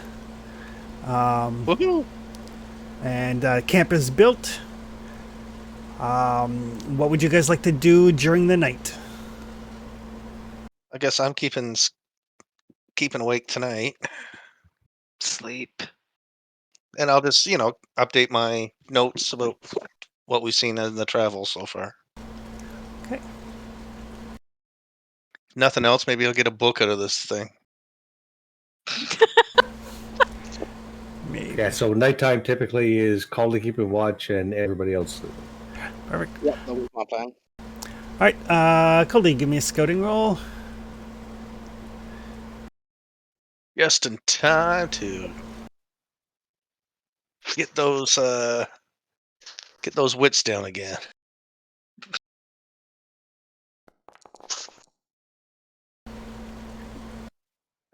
Woohoo! And camp is built. What would you guys like to do during the night? I guess I'm keeping awake tonight. Sleep. And I'll just, update my notes about what we've seen in the travel so far. Okay. Nothing else, maybe I'll get a book out of this thing. Maybe. Yeah, so nighttime typically is called to keeping watch and everybody else sleeping. Perfect. Yeah, that was my plan. All right, Culdy, give me a scouting roll. Just in time to get those wits down again.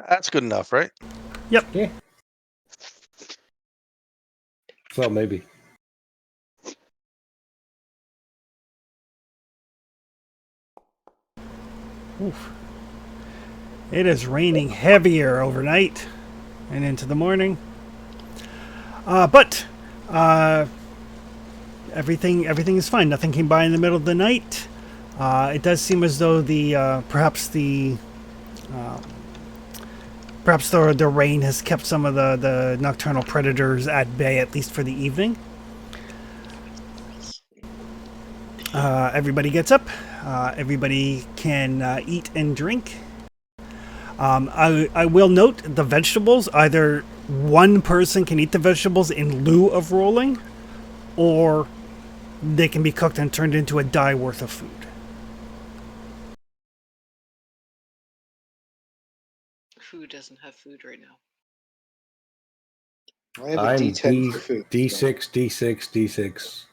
That's good enough, right? Yep. Yeah. Well, maybe. Oof. It is raining heavier overnight and into the morning. But everything is fine. Nothing came by in the middle of the night. It does seem as though perhaps the rain has kept some of the nocturnal predators at bay, at least for the evening. Everybody gets up. Everybody can eat and drink. I will note the vegetables. Either one person can eat the vegetables in lieu of rolling, or they can be cooked and turned into a die worth of food. Who doesn't have food right now? I have a I'm D10 for food. D6, D6, D6.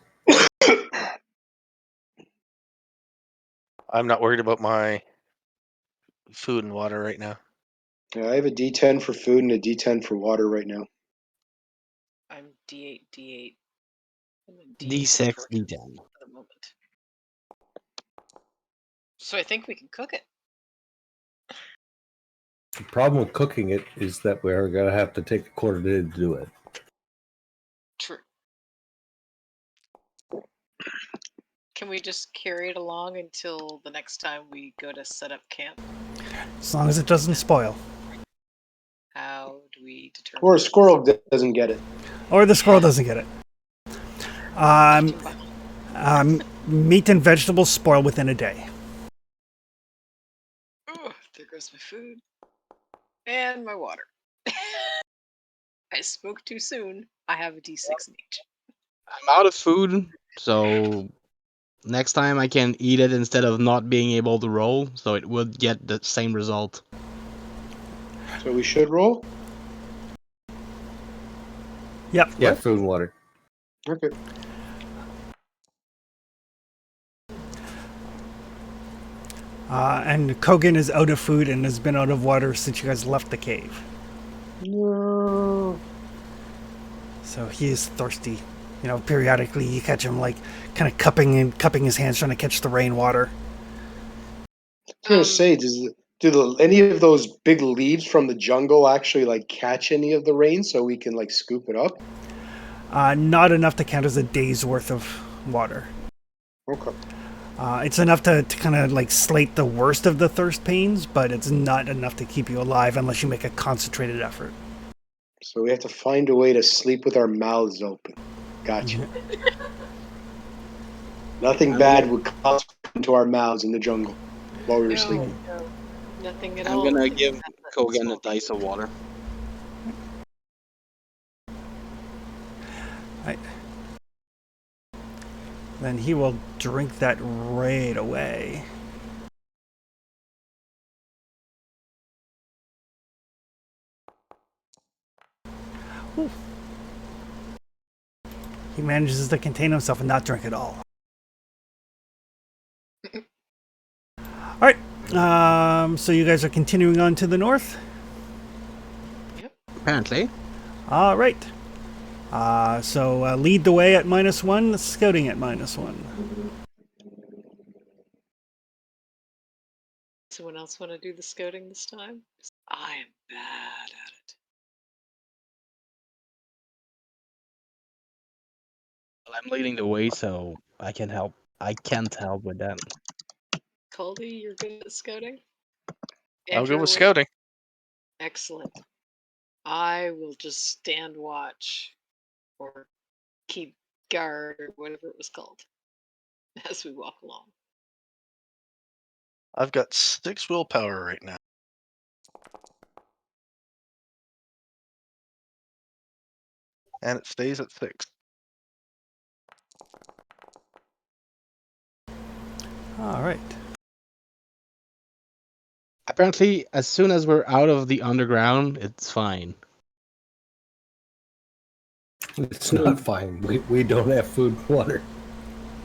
I'm not worried about my food and water right now. Yeah, I have a D10 for food and a D10 for water right now. I'm D8, D8. And then D6, for D10. the moment. So I think we can cook it. The problem with cooking it is that we're going to have to take a quarter day to do it. True. Can we just carry it along until the next time we go to set up camp? As long as it doesn't spoil. How do we determine? Or a squirrel doesn't get it. Or the squirrel doesn't get it. Meat and vegetables spoil within a day. Ooh, there goes my food. And my water. I spoke too soon. I have a D6 in each. I'm out of food, so next time I can eat it instead of not being able to roll, so it would get the same result. So we should roll? Yep. Yeah, food and water. Okay. And Kogan is out of food and has been out of water since you guys left the cave. No. So he is thirsty. You know, periodically you catch him like kind of cupping his hands trying to catch the rainwater. I was gonna say, do any of those big leaves from the jungle actually like catch any of the rain so we can like scoop it up? Not enough to count as a day's worth of water. Okay. It's enough to kind of like slate the worst of the thirst pains, but it's not enough to keep you alive unless you make a concentrated effort. So we have to find a way to sleep with our mouths open. Gotcha. Nothing bad would come into our mouths in the jungle while we were sleeping. No, nothing at I'm all. gonna give Kogan a dice of water. Right. Then he will drink that right away. Ooh. He manages to contain himself and not drink at all. Alright, so you guys are continuing on to the north? Apparently. Alright. So lead the way at -1, scouting at -1. Someone else want to do the scouting this time? I am bad at it. Well, I'm leading the way, so I can help. I can't help with that. Culdy, you're good at scouting? I'll go Andrew, with what- scouting. Excellent. I will just stand watch or keep guard or whatever it was called as we walk along. I've got 6 willpower right now. And it stays at 6. Alright. Apparently, as soon as we're out of the underground, it's fine. It's not fine. We don't have food and water.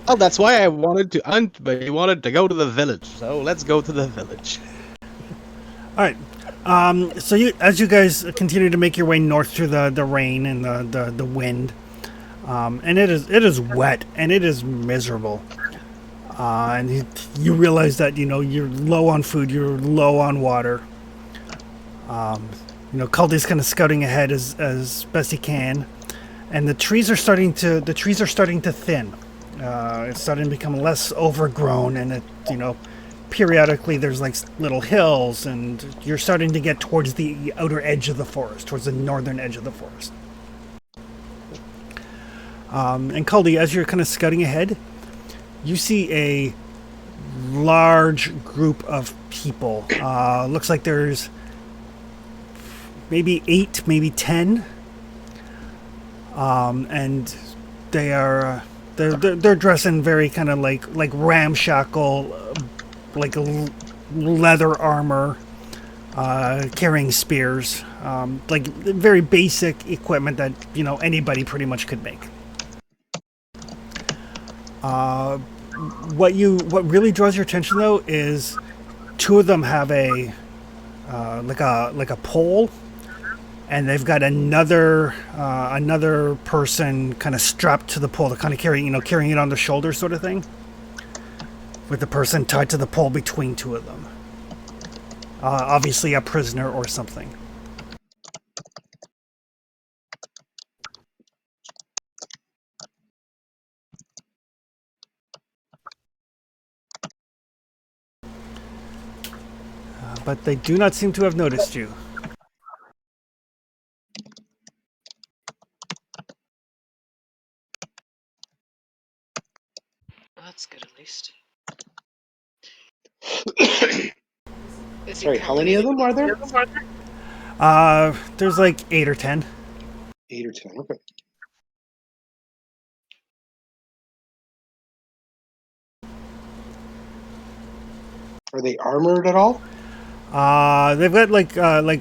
Oh, that's why I wanted to hunt, but he wanted to go to the village. So let's go to the village. Alright. So as you guys continue to make your way north through the rain and the wind, and it is wet and it is miserable. And you realize that you're low on food, you're low on water. Culdy's kind of scouting ahead as best he can, and the trees are starting to thin. It's starting to become less overgrown, and periodically there's like little hills, and you're starting to get towards the outer edge of the forest, towards the northern edge of the forest. And Culdy, as you're kind of scouting ahead, you see a large group of people. Looks like there's maybe 8, maybe 10, and they're dressed in very kind of like ramshackle, like leather armor, carrying spears, like very basic equipment that anybody pretty much could make. What really draws your attention though is 2 of them have a like a pole, and they've got another person kind of strapped to the pole. They're kind of carrying it on their shoulders, sort of thing, with the person tied to the pole between 2 of them. Obviously a prisoner or something. But they do not seem to have noticed you. Well, that's good at least. Sorry, how many of them are there? There's like 8 or 10. 8 or 10. Okay. Are they armored at all? They've got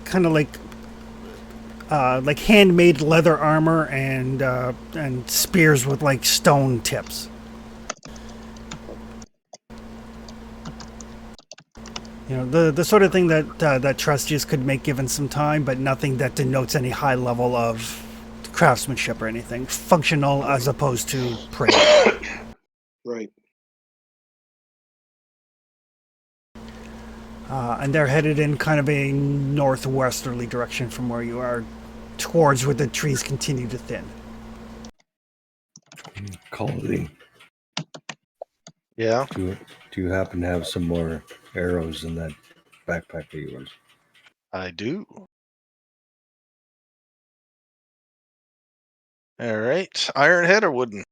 kind of like handmade leather armor and spears with like stone tips. You know, the sort of thing that Trestius could make given some time, but nothing that denotes any high level of craftsmanship or anything. Functional as opposed to pretty. Right. And they're headed in kind of a northwesterly direction from where you are, towards where the trees continue to thin. Culdy, Yeah, do you happen to have some more arrows in that backpack of yours? I do. All right. Iron head or wooden?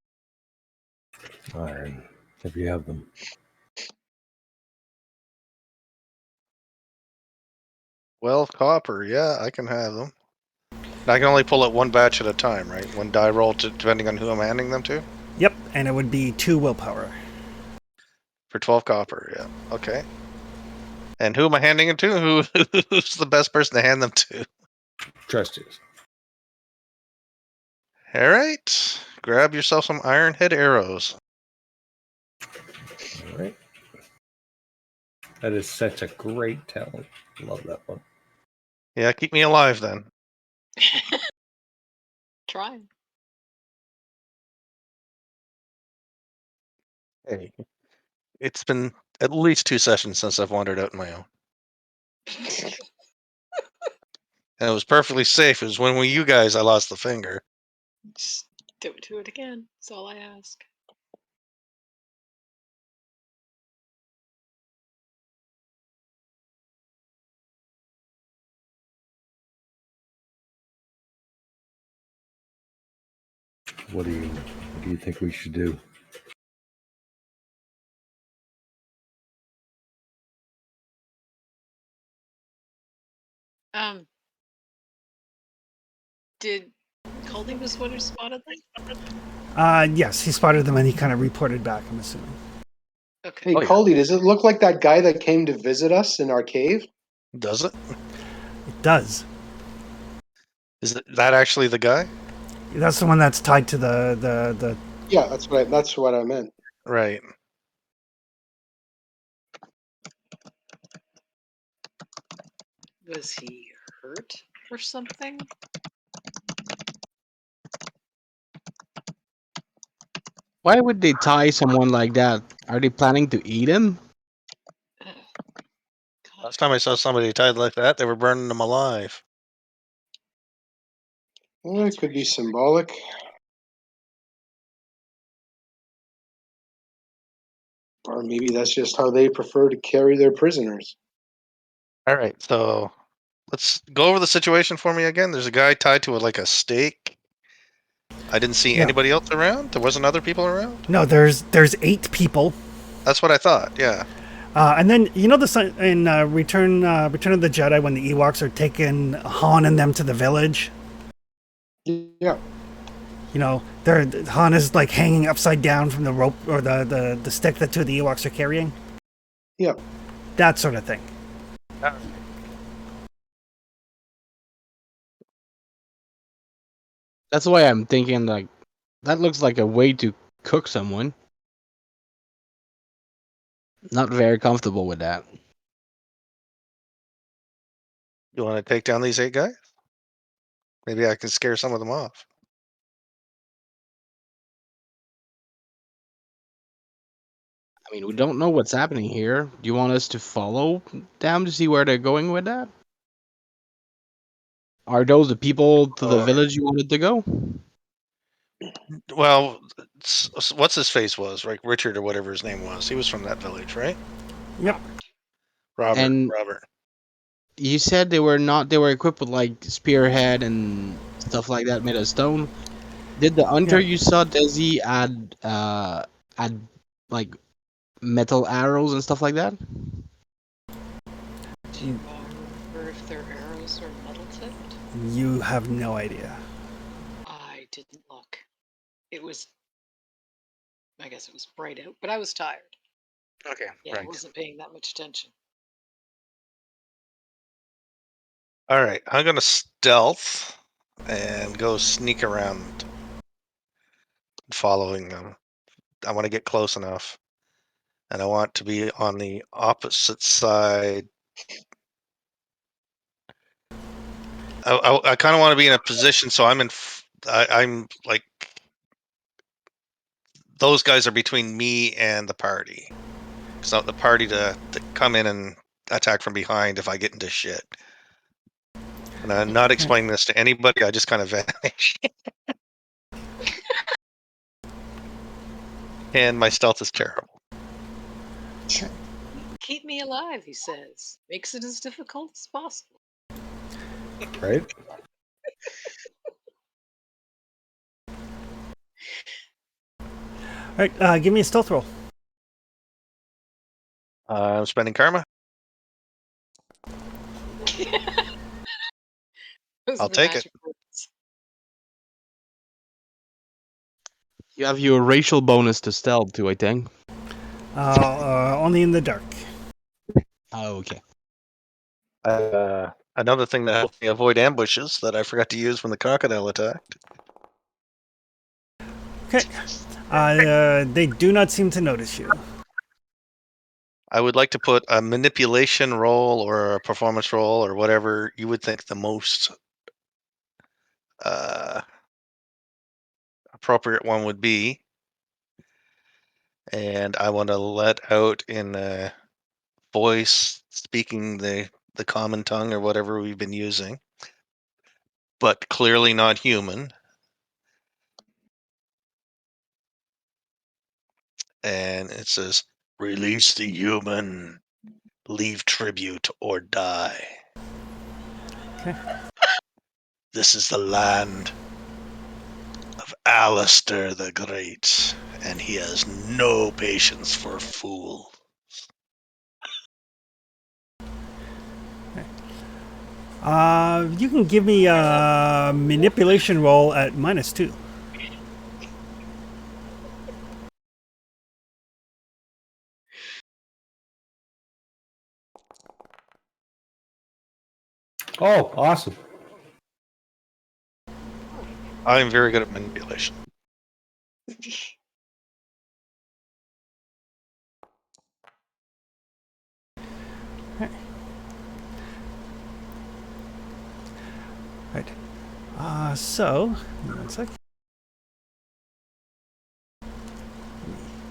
Iron, if you have them. 12 copper. Yeah, I can have them. I can only pull it one batch at a time, right? One die roll, depending on who I'm handing them to. Yep, and it would be 2 willpower. For 12 copper, yeah. Okay. And who am I handing it to? Who's the best person to hand them to? Trestius. All right. Grab yourself some iron head arrows. All right. That is such a great talent. Love that one. Yeah, keep me alive then. Trying. Hey, it's been at least 2 sessions since I've wandered out on my own. And it was perfectly safe. It was when you guys I lost the finger. Just do it again. That's all I ask. What do you think we should do? Did Culdy was what who spotted them? Yes, he spotted them and he kind of reported back, I'm assuming. Okay. Hey, Oh, yeah. Culdy, does it look like that guy that came to visit us in our cave? Does it? It does. Is that actually the guy? That's the one that's tied to the Yeah, that's what I meant. Right. Was he hurt or something? Why would they tie someone like that? Are they planning to eat him? God. Last time I saw somebody tied like that, they were burning them alive. Well, it could be symbolic. Or maybe that's just how they prefer to carry their prisoners. All right, so let's go over the situation for me again. There's a guy tied to like a stake. I didn't see Yeah. anybody else around. There wasn't other people around. No, there's 8 people. That's what I thought. Yeah. And then you know in Return of the Jedi when the Ewoks are taking Han and them to the village. Yeah. You know, Han is like hanging upside down from the rope or the stick that 2 of the Ewoks are carrying. Yeah. That sort of thing. That's why I'm thinking like that looks like a way to cook someone. Not very comfortable with that. You want to take down these 8 guys? Maybe I can scare some of them off. I mean, we don't know what's happening here. Do you want us to follow them to see where they're going with that? Are those the people to the village you wanted to go? Well, what's his face was, right? Richard or whatever his name was. He was from that village, right? Yep. Robert. And you said they were equipped with like spearhead and stuff like that made of stone. Did the hunter Yeah. you saw Desi add like metal arrows and stuff like that? Do you remember if their arrows are metal tipped? You have no idea. I didn't look. I guess it was bright out, but I was tired. Okay, Yeah, I wasn't paying that much attention. All right, I'm gonna stealth and go sneak around, following them. I want to get close enough, and I want to be on the opposite side. I kind of want to be in a position so I'm like, those guys are between me and the party. So the party to come in and attack from behind if I get into shit. And I'm not explaining this to anybody. I just kind of vanish. And my stealth is terrible. Keep me alive, he says. Makes it as difficult as possible. Right? All right, give me a stealth roll. I'm spending karma. Those I'll are the take it. magic words. You have your racial bonus to stealth too, I think. Only in the dark. Oh, okay. Another thing that helps me avoid ambushes that I forgot to use when the crocodile attacked. Okay. They do not seem to notice you. I would like to put a manipulation roll or a performance roll or whatever you would think the most appropriate one would be. And I want to let out in a voice speaking the common tongue or whatever we've been using, but clearly not human. And it says, "Release the human, leave tribute or die." Okay. This is the land of Alistair the Great, and he has no patience for fools. You can give me a manipulation roll at -2. Oh, awesome. I'm very good at manipulation. Right. So, one sec.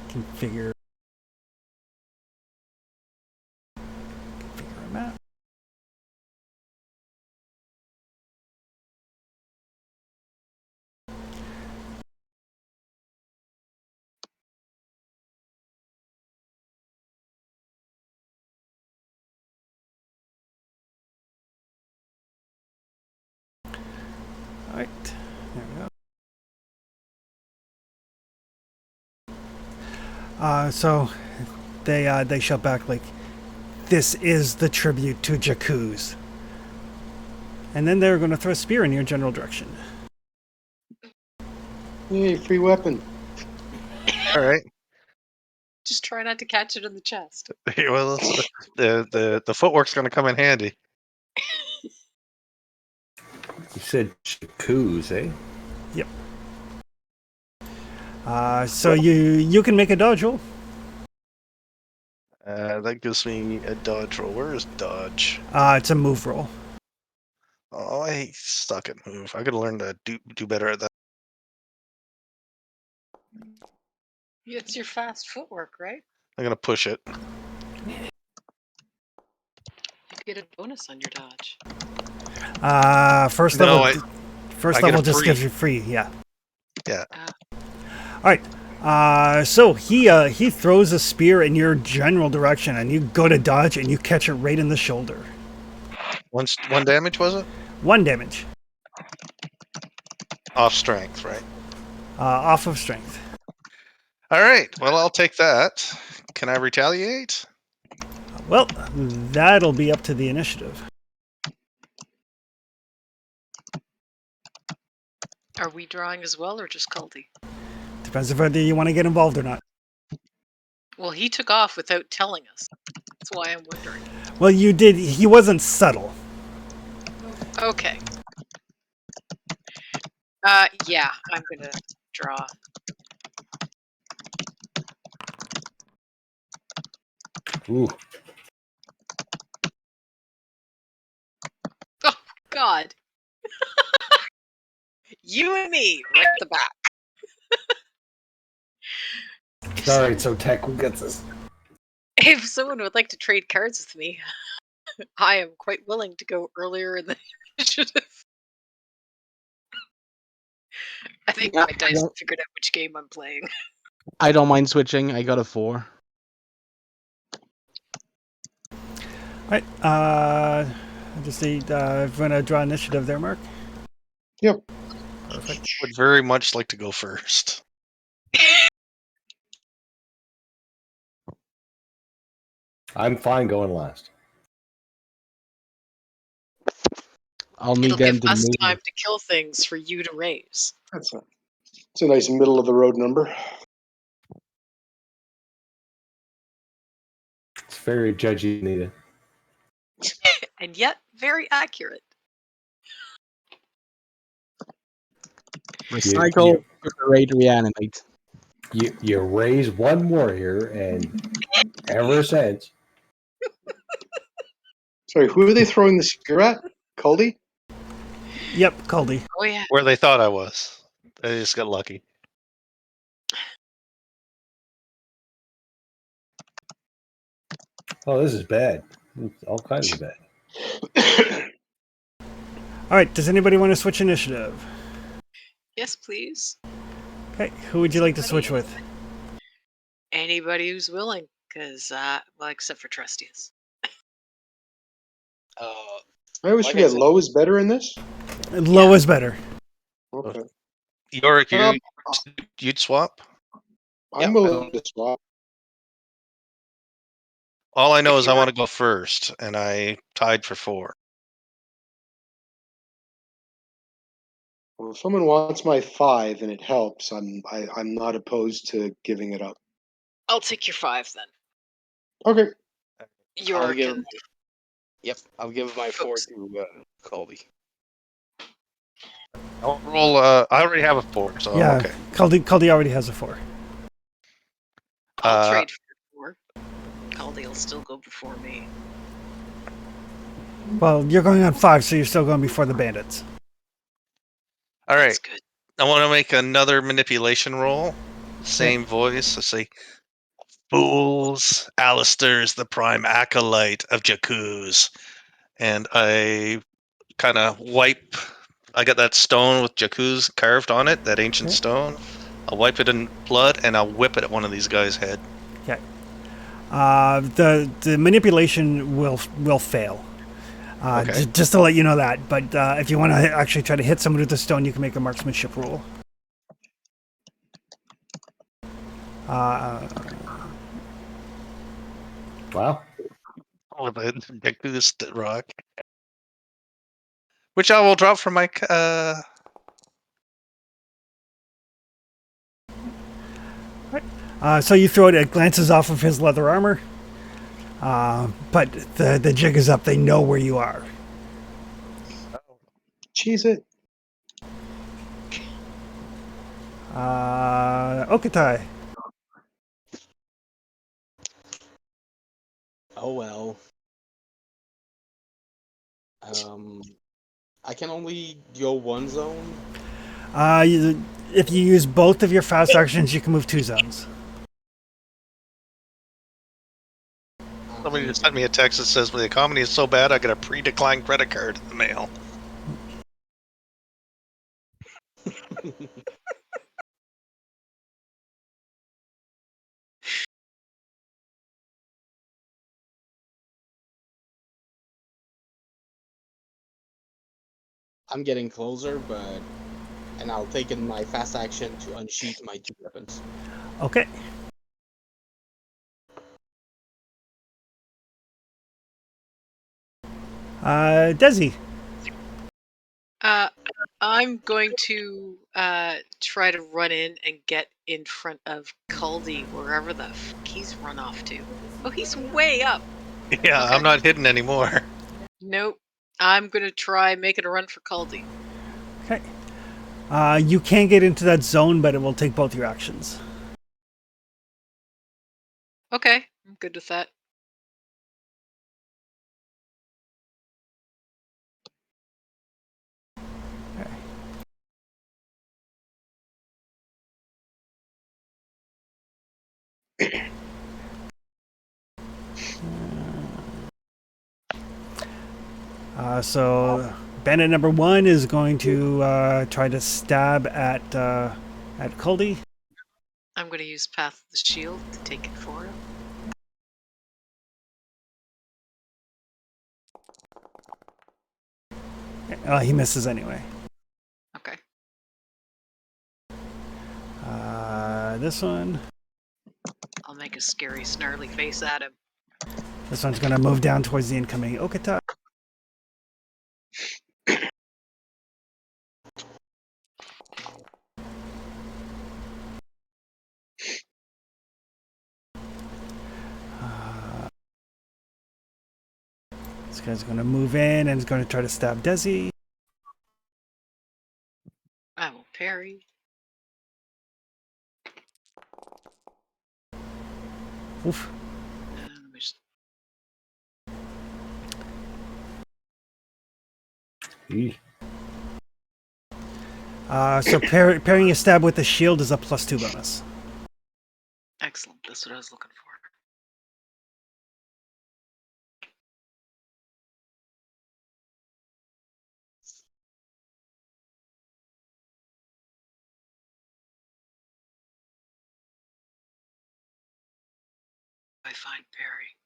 Configure a map. All right. There we go. So they shout back like, "This is the tribute to Jakuz." And then they're going to throw a spear in your general direction. Yay, free weapon. All right. Just try not to catch it in the chest. Well, the footwork's going to come in handy. You said Jakuz, eh? Yep. So you can make a dodge roll. That gives me a dodge roll. Where is dodge? It's a move roll. Oh, I suck at move. I gotta learn to do better at that. It's your fast footwork, right? I'm gonna push it. You get a bonus on your dodge. First No, level. First I get level a just free. gives you free. Yeah. Yeah. All right. So he throws a spear in your general direction, and you go to dodge, and you catch it right in the shoulder. One damage, was it? 1 damage. Off strength, right? Off of strength. All right. Well, I'll take that. Can I retaliate? Well, that'll be up to the initiative. Are we drawing as well, or just Culdy? Depends if whether you want to get involved or not. Well, he took off without telling us. That's why I'm wondering. Well, you did. He wasn't subtle. Okay. Yeah, I'm gonna draw. Ooh. Oh God. You and me, right at the back. Sorry, so Tech gets this. If someone would like to trade cards with me, I am quite willing to go earlier in the initiative. I think Yeah, my dice have figured out which game I'm playing. I don't mind switching. I got a 4. All right. I just need everyone to draw initiative there, Mark. Yep. Perfect. Would very much like to go first. I'm fine going last. I'll It'll need them give to us move. time to kill things for you to raise. It's a nice middle of the road number. It's very judgy, Nita. And yet, very accurate. Recycle, recuperate, reanimate. You raise one warrior, and ever since. Sorry, who are they throwing the spear at? Culdy? Yep, Culdy. Oh yeah. Where they thought I was. They just got lucky. Oh, this is bad. It's all kinds of bad. All right. Does anybody want to switch initiative? Yes, please. Okay. Who would you like to switch with? Anybody who's willing, because well, except for Trestius. I always forget low is better in this. Low is better. Okay. Yorick, Um, you'd swap? I'm willing to swap. All I know If is you I were- want to go first, and I tied for 4. Well, if someone wants my 5 and it helps, I'm not opposed to giving it up. I'll take your 5 then. Okay. Your I'll give my 4 Folks. to Colby. I'll roll. I already have a 4, so Yeah. okay. Culdy already has a 4. I'll trade for 4. Caldy will still go before me. Well, you're going on 5, so you're still going before the bandits. All right. That's good. I want to make another manipulation roll. Same voice. I say, "Fools, Alistair's the prime acolyte of Jakuz," and I kind of wipe. I got that stone with Jakuz carved on it, that ancient Okay. stone. I'll wipe it in blood, and I'll whip it at one of these guys' head. Okay. The manipulation will fail. Okay. Just to let you know that. But if you want to actually try to hit someone with the stone, you can make a marksmanship roll. Wow. With a Jakuz rock, which I will drop from my. So you throw it, it glances off of his leather armor. But the jig is up. They know where you are. Cheese it. Okatai. Oh well. I can only go one zone. If you use both of your fast actions, you can move 2 zones. Somebody just sent me a text that says, "The economy is so bad, I got a pre-declined credit card in the mail." I'm getting closer, and I'll take in my fast action to unsheath my 2 weapons. Okay. Desi. I'm going to try to run in and get in front of Caldy wherever the fuck he's run off to. Oh, he's way up. Yeah, Okay. I'm not hidden anymore. Nope. I'm gonna try making a run for Culdy. Okay. You can get into that zone, but it will take both your actions. Okay, I'm good with that. So bandit number 1 is going to try to stab at Culdy. I'm gonna use Path of the Shield to take it for him. He misses anyway. Okay. This one. I'll make a scary, snarly face at him. This one's going to move down towards the incoming Okata. This guy's going to move in and is going to try to stab Desi. I will parry. Oof. And let me just... So parrying a stab with the shield is a +2 bonus. Excellent. That's what I was looking for. I find parry.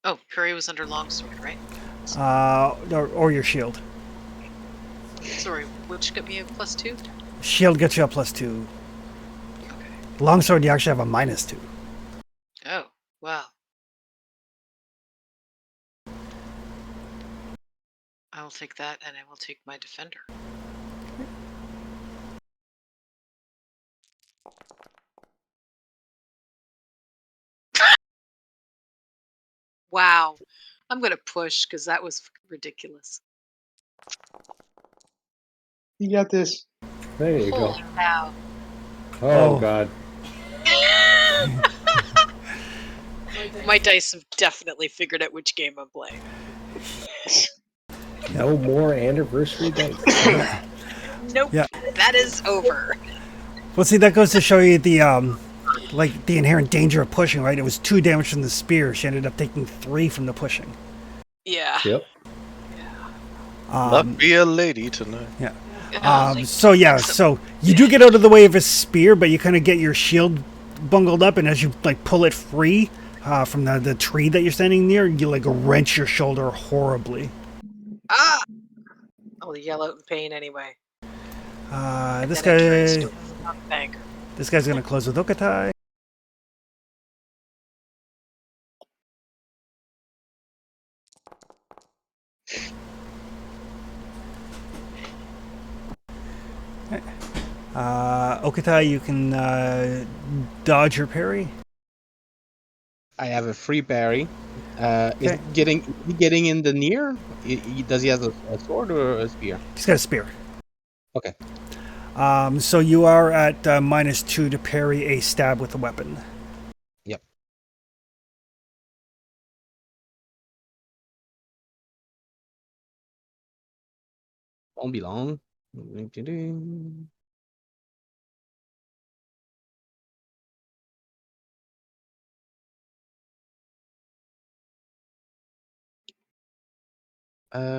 Oh, parry was under longsword, right? Or your shield. Sorry, which got me a +2? Shield gets you a +2. Okay. Longsword, you actually have a -2. Oh, wow. I will take that, and I will take my defender. Wow. I'm gonna push because that was ridiculous. You got this. There you Holy go. cow. Oh, God. My dice have definitely figured out which game I'm playing. No more anniversary dice. Nope. Yeah. That is over. Well, see, that goes to show you the the inherent danger of pushing, right? It was 2 damage from the spear. She ended up taking 3 from the pushing. Yeah. Yep. Not be a lady tonight. Yeah. So you do get out of the way of his spear, but you kind of get your shield bungled up, and as you pull it free from the tree that you're standing near, you wrench your shoulder horribly. Ah! I'll yell out in pain anyway. This Then I turn guy. still not anger. This guy's gonna close with Okatai. Okatai, you can dodge your parry. I have a free parry. Is it getting in the near? Does he have a sword or a spear? He's got a spear. Okay. So you are at -2 to parry a stab with a weapon. Yep. Won't be long.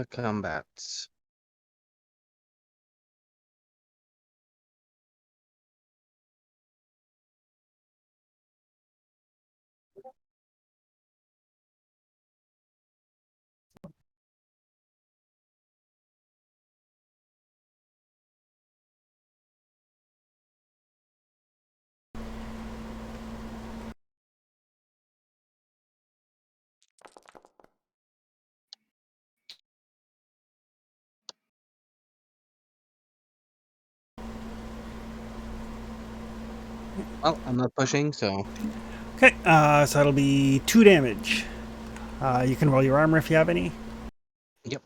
Combat. Well, I'm not pushing, so Okay, so that'll be 2 damage. You can roll your armor if you have any. yep.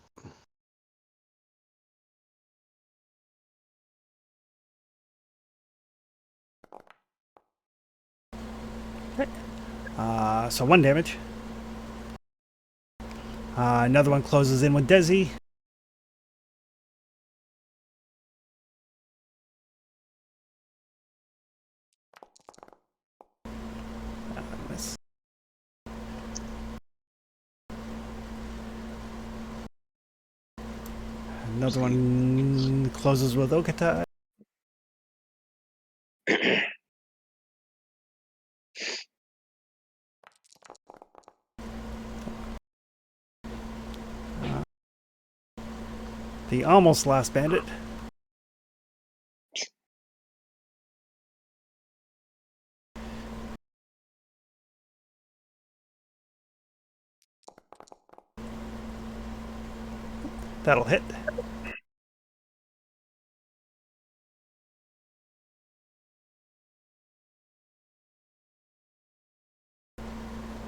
So 1 damage. Another one closes in with Desi. Miss. Another one closes with Okata. The almost last bandit. That'll hit.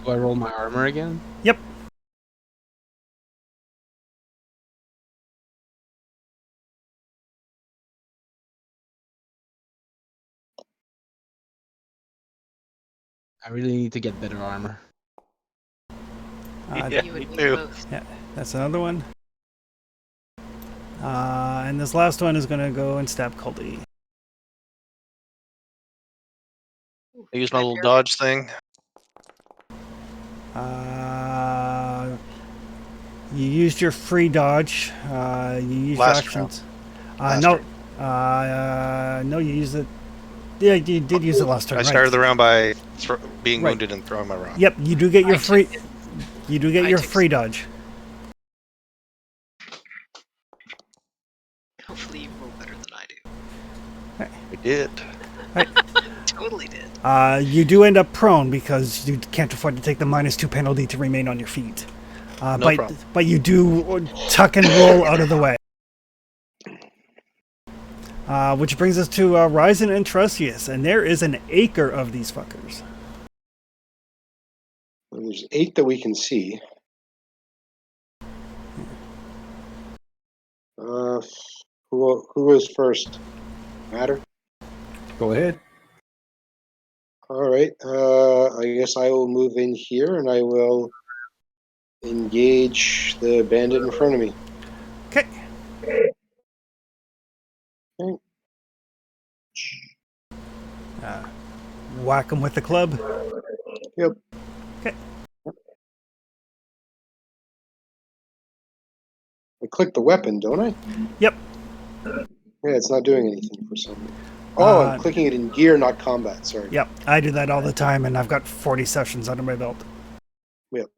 Do I roll my armor again? Yep. I really need to get better armor. Yeah, You me and me too. both. Yeah, that's another one. And this last one is going to go and stab Culdy. I use my Can I little bear- dodge thing. You used your free dodge. You used your Last actions. Last No. turn. No, you used it. Yeah, you did use it last turn, I right? started the round by being Right. wounded and throwing my rock. Yep, you do get your I free. took it. You do get I your took free dodge. Hopefully you roll better than I do. I did. Totally did. You do end up prone because you can't afford to take the -2 penalty to remain on your feet. No problem. But you do tuck and roll out of the way. Which brings us to Rizen and Trestius, and there is an acre of these fuckers. Well, there's 8 that we can see. Who is first? Matter? Go ahead. All right. I guess I will move in here and I will engage the bandit in front of me. Okay. Okay. Whack them with the club. Yep. Okay. I click the weapon, don't I? Yep. Yeah, it's not doing anything for some reason. Oh, I'm clicking it in gear, not combat. Sorry. Yep. I do that all the time, and I've got 40 sessions under my belt. Yep.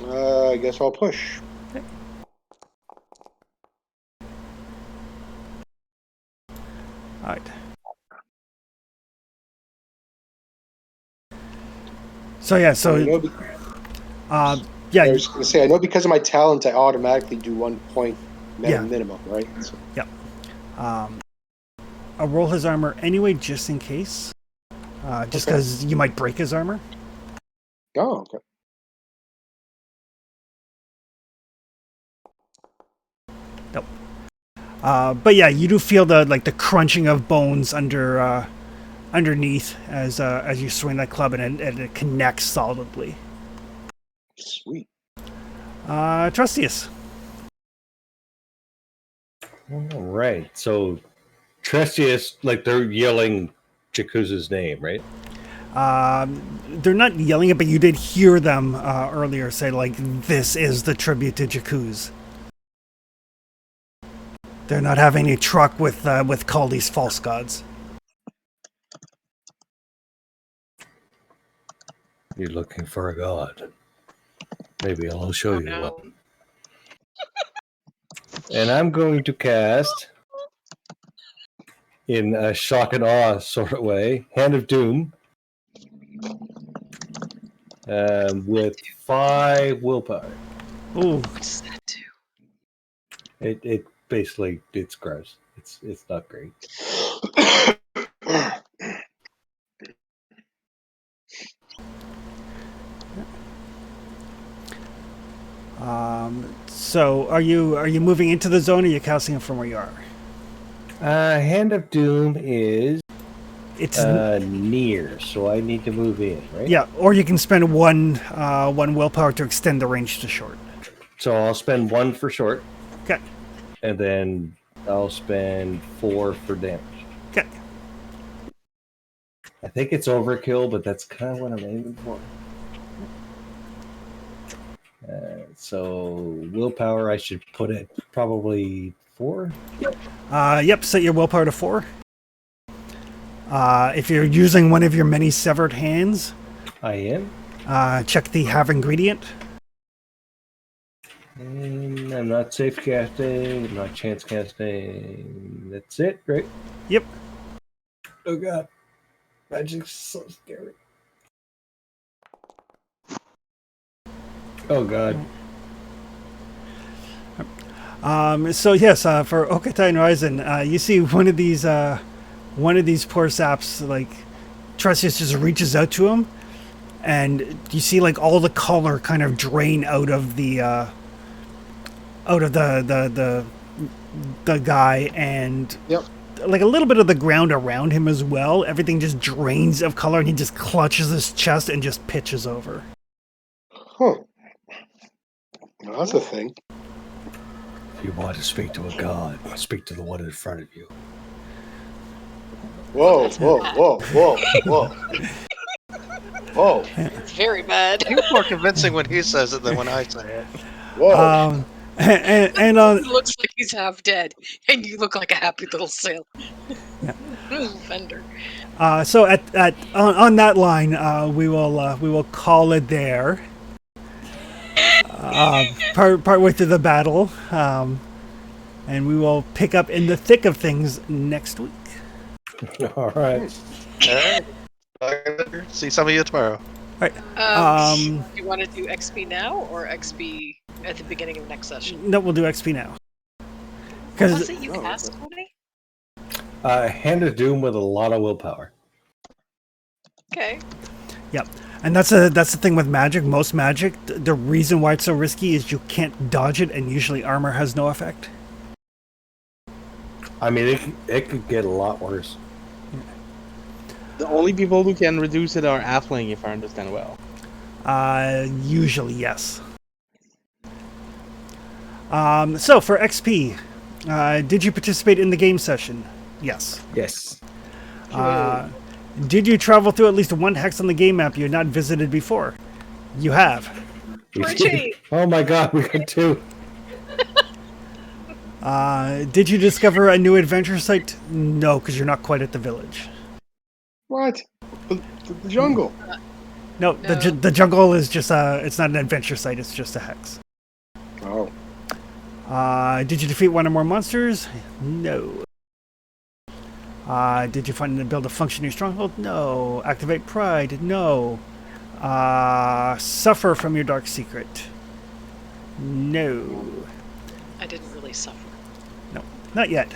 I guess I'll push. Okay. All right. So yeah, so yeah, I was going to say, I know because of my talent, I automatically do 1 point Yeah. minimum, right? So, I'll roll his armor anyway, just in case. Just Okay. because you might break his armor. oh, okay. Nope. But yeah, you do feel the crunching of bones underneath as you swing that club, and it connects solidly. Sweet. Trustius. All right. So Trestius, like they're yelling Jakuz's name, right? They're not yelling it, but you did hear them earlier say, like, this is the tribute to Jakuz. They're not having any truck with Culdy's false gods. You're looking for a god. Maybe I'll show you no. one. And I'm going to cast, in a shock and awe sort of way, Hand of Doom, with 5 willpower. Ooh. What does that do? It basically, it's gross. It's not great. So are you moving into the zone, or are you casting it from where you are? Hand of Doom is It's near, so I need to move in, right? yeah, or you can spend one willpower to extend the range to short. So I'll spend 1 for short, Okay. and then I'll spend 4 for damage. Okay. I think it's overkill, but that's kind of what I'm aiming for. So willpower, I should put it probably 4. Yep. Set your willpower to 4. If you're using one of your many severed hands, I am. check the have ingredient. And I'm not safe casting. I'm not chance casting. That's it, right? Yep. Oh god, magic's so scary. Oh god. So yes, for Culdy and Rizen, you see one of these poor saps, like Trestius just reaches out to him, and you see like all the color kind of drain out of the guy, and Yep. like a little bit of the ground around him as well. Everything just drains of color, and he just clutches his chest and just pitches over. Huh. Well, that's a thing. If you want to speak to a god, speak to the one in front of you. Whoa, whoa, whoa, whoa, whoa. Whoa, It's very bad. He's more convincing when he says it than when I say it. whoa. And He looks like he's half dead, and you look like a happy little sail. Fender. so on that line, we will call it there. Part way through the battle, and we will pick up in the thick of things next week. All right. All right. See some of you tomorrow. All right. Do you want to do XP now or XP at the beginning of next session? No, we'll do XP now. Was Because it you cast, Tony? Hand of Doom with a lot of willpower. Okay. yep, and that's the thing with magic. Most magic, the reason why it's so risky is you can't dodge it, and usually armor has no effect. I mean, it could get a lot worse. The only people who can reduce it are Athling, if I understand well. Usually, yes. So for XP, did you participate in the game session? Yes. Yes. Did you travel through at least one hex on the game map you had not visited before? You have. Richie! Oh my god, we got 2. Did you discover a new adventure site? No, because you're not quite at the village. What? The jungle. No, No. The jungle is just it's not an adventure site, it's just a hex. Oh. Did you defeat one or more monsters? No. Did you find and build a functioning stronghold? No. Activate pride? No. Suffer from your dark secret? No. I didn't really suffer. No, not yet.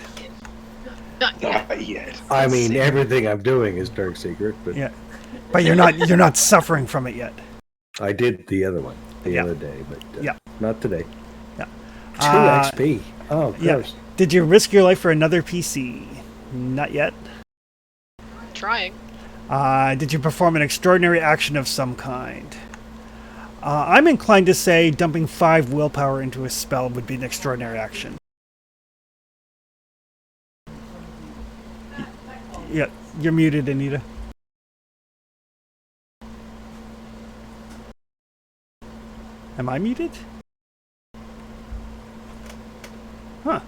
Not yet. Not yet. I mean, everything I'm doing is Dark Secret, but Yeah, but you're not suffering from it yet. I did the other one the Yeah. other day, but Yeah. not today. Yeah. 2 XP. Oh, Yeah. gross. Did you risk your life for another PC? Not yet. Trying. Did you perform an extraordinary action of some kind? I'm inclined to say dumping 5 willpower into a spell would be an extraordinary action. Yeah, you're muted, Anita. Am I muted? Huh.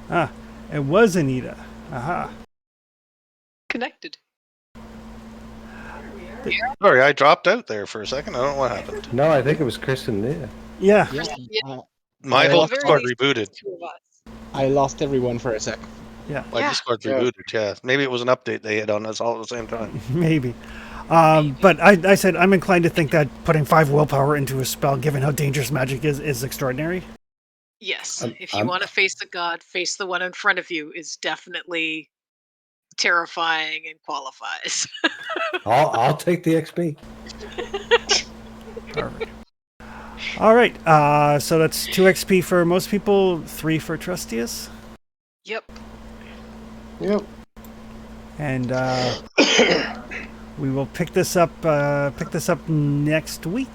Ah, it was Anita. Aha. Connected. Sorry, I dropped out there for a second. I don't know what happened. No, I think it was Chris and Nia. Yeah. Uh, My Yeah, whole very Discord least rebooted. Two of us. I lost everyone for a sec. My Yeah. Discord Yeah. rebooted, yeah. Maybe it was an update they had on us all at the same time. Maybe. But I said I'm inclined to think that putting 5 willpower into a spell, given how dangerous magic is extraordinary. Yes. I'm- If you I'm- want to face the god, face the one in front of you is definitely terrifying and qualifies. I'll take the XP. Perfect. All right. So that's 2 XP for most people, 3 for Trestius. Yep. Yep. And we will pick this up next week.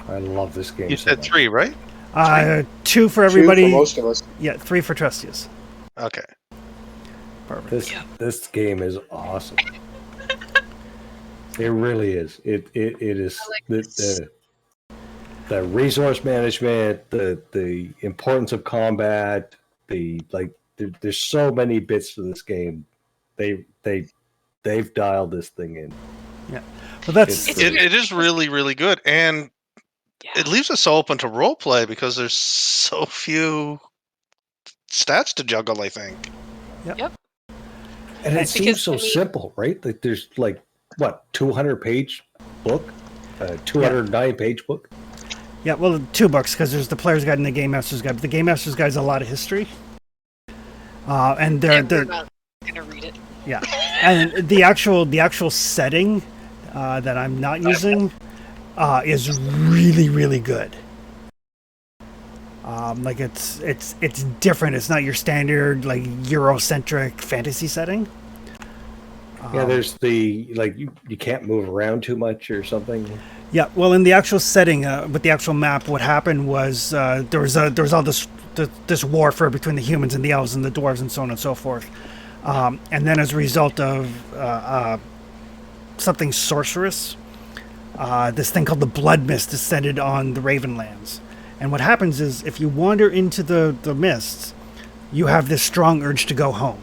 I love this game. You so said much. 3, right? 2 for everybody. 2 for most of us. Yeah, 3 for Trestius. Okay. Perfect. This game is awesome. It really is. It is the resource management, the importance of combat, there's so many bits to this game. They've dialed this thing in. Yeah. Well, that's It is really, really good, and it leaves us so open to role play because there's so few stats to juggle. I think. Yep. And it seems so I mean- simple, right? Like there's 200-page book, 209-page book. Yeah, well, 2 books, because there's the Player's Guide and the Game Master's Guide. But the Game Master's Guide is a lot of history. And we're not gonna read it. Yeah, and the actual setting that I'm not using is really, really good. Like it's different. It's not your standard like Eurocentric fantasy setting. Yeah, there's you can't move around too much or something. Yeah, well, in the actual setting with the actual map, what happened was there was all this warfare between the humans and the elves and the dwarves and so on and so forth. And then as a result of something sorcerous, this thing called the Blood Mist descended on the Ravenlands. And what happens is if you wander into the mists, you have this strong urge to go home.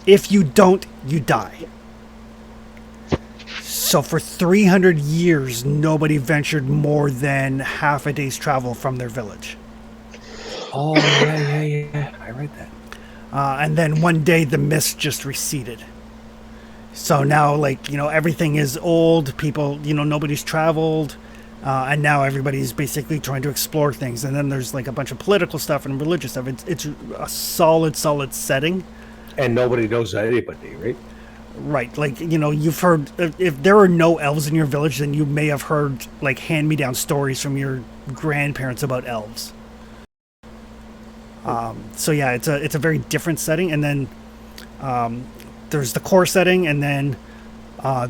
If you don't, you die. So for 300 years, nobody ventured more than half a day's travel from their village. Oh, yeah. I read that. And then one day the mist just receded. So now, everything is old. People, nobody's traveled. And now everybody's basically trying to explore things. And then there's a bunch of political stuff and religious stuff. It's a solid setting. And nobody knows anybody, right? Right. You've heard, if there are no elves in your village, then you may have heard, hand-me-down stories from your grandparents about elves. So yeah, it's a very different setting. And then there's the core setting, and then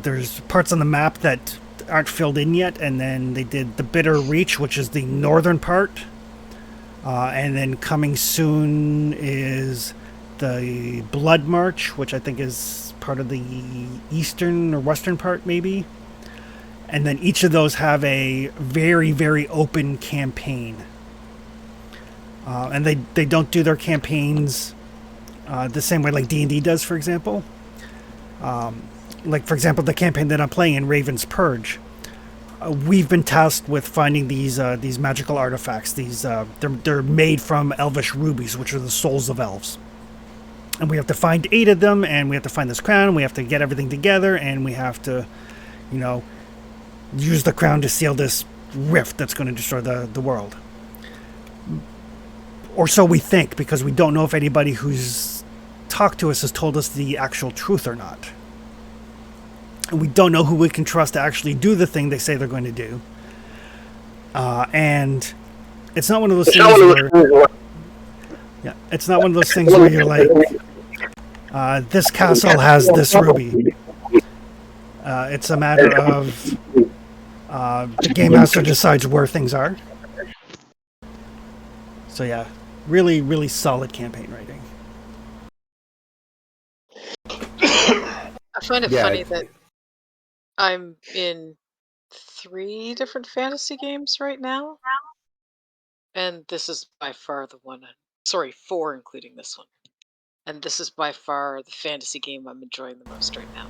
there's parts on the map that aren't filled in yet. And then they did the Bitter Reach, which is the northern part. And then coming soon is the Blood March, which I think is part of the eastern or western part, maybe. And then each of those have a very, very open campaign. And they don't do their campaigns the same way like D&D does, for example. For example, the campaign that I'm playing in, Raven's Purge, we've been tasked with finding these magical artifacts. They're made from elvish rubies, which are the souls of elves. And we have to find 8 of them, and we have to find this crown, and we have to get everything together, and we have to, use the crown to seal this rift that's going to destroy the world. Or so we think, because we don't know if anybody who's talked to us has told us the actual truth or not. And we don't know who we can trust to actually do the thing they say they're going to do. And it's not one of those things where... Yeah, it's not one of those things where you're like, this castle has this ruby. It's a matter of the game master decides where things are. So yeah, really, really solid campaign writing. I find it funny that I'm in 3 different fantasy games right now. And this is by far the one. Sorry, 4 including this one. And this is by far the fantasy game I'm enjoying the most right now.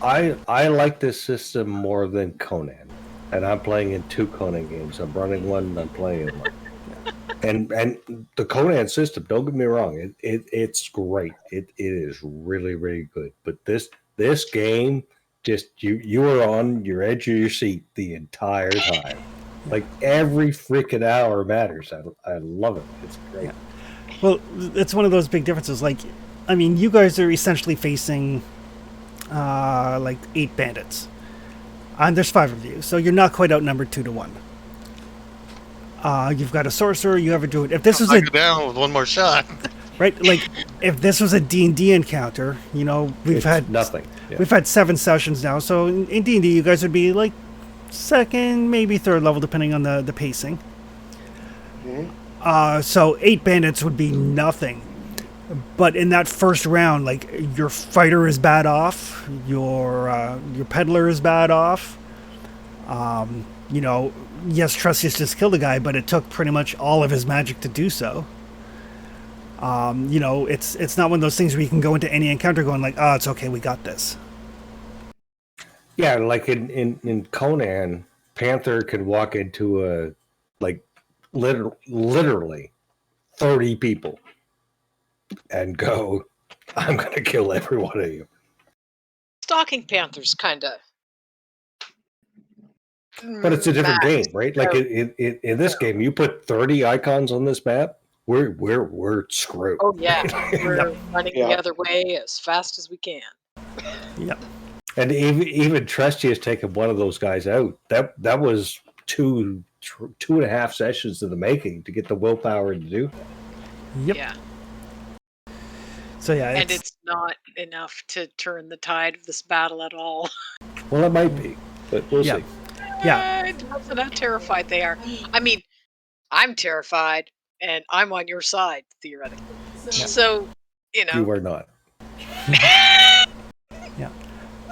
I like this system more than Conan, and I'm playing in 2 Conan games. I'm running one, and I'm playing one. And the Conan system, don't get me wrong, it's great. It is really, really good. But this game, just you are on your edge of your seat the entire time. Like every freaking hour matters. I love it. It's great. Well, it's one of those big differences. Like, I mean, you guys are essentially facing like 8 bandits, and there's 5 of you, so you're not quite outnumbered 2 to 1. You've got a sorcerer, you have a druid. If this was I a go down with one more shot. right, like if this was a D&D encounter, you know, It's nothing. Yeah. we've had 7 sessions now, so in D&D you guys would be like 2nd, maybe 3rd level, depending on the pacing. So 8 bandits would be nothing. But in that first round, like your fighter is bad off, your peddler is bad off. You know, yes, Trestius just killed a guy, but it took pretty much all of his magic to do so. You know, it's not one of those things where you can go into any encounter going like, oh, it's okay, we got this. Yeah, like in Conan, Panther could walk into a like literally 30 people and go, I'm gonna kill every one of you. Stalking Panthers kind of. But it's a different game, right? Like in this game, you put 30 icons on this map, we're screwed. Oh yeah, we're running Yeah. the other way as fast as we can. Yep. And even Trestius taking one of those guys out, that was two and a half sessions in the making to get the willpower to do that. Yep. Yeah, So yeah, and it's not enough to turn the tide of this battle at all. Well, it might be, but we'll Yeah. see. Yeah. It depends on how terrified they are. I mean, I'm terrified, and I'm on your side theoretically. So, you know. You are not.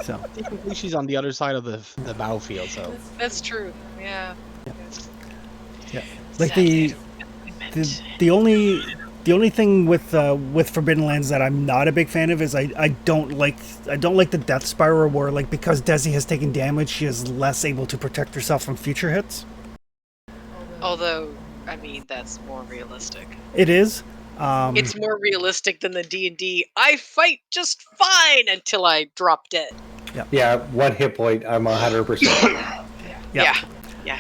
so Technically, she's on the other side of the battlefield, so That's true. Yeah. Yeah. Like the only thing with Forbidden Lands that I'm not a big fan of is I don't like the death spiral where, like, because Desi has taken damage, she is less able to protect herself from future hits. Although, I mean, that's more realistic. It is. It's more realistic than the D&D. I fight just fine until I drop dead. Yeah, 1 hit point, I'm 100%. Yeah. Yeah.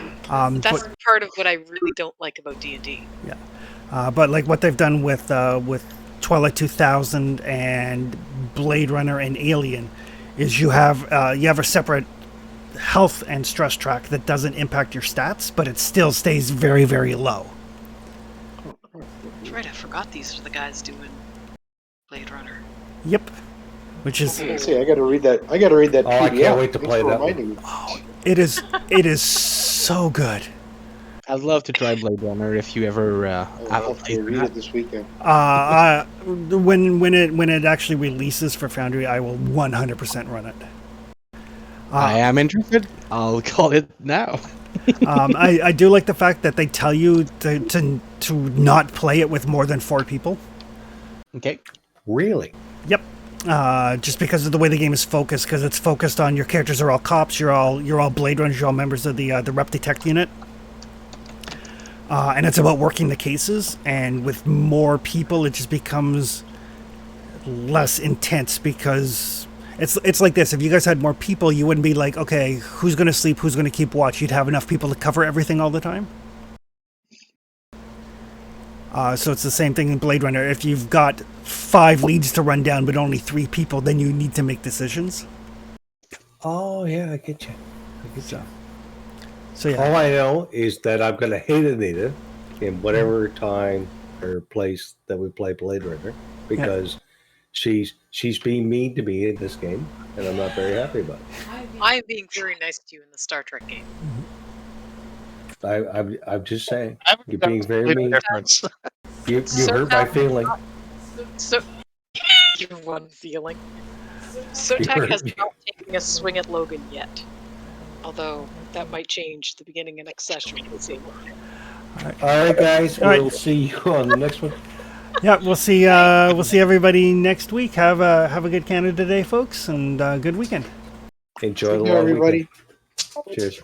That's part of what I really don't like about D&D. But like what they've done with Twilight 2000 and Blade Runner and Alien is you have a separate health and stress track that doesn't impact your stats, but it still stays very, very low. That's right, I forgot these are the guys doing Blade Runner. Yep. Which is Let's see, I gotta read that. Oh, I PDF. can't wait to Thanks play for that one. reminding me. it is so good. I'd love to try Blade Runner if you ever I'll have have to played read that. it this weekend. When it actually releases for Foundry, I will 100% run it. I am interested. I'll call it now. I do like the fact that they tell you to not play it with more than 4 people. Okay. Really? Yep. Just because of the way the game is focused, because it's focused on your characters are all cops, you're all Blade Runners, you're all members of the Rep Detect unit, and it's about working the cases. And with more people, it just becomes less intense because it's like this: if you guys had more people, you wouldn't be like, okay, who's going to sleep, who's going to keep watch. You'd have enough people to cover everything all the time. So it's the same thing in Blade Runner. If you've got 5 leads to run down but only 3 people, then you need to make decisions. Oh, yeah, I get you. So yeah. All I know is that I'm going to hate Anita in whatever time or place that we play Blade Runner because she's being mean to me in this game, and I'm not very happy about it. I'm being very nice to you in the Star Trek game. I'm just saying. I haven't You're being very mean. difference. You hurt my feeling. So, your one feeling. You Sotak hurt has me. not taken a swing at Logan yet. Although, that might change the beginning of next session. We'll see. All right, guys. All right. We'll see you on the next one. Yeah, we'll see everybody next week. Have a good Canada Day, folks, and good weekend. Enjoy the Take care, long everybody. weekend. Cheers.